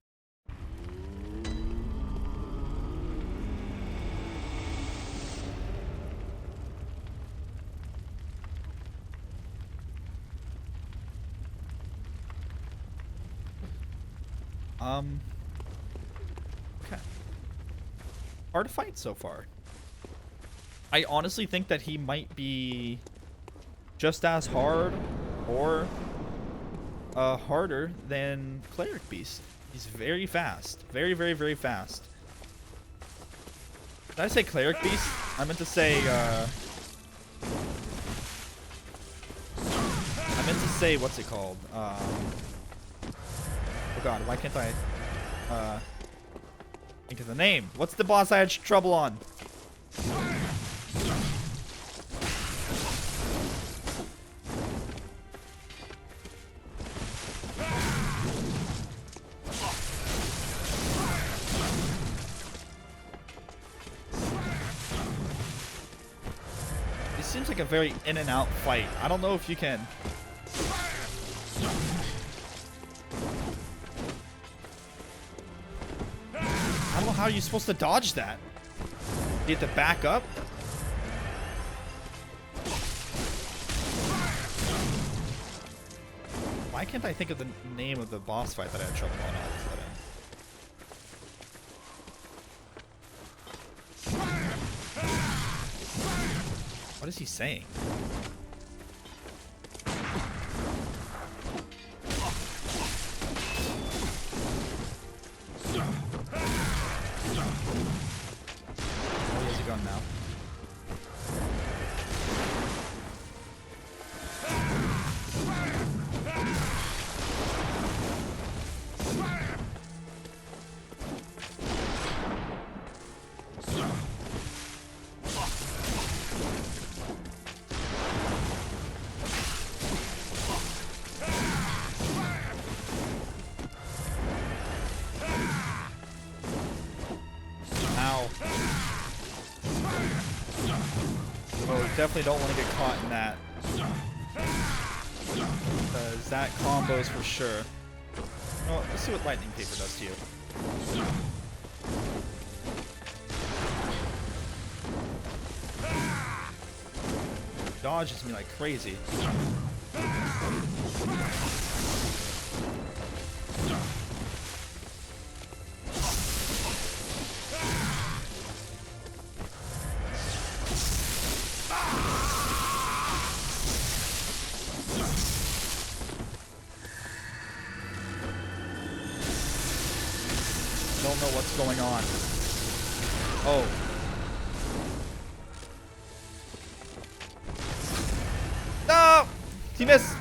Okay. Hard fight so far. I honestly think that he might be just as hard or harder than Cleric Beast. He's very fast. Very, very, very fast. Did I say Cleric Beast? I meant to say, what's it called? Oh god, why can't I, think of the name? What's the boss I had trouble on? It seems like a very in and out fight. I don't know if you can. I don't know how you're supposed to dodge that. You have to back up? Why can't I think of the name of the boss fight that I had trouble on all of a sudden? What is he saying? Where is he going now? Definitely don't want to get caught in that, because that combos for sure. Well, let's see what lightning paper does to you. Dodges me like crazy. Don't know what's going on. Oh. No! He missed.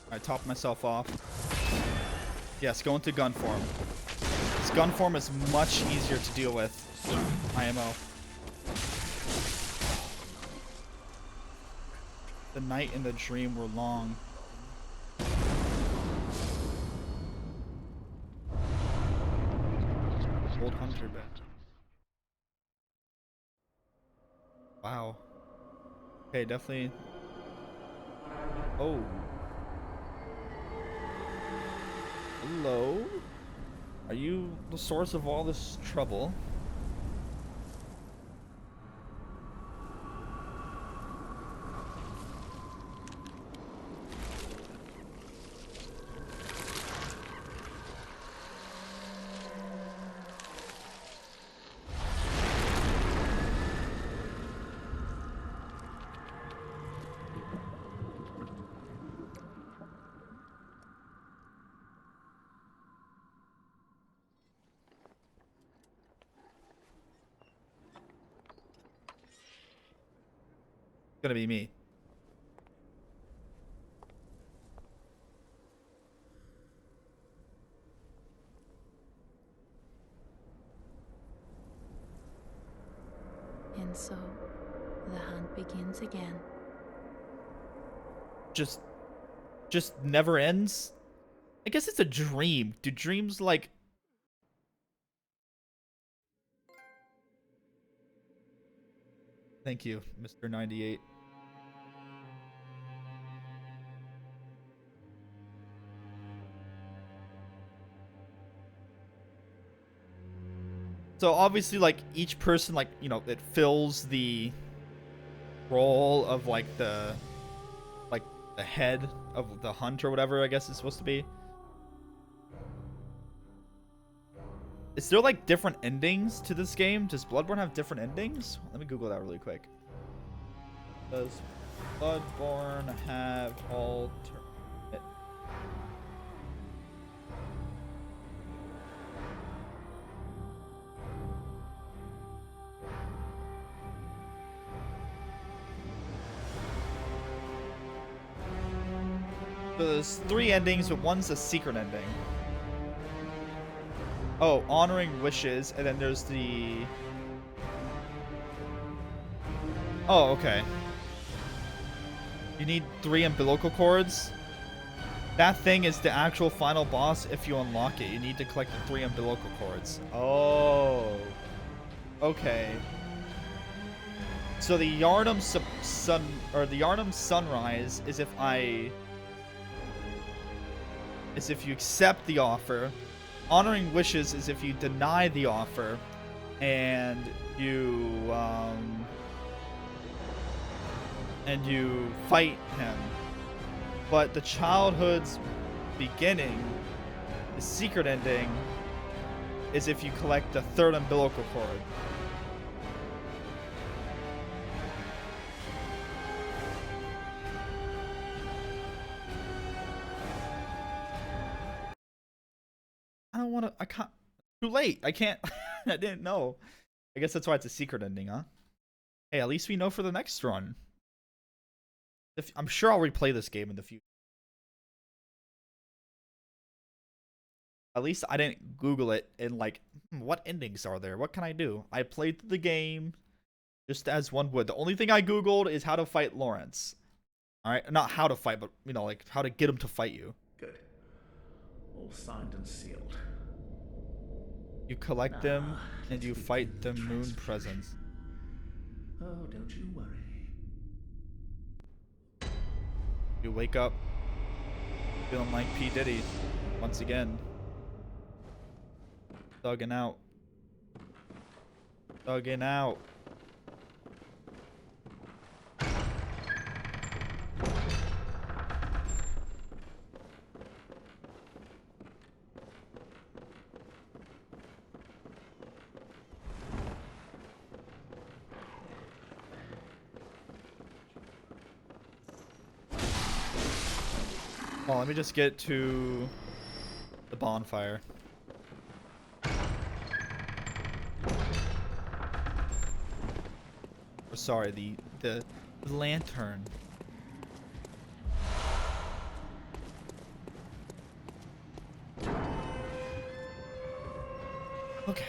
I topped myself off. Yes, go into gun form. This gun form is much easier to deal with. IMO. The night and the dream were long. Old hunter bed. Wow. Okay, definitely. Oh. Hello? Are you the source of all this trouble? Gonna be me. And so, the hunt begins again. Just never ends? I guess it's a dream. Do dreams like Thank you, Mr. 98. So obviously, like, each person, like, you know, it fills the role of like the head of the hunt or whatever, I guess it's supposed to be. Is there like different endings to this game? Does Bloodborne have different endings? Let me Google that really quick. Does Bloodborne have alternate? So there's 3 endings, but one's a secret ending. Oh, honoring wishes, and then there's the... Oh, okay. You need 3 umbilical cords. That thing is the actual final boss. If you unlock it, you need to collect the 3 umbilical cords. Oh. Okay. So the Yharnam Sunrise is if you accept the offer. Honoring wishes is if you deny the offer, and you fight him. But the childhood's beginning, the secret ending, is if you collect the 3rd umbilical cord. I don't want to. I can't. Too late. I can't. I didn't know. I guess that's why it's a secret ending, huh? Hey, at least we know for the next run. I'm sure I'll replay this game in the future. At least I didn't Google it and like, what endings are there? What can I do? I played the game just as one would. The only thing I Googled is how to fight Lawrence. Alright? Not how to fight, but, you know, like, how to get him to fight you. Good. All signed and sealed. You collect them, and you fight the moon presence. Oh, don't you worry. You wake up feeling like P. Diddy once again. Thugging out. Thugging out. Well, let me just get to the bonfire. Or sorry, the lantern. Okay.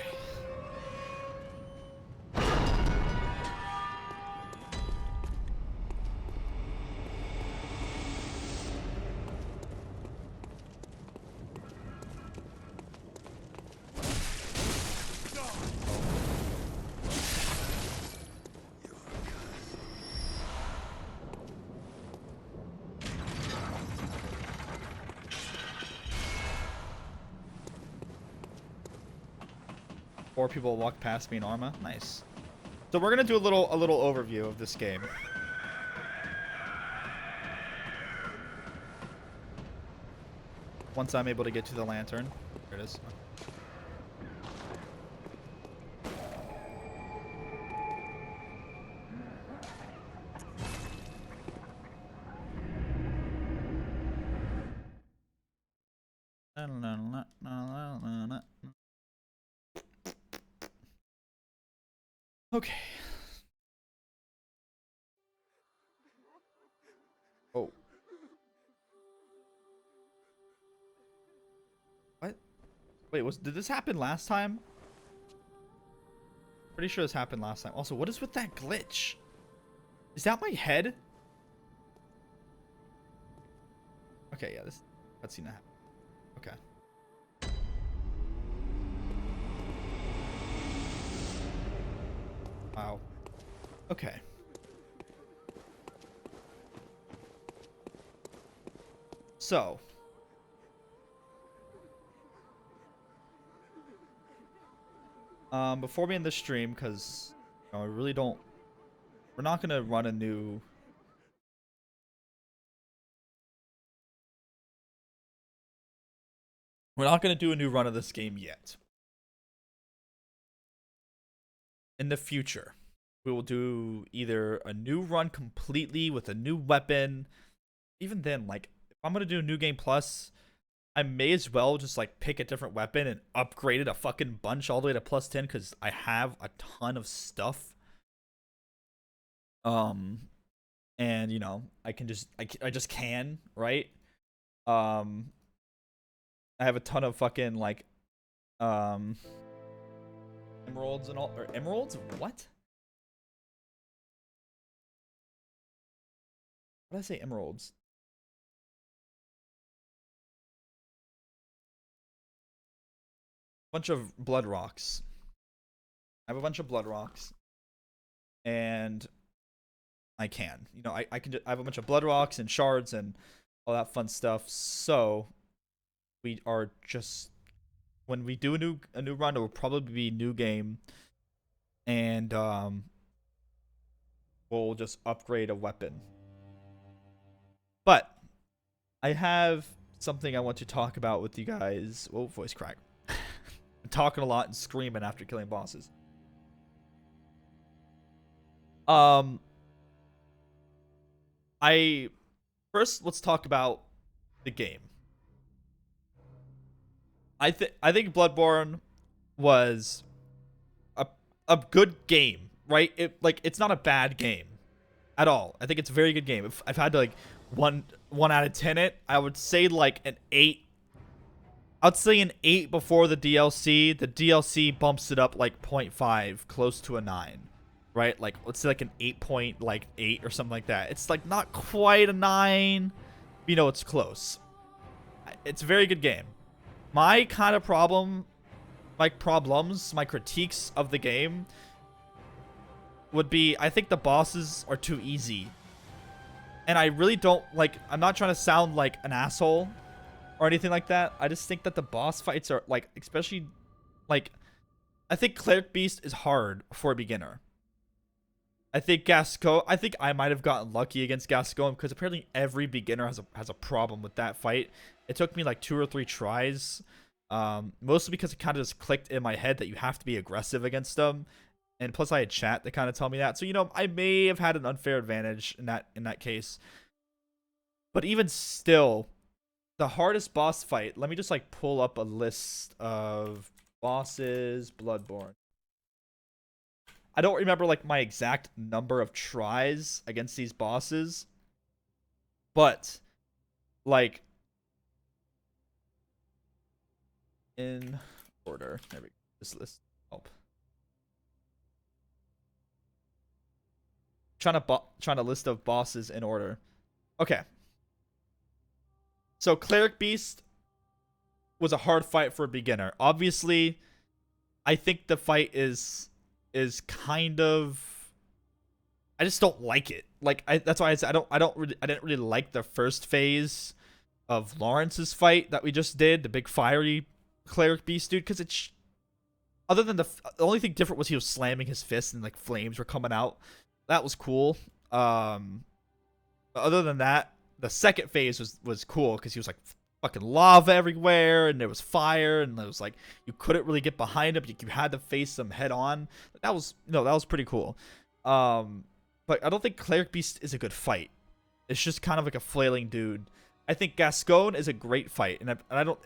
Four people walk past me in Arma. Nice. So we're gonna do a little overview of this game. Once I'm able to get to the lantern. There it is. Okay. Oh. What? Wait, did this happen last time? Pretty sure this happened last time. Also, what is with that glitch? Is that my head? Okay, yeah, this cutscene happened. Okay. Wow. Okay. So. Before we end the stream, because I really don't... We're not going to run a new... We're not going to do a new run of this game yet. In the future, we will do either a new run completely with a new weapon. Even then, like, if I'm going to do a new game plus, I may as well just, like, pick a different weapon and upgrade it a fucking bunch all the way to plus 10, because I have a ton of stuff. And, you know, I can just, I just can, right? I have a ton of fucking, like, emeralds and all, or emeralds? What? What did I say? Emeralds. Bunch of blood rocks. I have a bunch of blood rocks. And I can. You know, I can I have a bunch of blood rocks and shards and all that fun stuff. So we are just, when we do a new run, it will probably be new game, and we'll just upgrade a weapon. But I have something I want to talk about with you guys. Whoa, voice crack. I'm talking a lot and screaming after killing bosses. First, let's talk about the game. I think Bloodborne was a good game, right? It's not a bad game at all. I think it's a very good game. If I've had to, like, one out of 10 it, I would say like an 8. I'd say an 8 before the DLC. The DLC bumps it up like 0.5, close to a 9. Right? Like, let's say like an 8.8 or something like that. It's like not quite a 9. You know, it's close. It's a very good game. My kind of problem, my critiques of the game would be, I think the bosses are too easy. And I really don't, like, I'm not trying to sound like an asshole or anything like that. I just think that the boss fights are, like, especially, like, I think Cleric Beast is hard for a beginner. I think I might have gotten lucky against Gascoigne, because apparently every beginner has a problem with that fight. It took me like 2 or 3 tries, mostly because it kind of just clicked in my head that you have to be aggressive against them, and plus I had chat that kind of tell me that. So, you know, I may have had an unfair advantage in that case. But even still, the hardest boss fight. Let me just, like, pull up a list of bosses. Bloodborne. I don't remember, like, my exact number of tries against these bosses, but, like, in order. There we go. This list. Help. Trying to list of bosses in order. Okay. So Cleric Beast was a hard fight for a beginner. Obviously, I think the fight is kind of, I just don't like it. Like, that's why I said I didn't really like the first phase of Lawrence's fight that we just did, the big fiery Cleric Beast dude, because it's, other than the only thing different was he was slamming his fist and, like, flames were coming out. That was cool. But other than that, the second phase was cool, because he was, like, fucking lava everywhere, and there was fire, and it was like you couldn't really get behind him. You had to face him head on. That was pretty cool. But I don't think Cleric Beast is a good fight. It's just kind of like a flailing dude. I think Gascoigne is a great fight, and I don't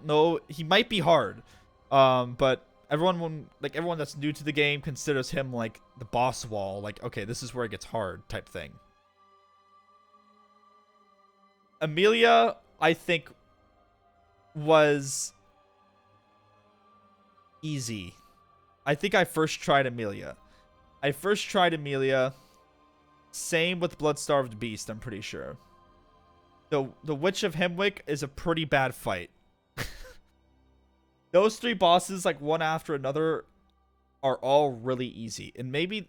know, he might be hard. But everyone that's new to the game considers him like the boss wall. Like, okay, this is where it gets hard type thing. Amelia, I think, was easy. I think I first tried Amelia. Same with Bloodstarved Beast, I'm pretty sure. The Witch of Hemwick is a pretty bad fight. Those 3 bosses, like, one after another, are all really easy. And maybe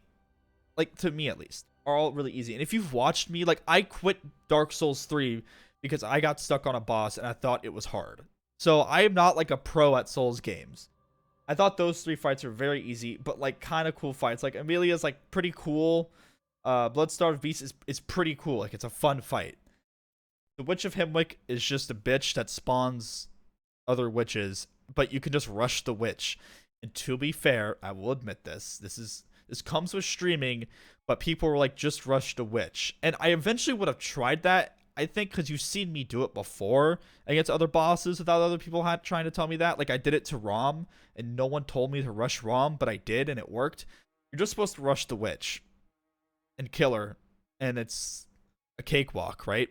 like to me at least, are all really easy. And if you've watched me, like I quit Dark Souls 3 because I got stuck on a boss and I thought it was hard. So I am not like a pro at Souls games. I thought those 3 fights were very easy, but like kind of cool fights. Like Amelia's like pretty cool. Bloodstarved Beast is pretty cool. Like it's a fun fight. The Witch of Hemwick is just a bitch that spawns other witches, but you can just rush the witch. And to be fair, I will admit this comes with streaming, but people were like, just rush the witch. And I eventually would have tried that, I think, because you've seen me do it before against other bosses without other people trying to tell me that. Like I did it to Rom, and no one told me to rush Rom, but I did, and it worked. You're just supposed to rush the witch and kill her, and it's a cakewalk, right?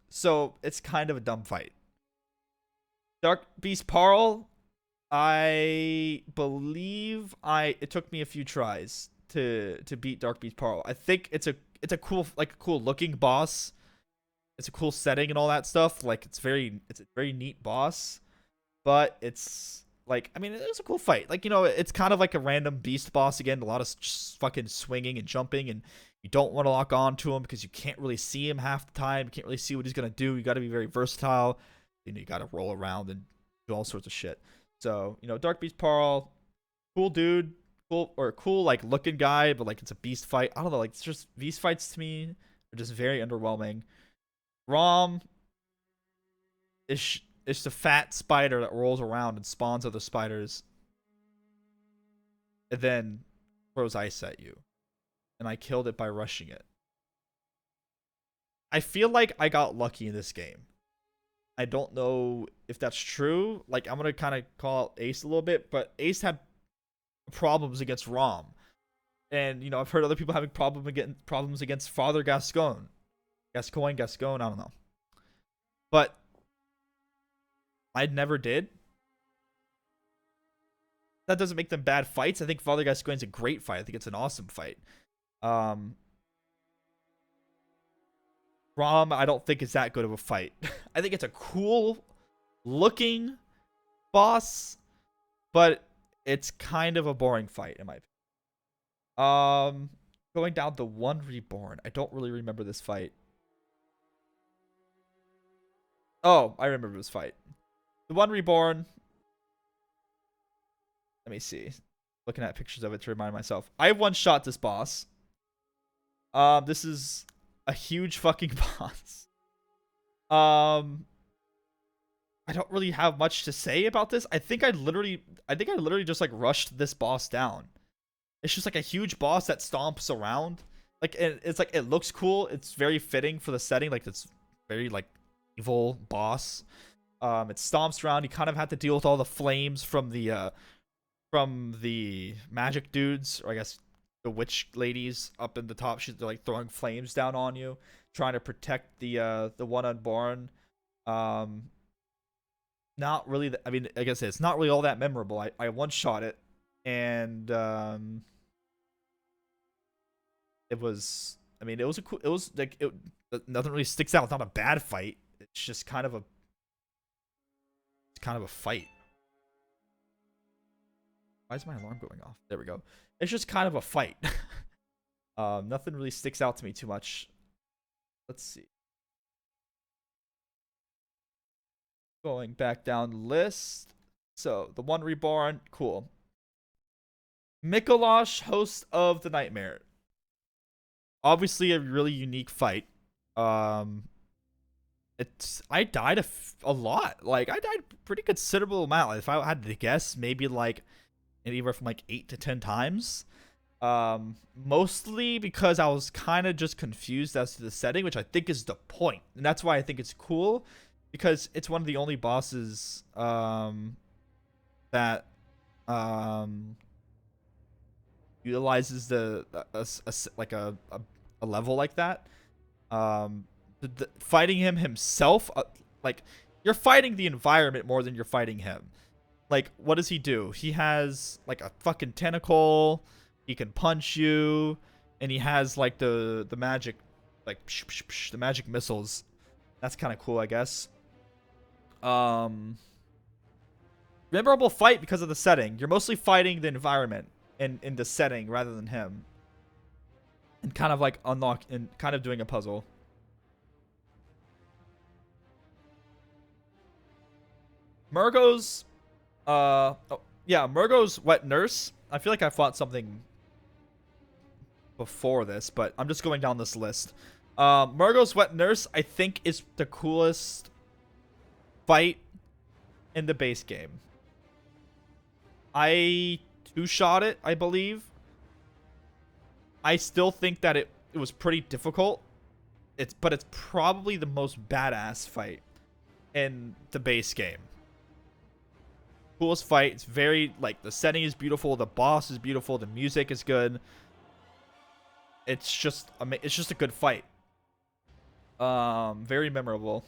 So it's kind of a dumb fight. Dark Beast Parl, I believe it took me a few tries to beat Dark Beast Parl. I think it's a cool looking boss. It's a cool setting and all that stuff. Like it's a very neat boss, but it's like, I mean, it was a cool fight. Like, you know, it's kind of like a random beast boss again. A lot of just fucking swinging and jumping, and you don't want to lock on to him because you can't really see him half the time. You can't really see what he's gonna do. You got to be very versatile. You know, you got to roll around and do all sorts of shit. So, you know, Dark Beast Parl, cool dude, cool like looking guy, but like it's a beast fight. I don't know, like it's just beast fights to me are just very underwhelming. Rom is it's the fat spider that rolls around and spawns other spiders and then throws ice at you. And I killed it by rushing it. I feel like I got lucky in this game. I don't know if that's true. Like, I'm going to kind of call out Ace a little bit, but Ace had problems against Rom. And, you know, I've heard other people having problems against Father Gascoigne, I don't know. But I never did. That doesn't make them bad fights. I think Father Gascoigne's a great fight. I think it's an awesome fight. Rom, I don't think it's that good of a fight. I think it's a cool looking boss, but it's kind of a boring fight in my opinion. Going down the One Reborn. I don't really remember this fight. Oh, I remember this fight. The One Reborn. Let me see. Looking at pictures of it to remind myself. I one-shot this boss. This is a huge fucking boss. I don't really have much to say about this. I think I literally just like rushed this boss down. It's just like a huge boss that stomps around. Like it's like, it looks cool. It's very fitting for the setting. Like it's very like evil boss. It stomps around. You kind of have to deal with all the flames from the magic dudes, or I guess the witch ladies up in the top. They're like throwing flames down on you, trying to protect the one unborn. Not really. I mean, like I said, it's not really all that memorable. I one shot it, and it was. I mean, it was a cool. It was like nothing really sticks out. It's not a bad fight. It's just kind of a. It's kind of a fight. Why is my alarm going off? There we go. It's just kind of a fight. Nothing really sticks out to me too much. Let's see. Going back down the list. So, the One Reborn, cool. Mikolash, Host of the Nightmare. Obviously a really unique fight. I died a lot. Like, I died a pretty considerable amount. If I had to guess, maybe like anywhere from like 8 to 10 times. Mostly because I was kind of just confused as to the setting, which I think is the point. And that's why I think it's cool, because it's one of the only bosses that utilizes the a level like that. Fighting him himself, like, you're fighting the environment more than you're fighting him. Like, what does he do? He has like a fucking tentacle. He can punch you, and he has like the magic, like the magic missiles. That's kind of cool, I guess. Memorable fight because of the setting. You're mostly fighting the environment. in the setting rather than him, and kind of like unlock and kind of doing a puzzle. Murgo's, oh, yeah, Murgo's wet nurse. I feel like I fought something before this, but I'm just going down this list. Murgo's wet nurse, I think, is the coolest fight in the base game. I two-shot it, I believe. I still think that it was pretty difficult. But it's probably the most badass fight in the base game. Coolest fight. It's very, like, the setting is beautiful, the boss is beautiful, the music is good. It's just a good fight. Very memorable.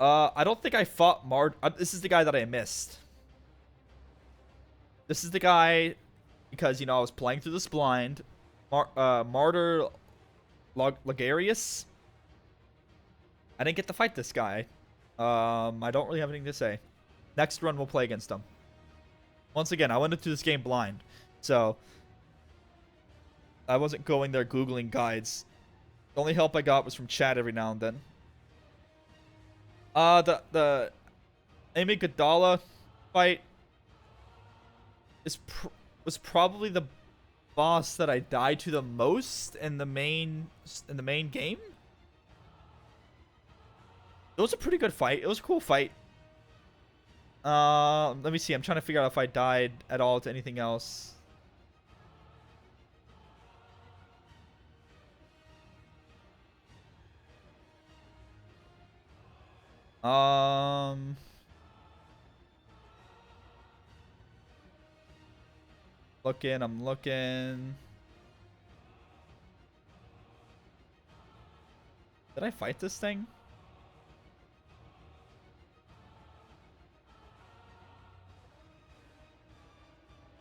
I don't think I fought this is the guy that I missed. This is the guy because, you know, I was playing through this blind. Martyr Logarius. I didn't get to fight this guy. I don't really have anything to say. Next run, we'll play against him. Once again, I went into this game blind, so I wasn't going there Googling guides. The only help I got was from chat every now and then. The Amy Gadala fight was probably the boss that I died to the most in the main game. It was a pretty good fight. It was a cool fight. Let me see. I'm trying to figure out if I died at all to anything else. I'm looking. Did I fight this thing?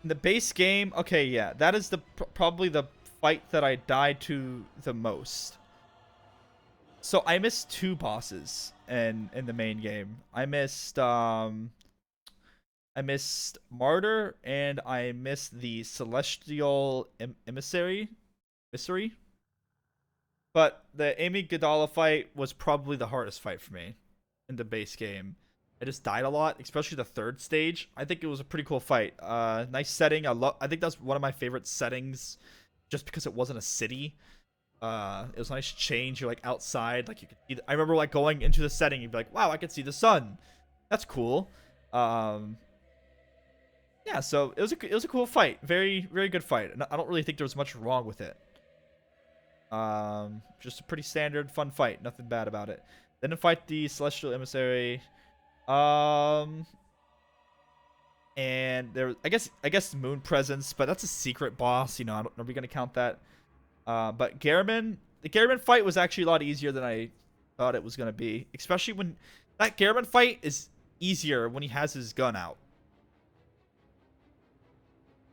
In the base game, okay, yeah, that is probably the fight that I died to the most. So I missed two bosses in the main game. I missed Martyr and I missed the Celestial Emissary. But the Amy Gadala fight was probably the hardest fight for me in the base game. I just died a lot, especially the third stage. I think it was a pretty cool fight. Nice setting. I think that's one of my favorite settings, just because it wasn't a city. It was a nice change. You're like outside, like you could see. I remember like going into the setting, you'd be like, "Wow, I could see the sun. That's cool." Yeah, so it was a cool fight. Very good fight. And I don't really think there was much wrong with it. Just a pretty standard fun fight. Nothing bad about it. Then to fight the Celestial Emissary. And there, I guess Moon Presence, but that's a secret boss. You know, are we gonna count that? But the Garamond fight was actually a lot easier than I thought it was gonna be. Especially when that Garamond fight is easier when he has his gun out.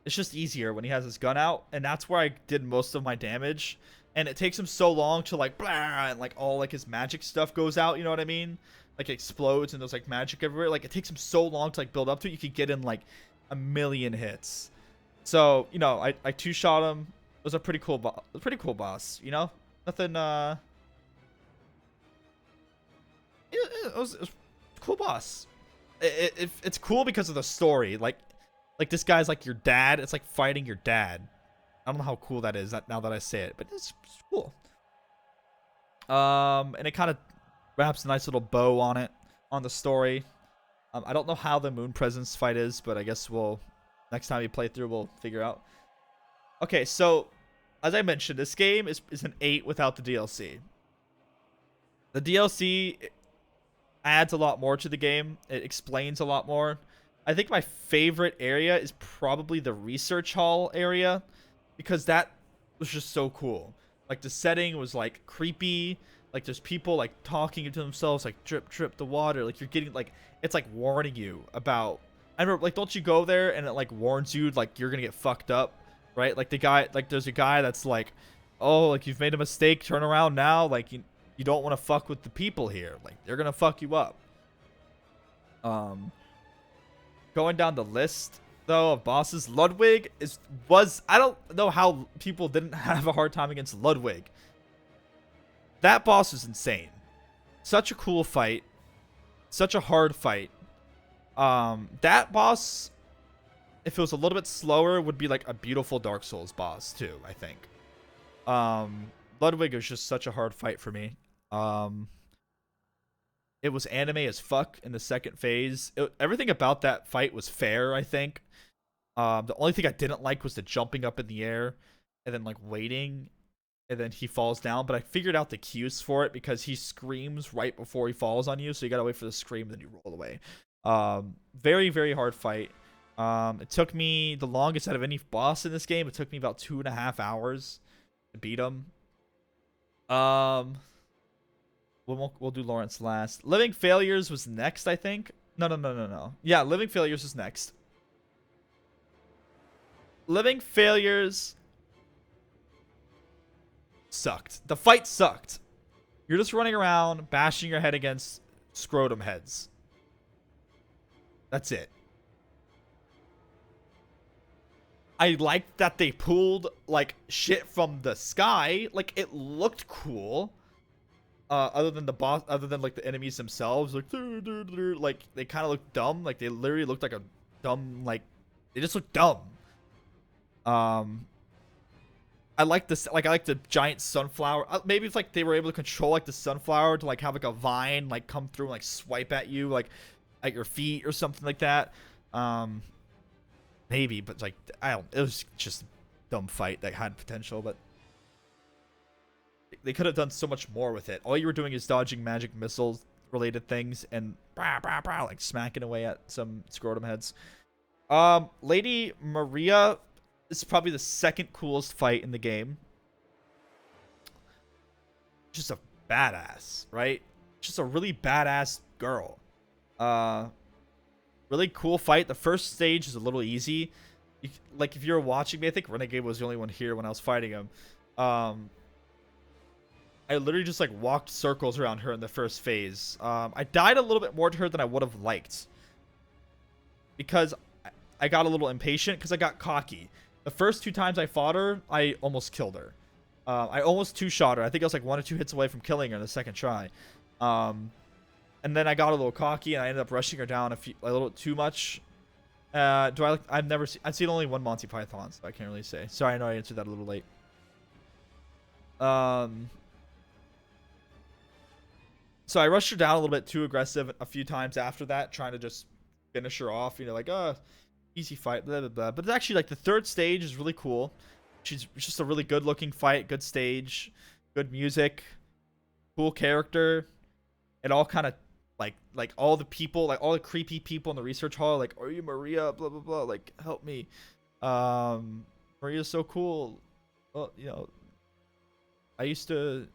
It's just easier when he has his gun out, and that's where I did most of my damage. And it takes him so long to like blah, and like all like his magic stuff goes out. You know what I mean? Like it explodes and there's like magic everywhere. Like it takes him so long to like build up to it. You could get in like a million hits. So, you know, I two-shot him. It was a pretty cool boss, you know? Nothing it was a cool boss. It's cool because of the story. Like this guy's like your dad. It's like fighting your dad. I don't know how cool that is now that I say it, but it's cool. And it kind of wraps a nice little bow on it, on the story. I don't know how the Moon Presence fight is, but I guess next time we play through, we'll figure out. Okay, so, as I mentioned, this game is an 8 without the DLC. The DLC adds a lot more to the game. It explains a lot more. I think my favorite area is probably the research hall area, because that was just so cool. Like, the setting was, like, creepy. Like, there's people, like, talking to themselves, like, drip, drip, the water. Like, you're getting, like, it's, like, warning you about... I remember, like, don't you go there and it, like, warns you, like, you're gonna get fucked up, right? Like, there's a guy that's, like, oh, like, you've made a mistake, turn around now. Like, you don't want to fuck with the people here. Like, they're gonna fuck you up. Going down the list, though of bosses. Ludwig was I don't know how people didn't have a hard time against Ludwig. That boss was insane. Such a cool fight. Such a hard fight. That boss, if it was a little bit slower, would be like a beautiful Dark Souls boss too, I think. Ludwig was just such a hard fight for me. It was anime as fuck in the second phase. Everything about that fight was fair, I think. The only thing I didn't like was the jumping up in the air and then like waiting and then he falls down. But I figured out the cues for it because he screams right before he falls on you. So you gotta wait for the scream, then you roll away. Very, very hard fight. It took me the longest out of any boss in this game. It took me about 2.5 hours to beat him. We'll do Lawrence last. Living Failures was next, I think. No. Yeah, Living Failures was next. Living Failures sucked. The fight sucked. You're just running around, bashing your head against scrotum heads. That's it. I liked that they pulled, like, shit from the sky. Like, it looked cool. Other than the boss, other than, like, the enemies themselves. Like, they kind of looked dumb. Like, they literally looked like a dumb, like, they just looked dumb. I like this, like, I like the giant sunflower. Maybe it's like they were able to control, like, the sunflower to, like, have, like, a vine, like, come through and, like, swipe at you, like, at your feet or something like that. Maybe, but, like, I don't, it was just a dumb fight that had potential, but they could have done so much more with it. All you were doing is dodging magic missiles related things and like smacking away at some scrotum heads. Lady Maria is probably the second coolest fight in the game. Just a badass, right? Just a really badass girl. Really cool fight. The first stage is a little easy. Like, if you're watching me, I think Renegade was the only one here when I was fighting him. I literally just, like, walked circles around her in the first phase. I died a little bit more to her than I would have liked. Because I got a little impatient because I got cocky. The first 2 times I fought her, I almost killed her. I almost 2-shot her. I think I was, like, 1 or 2 hits away from killing her in the second try. And then I got a little cocky and I ended up rushing her down a little too much. I've seen only one Monty Python, so I can't really say. Sorry, I know I answered that a little late. So I rushed her down a little bit too aggressive a few times after that, trying to just finish her off. You know, like, easy fight, blah, blah, blah. But it's actually, like, the third stage is really cool. She's just a really good-looking fight, good stage, good music, cool character. It all kind of, like all the people, like all the creepy people in the research hall, like, are you Maria? Blah, blah, blah. Like, help me. Maria's so cool. Well, you know, I used to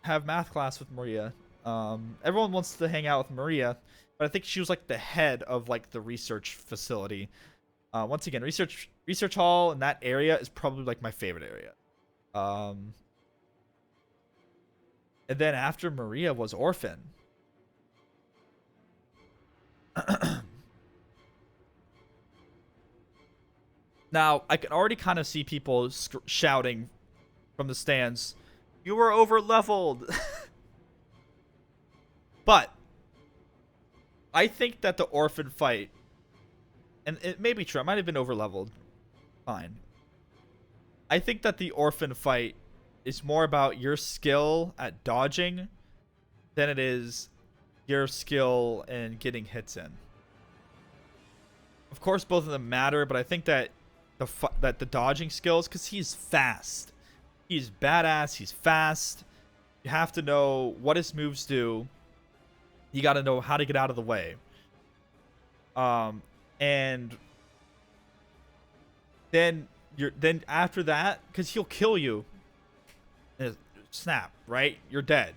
have math class with Maria. Everyone wants to hang out with Maria, but I think she was like the head of like the research facility. Once again, research hall in that area is probably like my favorite area. And then after Maria was Orphan. Now, I can already kind of see people shouting from the stands, "You were over leveled." But I think that the Orphan fight, and it may be true, I might have been over leveled. Fine. I think that the Orphan fight is more about your skill at dodging than it is your skill in getting hits in. Of course, both of them matter, but I think that the dodging skills, because he's fast. He's badass. He's fast. You have to know what his moves do. You got to know how to get out of the way. And then after that, because he'll kill you. Snap, right? You're dead.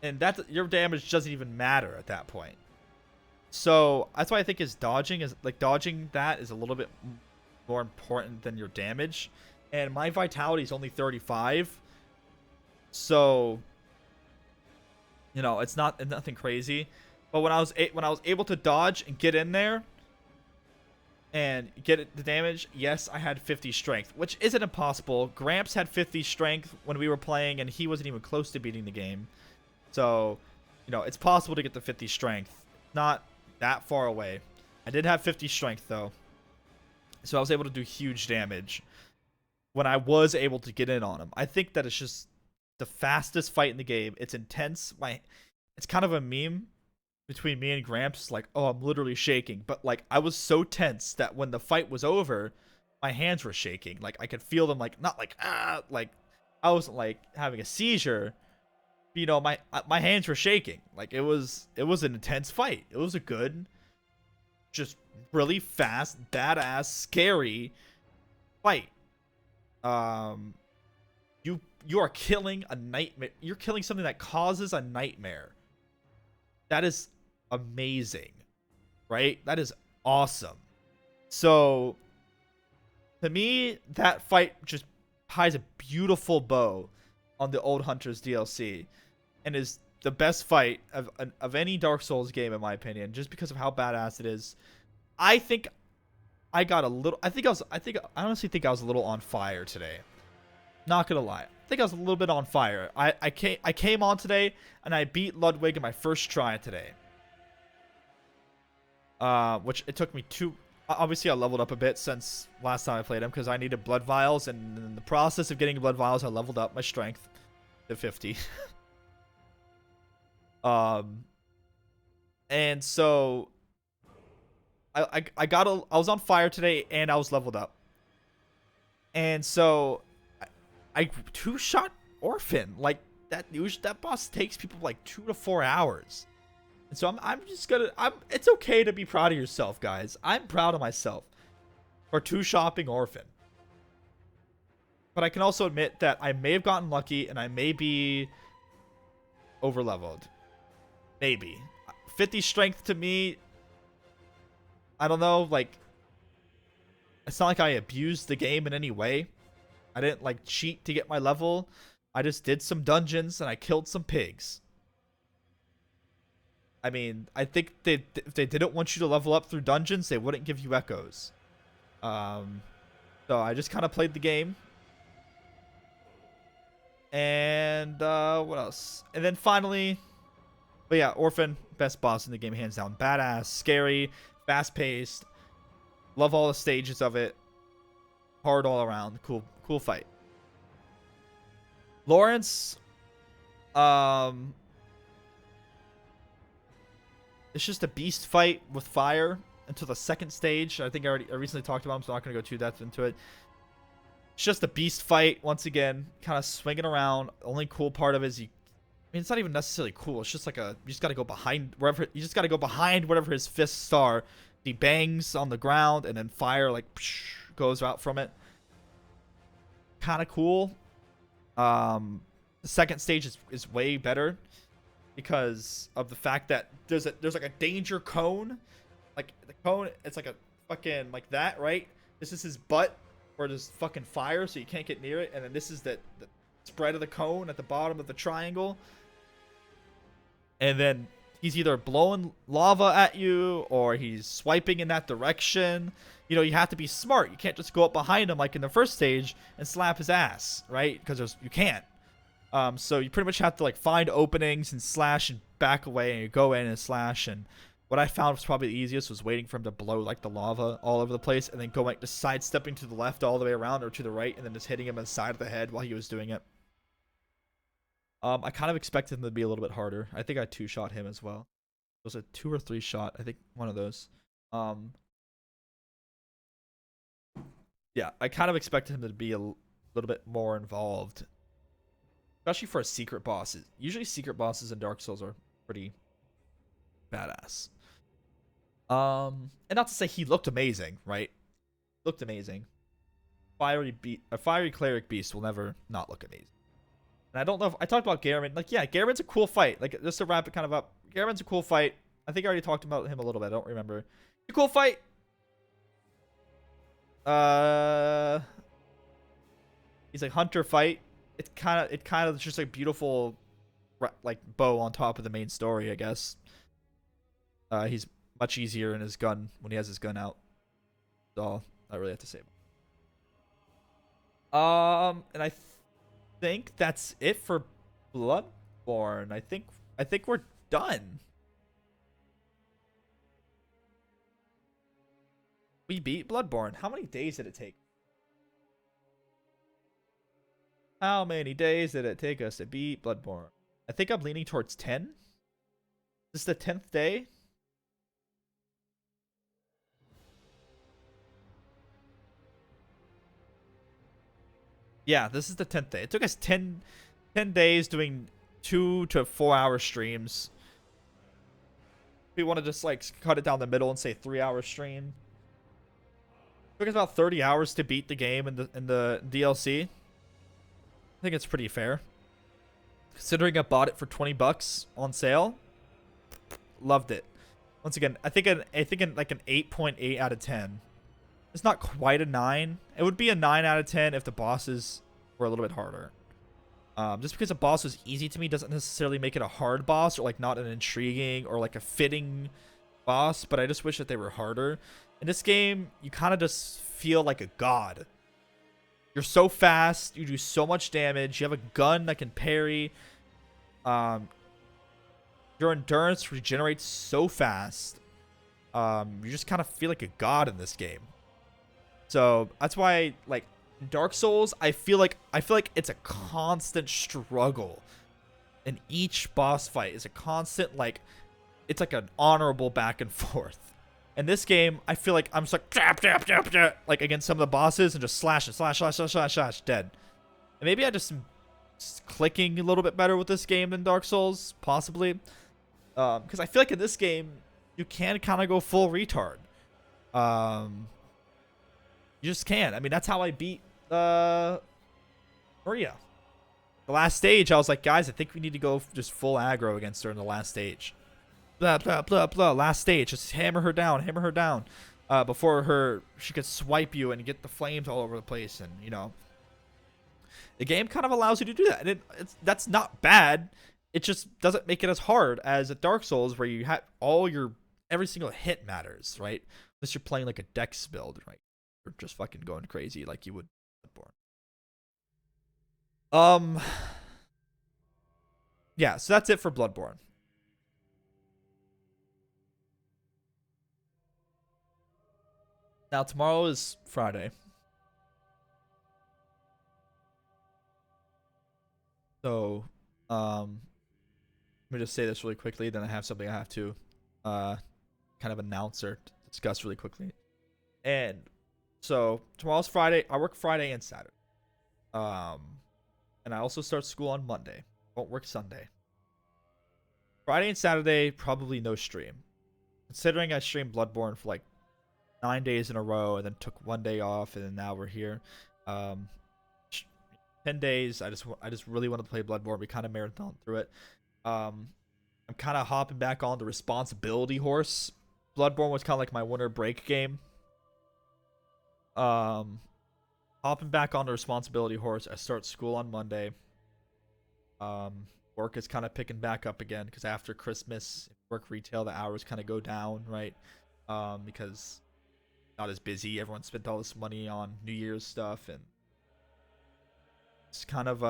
And your damage doesn't even matter at that point. So that's why I think dodging that is a little bit more important than your damage. And my vitality is only 35. So, you know, it's nothing crazy. But when I was able to dodge and get in there, and get the damage. Yes, I had 50 strength, which isn't impossible. Gramps had 50 strength when we were playing, and he wasn't even close to beating the game. So, you know, it's possible to get the 50 strength. Not that far away. I did have 50 strength, though. So I was able to do huge damage when I was able to get in on him. I think that it's just the fastest fight in the game. It's intense. It's kind of a meme between me and Gramps, like, oh, I'm literally shaking. But, like, I was so tense that when the fight was over, my hands were shaking. Like, I could feel them, like, not like, ah, like, I wasn't, like, having a seizure. But, you know, my hands were shaking. Like, it was an intense fight. It was a good, just really fast, badass, scary fight. You are killing a nightmare. You're killing something that causes a nightmare. That is amazing, right? That is awesome. So, to me, that fight just ties a beautiful bow on the Old Hunters DLC, and is the best fight of any Dark Souls game, in my opinion, just because of how badass it is. I think I got a little. I honestly think I was a little on fire today. Not gonna lie. I think I was a little bit on fire. I came on today and I beat Ludwig in my first try today. Which it took me two. Obviously, I leveled up a bit since last time I played him because I needed blood vials, and in the process of getting blood vials, I leveled up my strength to 50. And so I was on fire today and I was leveled up, and so I two-shot Orphan. Like, that boss takes people like 2 to 4 hours. And so it's okay to be proud of yourself, guys. I'm proud of myself for two-shopping Orphan. But I can also admit that I may have gotten lucky and I may be over-leveled. Maybe. 50 strength to me, I don't know, like, it's not like I abused the game in any way. I didn't, like, cheat to get my level. I just did some dungeons and I killed some pigs. I mean, I think if they didn't want you to level up through dungeons, they wouldn't give you echoes. So I just kind of played the game. And what else? And then finally, but yeah, Orphan, best boss in the game, hands down. Badass, scary, fast-paced. Love all the stages of it. Hard all around. Cool fight. Lawrence, it's just a beast fight with fire until the second stage. I think I recently talked about him, so I'm not going to go too depth into it. It's just a beast fight, once again, kind of swinging around. The only cool part of it is I mean, it's not even necessarily cool. It's just like you just got to go behind whatever his fists are. He bangs on the ground, and then fire, like, goes out from it. Kind of cool. The second stage is way better because of the fact that there's like a danger cone. Like, the cone, it's like a fucking, like that, right? This is his butt where there's fucking fire, so you can't get near it. And then this is the spread of the cone at the bottom of the triangle. And then he's either blowing lava at you or he's swiping in that direction. You know, you have to be smart. You can't just go up behind him like in the first stage and slap his ass, right? Because you can't. So you pretty much have to, like, find openings and slash and back away, and you go in and slash. And what I found was probably the easiest was waiting for him to blow, like, the lava all over the place, and then going, just sidestepping to the left all the way around or to the right, and then just hitting him on the side of the head while he was doing it. I kind of expected him to be a little bit harder. I think I two-shot him as well. It was a 2 or 3 shot. I think one of those. Yeah, I kind of expected him to be a little bit more involved. Especially for a secret boss. Usually secret bosses in Dark Souls are pretty badass. And not to say he looked amazing, right? Looked amazing. A fiery cleric beast will never not look amazing. And I don't know if I talked about Garen. Like, yeah, Garen's a cool fight. Like, just to wrap it kind of up, Garen's a cool fight. I think I already talked about him a little bit. I don't remember. A cool fight. He's like hunter fight. It kind of just like beautiful, like, bow on top of the main story, I guess. He's much easier in his gun when he has his gun out. That's all I really have to say. And I think that's it for Bloodborne. I think we're done. We beat Bloodborne. How many days did it take? How many days did it take us to beat Bloodborne? I think I'm leaning towards 10. This is the 10th day. Yeah, this is the 10th day. It took us 10 days doing 2 to 4 hour streams. We want to just like cut it down the middle and say 3-hour stream. It took us about 30 hours to beat the game in the DLC. I think it's pretty fair. Considering I bought it for $20 on sale. Loved it. Once again, I think like an 8.8 out of 10. It's not quite a 9. It would be a 9 out of 10 if the bosses were a little bit harder. Just because a boss was easy to me doesn't necessarily make it a hard boss or like not an intriguing or like a fitting boss, but I just wish that they were harder. In this game, you kind of just feel like a god. You're so fast, you do so much damage, you have a gun that can parry. Your endurance regenerates so fast. You just kind of feel like a god in this game. So that's why, like, Dark Souls, I feel like it's a constant struggle, and each boss fight is a constant, like, it's like an honorable back and forth. In this game, I feel like I'm just like jab, like against some of the bosses and just slash, dead. And maybe I just am clicking a little bit better with this game than Dark Souls, possibly, because I feel like in this game you can kind of go full retard. You just can. I mean, that's how I beat Maria. The last stage, I was like, guys, I think we need to go just full aggro against her in the last stage. Blah, blah, blah, blah. Last stage. Just hammer her down. Before she could swipe you and get the flames all over the place. And, you know, the game kind of allows you to do that. And that's not bad. It just doesn't make it as hard as at Dark Souls, where you have every single hit matters, right? Unless you're playing like a dex build, right? Or just fucking going crazy like you would Bloodborne. Yeah, so that's it for Bloodborne. Now tomorrow is Friday. So, let me just say this really quickly, then I have something I have to kind of announce or discuss really quickly. And so tomorrow's Friday. I work Friday and Saturday. And I also start school on Monday. Won't work Sunday. Friday and Saturday, probably no stream. Considering I streamed Bloodborne for like 9 days in a row and then took 1 day off, and then now we're here. 10 days. I just really want to play Bloodborne. We kind of marathon through it. I'm kind of hopping back on the responsibility horse. Bloodborne was kind of like my winter break game. Hopping back on the responsibility horse. I start school on Monday. Work is kind of picking back up again because after Christmas, work retail, the hours kind of go down, right? Because not as busy. Everyone spent all this money on New Year's stuff, and it's kind of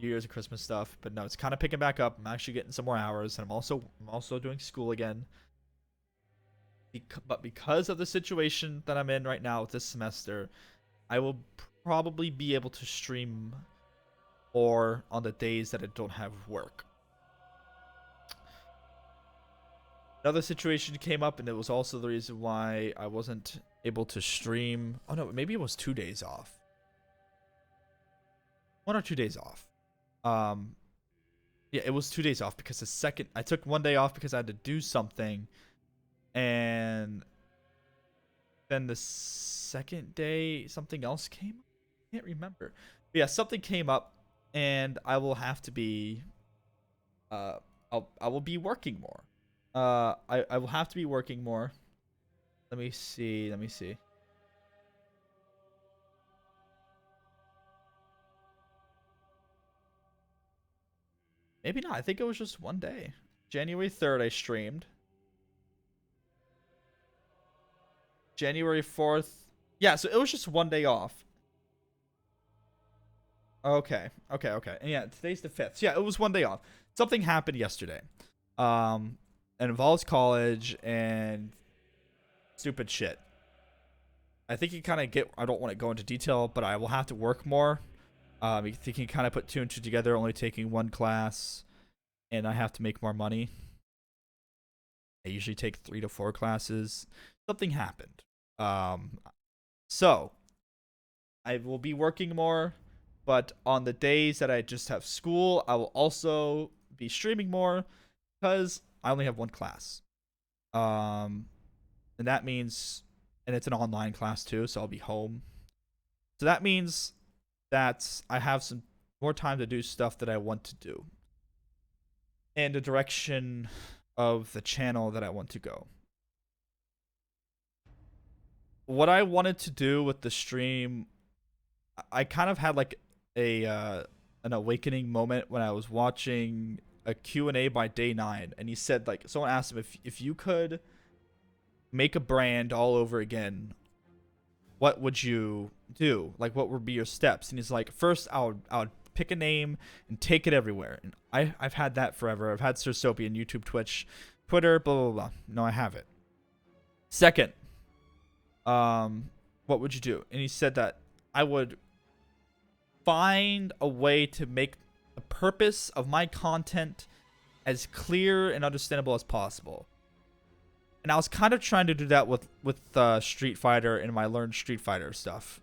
New Year's and Christmas stuff. But no, it's kind of picking back up. I'm actually getting some more hours, and I'm also doing school again. But because of the situation that I'm in right now with this semester, I will probably be able to stream more on the days that I don't have work. Another situation came up, and it was also the reason why I wasn't able to stream. Oh no, maybe it was 2 days off. 1 or 2 days off. Yeah, it was 2 days off because I took 1 day off because I had to do something, and then the second day something else came up. I can't remember. But yeah, something came up, and I will have to be I will be working more. I will have to be working more. Let me see. Maybe not. I think it was just 1 day. January 3rd I streamed. January 4th Yeah, so it was just one day off. Okay. And yeah, today's the 5th. So yeah, it was one day off. Something happened yesterday. Um, it involves college and stupid shit. I think you kind of get. I don't want to go into detail, but I will have to work more. You think you kind of put two and two together, only taking one class, and I have to make more money. I usually take 3 to 4 classes. Something happened. So I will be working more, but on the days that I just have school, I will also be streaming more because I only have one class. Um, and that means, and it's an online class too, so I'll be home. So that means that I have some more time to do stuff that I want to do and the direction of the channel that I want to go. What I wanted to do with the stream, I kind of had like a an awakening moment when I was watching a Q&A by Day9, and he said, like, someone asked him, if you could make a brand all over again, what would you do? Like, what would be your steps? And he's like, first I would pick a name and take it everywhere. And I've had that forever. I've had SirSoapyy and YouTube, Twitch, Twitter, blah blah blah. No, I have it. Second, what would you do? And he said that I would find a way to make the purpose of my content as clear and understandable as possible. And I was kind of trying to do that with Street Fighter and my learned Street Fighter stuff.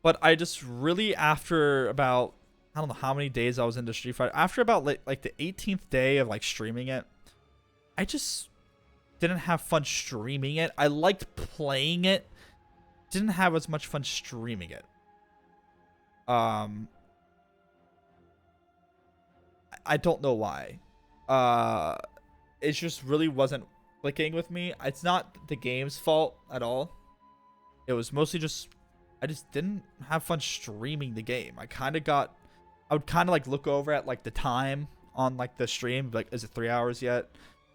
But I just really, after about, I don't know how many days I was into Street Fighter, after about like the 18th day of like streaming it, I just didn't have fun streaming it. I liked playing it, didn't have as much fun streaming it. I don't know why. It just really wasn't clicking with me. It's not the game's fault at all. It was mostly just, I just didn't have fun streaming the game. I would kind of like look over at like the time on like the stream, like, is it 3 hours yet?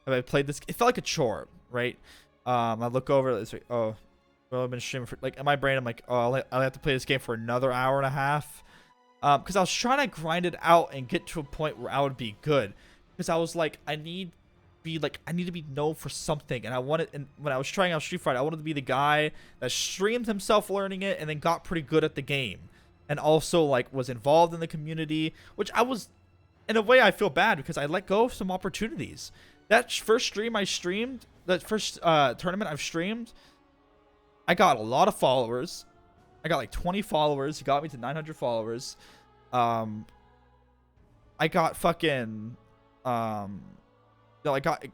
Have I played this? It felt like a chore, right? I look over, it's like, oh, well, I've been streaming for, like, in my brain, I'm like, oh, I'll have to play this game for another hour and a half. Because I was trying to grind it out and get to a point where I would be good. Because I was like, I need to be known for something. And when I was trying out Street Fighter, I wanted to be the guy that streamed himself learning it and then got pretty good at the game. And also, like, was involved in the community, which I was, in a way, I feel bad because I let go of some opportunities. That first stream I streamed, that first tournament I've streamed, I got a lot of followers. I got like 20 followers. It got me to 900 followers. I got fucking, no, I got,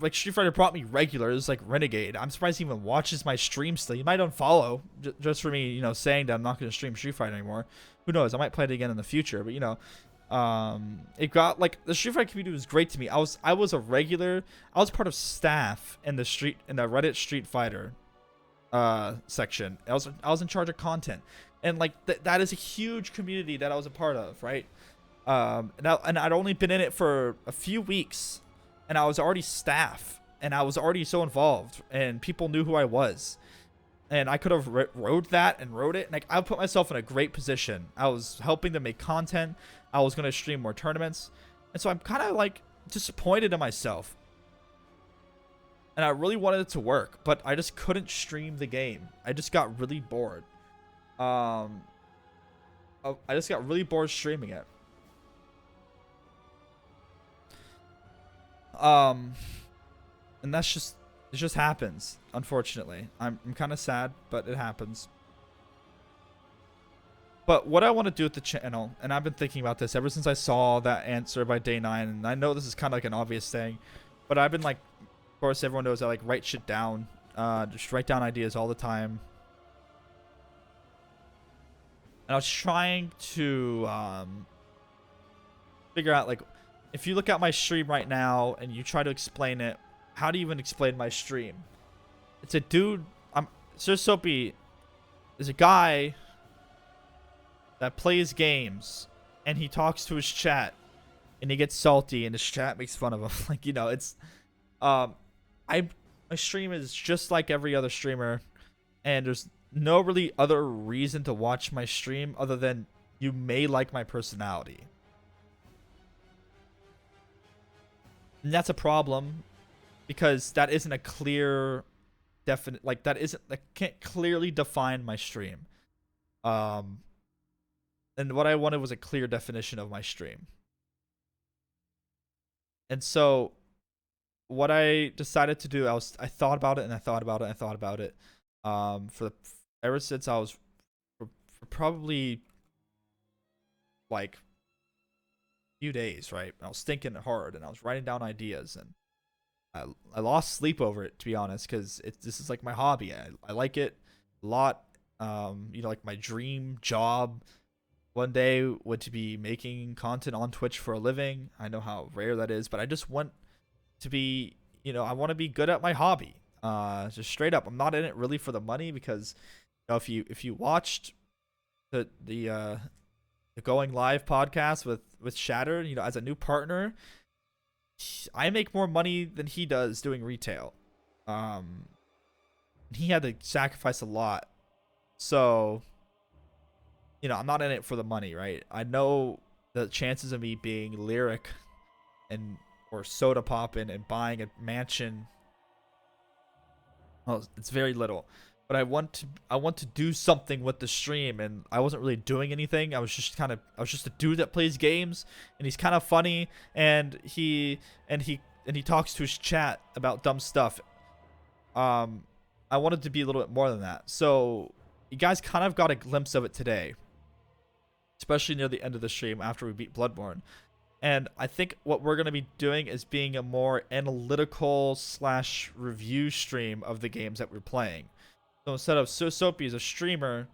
like, Street Fighter brought me regulars, like Renegade. I'm surprised he even watches my stream still. You might unfollow just for me, you know, saying that I'm not going to stream Street Fighter anymore. Who knows? I might play it again in the future, but, you know, it got, like, the Street Fighter community was great to me. I was a regular. I was part of staff in the Reddit Street Fighter section. I was in charge of content, and like that is a huge community that I was a part of, right? And I'd only been in it for a few weeks, and I was already staff, and I was already so involved, and people knew who I was, and I could have rode it, and like, I put myself in a great position. I was helping them make content. I was going to stream more tournaments, and so I'm kind of like disappointed in myself. And I really wanted it to work, but I just couldn't stream the game. I just got really bored. I just got really bored streaming it. And it just happens, unfortunately. I'm kind of sad, but it happens. But what I want to do with the channel, and I've been thinking about this ever since I saw that answer by Day9, and I know this is kind of like an obvious thing, but I've been like, of course, everyone knows I like write shit down. Just write down ideas all the time. And I was trying to figure out, like, if you look at my stream right now and you try to explain it, how do you even explain my stream? It's a dude. SirSoapyy is a guy that plays games, and he talks to his chat, and he gets salty, and his chat makes fun of him. Like, you know, it's my stream is just like every other streamer. and there's no really other reason to watch my stream other than you may like my personality. And that's a problem because that isn't a clear definite, like that isn't, I can't clearly define my stream. And what I wanted was a clear definition of my stream. And so what I decided to do, I thought about it and I thought about it and I thought about it. Ever since I was for probably like a few days, right? I was thinking hard and I was writing down ideas, and I lost sleep over it, to be honest, because this is like my hobby. I like it a lot. Like my dream job one day would to be making content on Twitch for a living. I know how rare that is, but I just want to be, I want to be good at my hobby. Just straight up. I'm not in it really for the money because, if you watched the Going Live podcast with Shatter, as a new partner, I make more money than he does doing retail. He had to sacrifice a lot. So, I'm not in it for the money, right? I know the chances of me being lyric or soda popping and buying a mansion, well, it's very little. But I want to do something with the stream, and I wasn't really doing anything. I was just a dude that plays games, and he's kind of funny, and he talks to his chat about dumb stuff. I wanted to be a little bit more than that. So you guys kind of got a glimpse of it today, especially near the end of the stream after we beat Bloodborne. And I think what we're going to be doing is being a more analytical / review stream of the games that we're playing. So instead of SirSoapyy is a streamer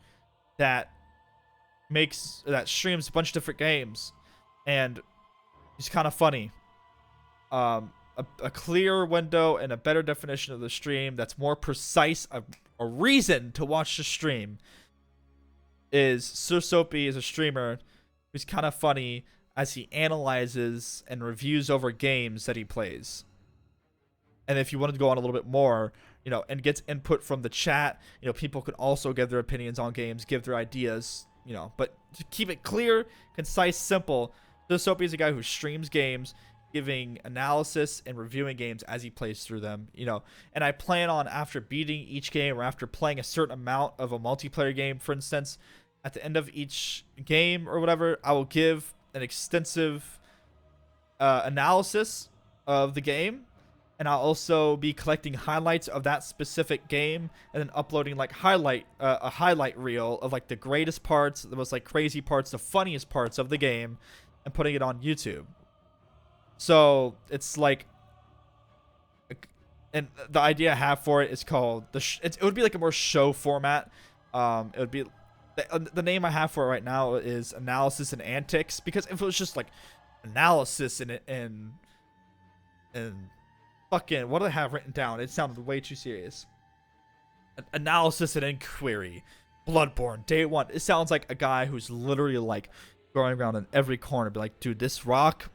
that streams a bunch of different games, and he's kind of funny. A clear window and a better definition of the stream that's more precise, a reason to watch the stream, is SirSoapyy is a streamer who's kind of funny as he analyzes and reviews over games that he plays. And if you wanted to go on a little bit more, and gets input from the chat, people could also give their opinions on games, give their ideas, but to keep it clear, concise, simple, SirSoapyy is a guy who streams games, giving analysis and reviewing games as he plays through them, and I plan on, after beating each game or after playing a certain amount of a multiplayer game, for instance, at the end of each game or whatever, I will give an extensive analysis of the game, and I'll also be collecting highlights of that specific game and then uploading like a highlight reel of like the greatest parts, the most like crazy parts, the funniest parts of the game, and putting it on YouTube. So it's like, and the idea I have for it is called it would be like a more show format. It would be the name I have for it right now is Analysis and Antics, because if it was just like analysis and fucking, what do I have written down? It sounded way too serious. Analysis and Inquiry, Bloodborne, Day 1. It sounds like a guy who's literally like going around in every corner, be like, dude, this rock,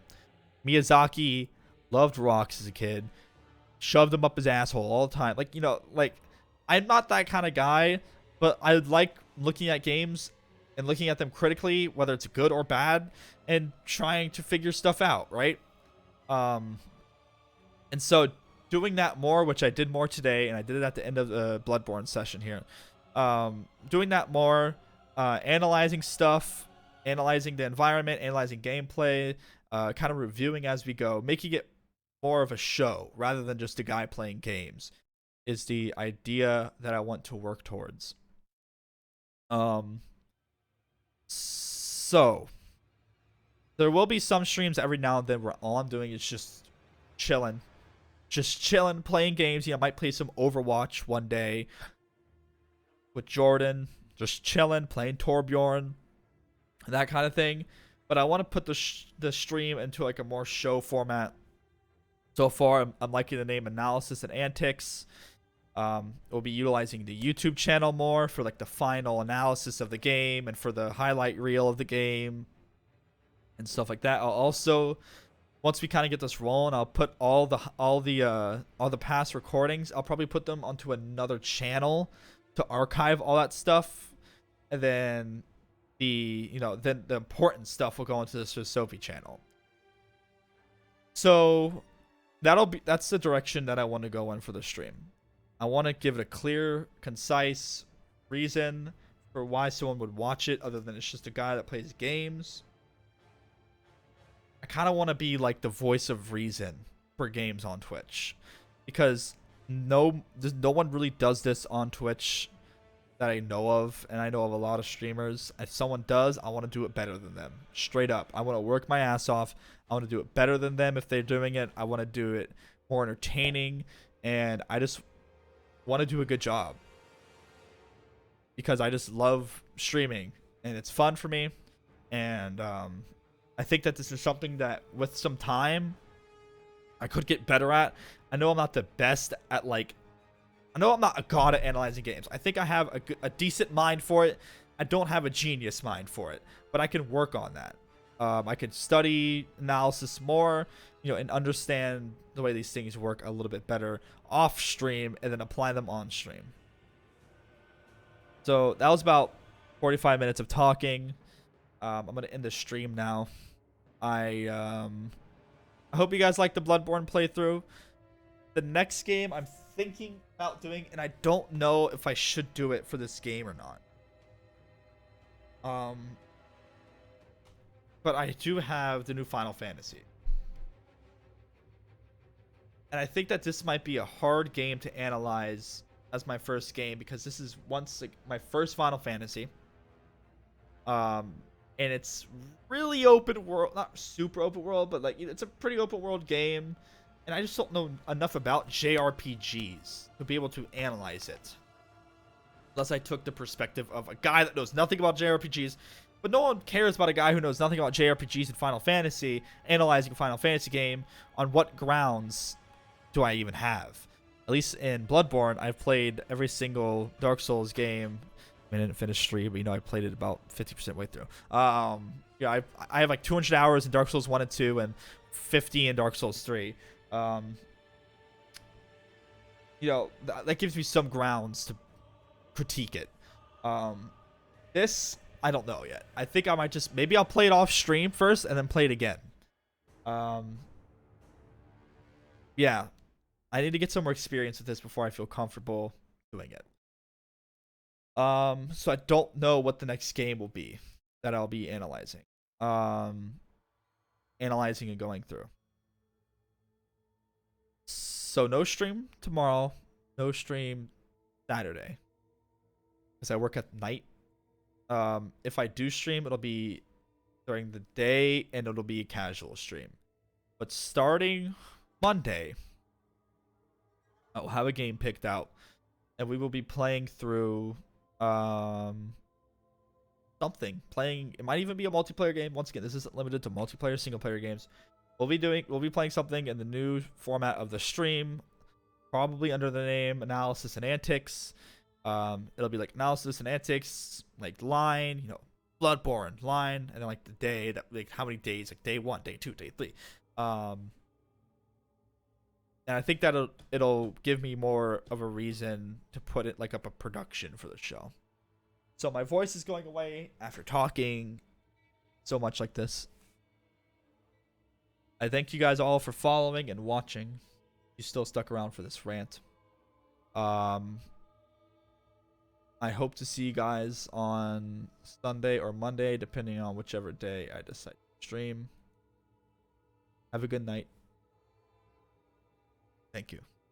Miyazaki loved rocks as a kid, shoved them up his asshole all the time. Like, like, I'm not that kind of guy, but I like looking at games and looking at them critically, whether it's good or bad, and trying to figure stuff out, right? And so doing that more, which I did more today, and I did it at the end of the Bloodborne session here. Doing that more, analyzing stuff, analyzing the environment, analyzing gameplay, kind of reviewing as we go, making it more of a show rather than just a guy playing games, is the idea that I want to work towards. So there will be some streams every now and then where all I'm doing is just chilling, playing games. Might play some Overwatch one day with Jordan, just chilling, playing Torbjorn, that kind of thing. But I want to put the stream into like a more show format. So far, I'm liking the name Analysis and Antics. We'll be utilizing the YouTube channel more for like the final analysis of the game and for the highlight reel of the game and stuff like that. I'll also, once we kind of get this rolling, I'll put all the past recordings. I'll probably put them onto another channel to archive all that stuff, and then then the important stuff will go into the SirSoapyy channel. So that's the direction that I want to go in for the stream. I want to give it a clear, concise reason for why someone would watch it, other than it's just a guy that plays games. I kind of want to be like the voice of reason for games on Twitch, because no one really does this on Twitch that I know of, and I know of a lot of streamers. If someone does, I want to do it better than them. Straight up. I want to work my ass off. I want to do it better than them if they're doing it. I want to do it more entertaining, and I just want to do a good job, because I just love streaming and it's fun for me. And I think that this is something that with some time I could get better at. I know I'm not the best at, like, I know I'm not a god at analyzing games. I think I have a decent mind for it. I don't have a genius mind for it, but I can work on that. I can study analysis more, and understand the way these things work a little bit better off stream, and then apply them on stream. So that was about 45 minutes of talking. I'm gonna end the stream now. I hope you guys like the Bloodborne playthrough. The next game I'm thinking about doing, and I don't know if I should do it for this game or not. But I do have the new Final Fantasy. And I think that this might be a hard game to analyze as my first game, because this is my first Final Fantasy. And it's really open world, not super open world, but like it's a pretty open world game. And I just don't know enough about JRPGs to be able to analyze it. Unless I took the perspective of a guy that knows nothing about JRPGs. But no one cares about a guy who knows nothing about JRPGs and Final Fantasy analyzing a Final Fantasy game. On what grounds do I even have? At least in Bloodborne, I've played every single Dark Souls game. I didn't finish 3, but I played it about 50% way through. I have like 200 hours in Dark Souls 1 and 2 and 50 in Dark Souls 3. That gives me some grounds to critique it. This, I don't know yet. I think I might maybe I'll play it off stream first and then play it again. Yeah, I need to get some more experience with this before I feel comfortable doing it. So I don't know what the next game will be that I'll be analyzing. Analyzing and going through. So no stream tomorrow, no stream Saturday, because I work at night. If I do stream, it'll be during the day, and it'll be a casual stream. But starting Monday, I'll have a game picked out, and we will be playing through something. It might even be a multiplayer game. Once again, this isn't limited to multiplayer, single player games. We'll be playing something in the new format of the stream, probably under the name Analysis and Antics. It'll be like Analysis and Antics, like line, Bloodborne line, and then like the day that, like how many days, like day 1, day 2, day 3. And I think that it'll give me more of a reason to put it like up a production for the show. So my voice is going away after talking so much like this. I thank you guys all for following and watching. You still stuck around for this rant. I hope to see you guys on Sunday or Monday, depending on whichever day I decide to stream. Have a good night. Thank you.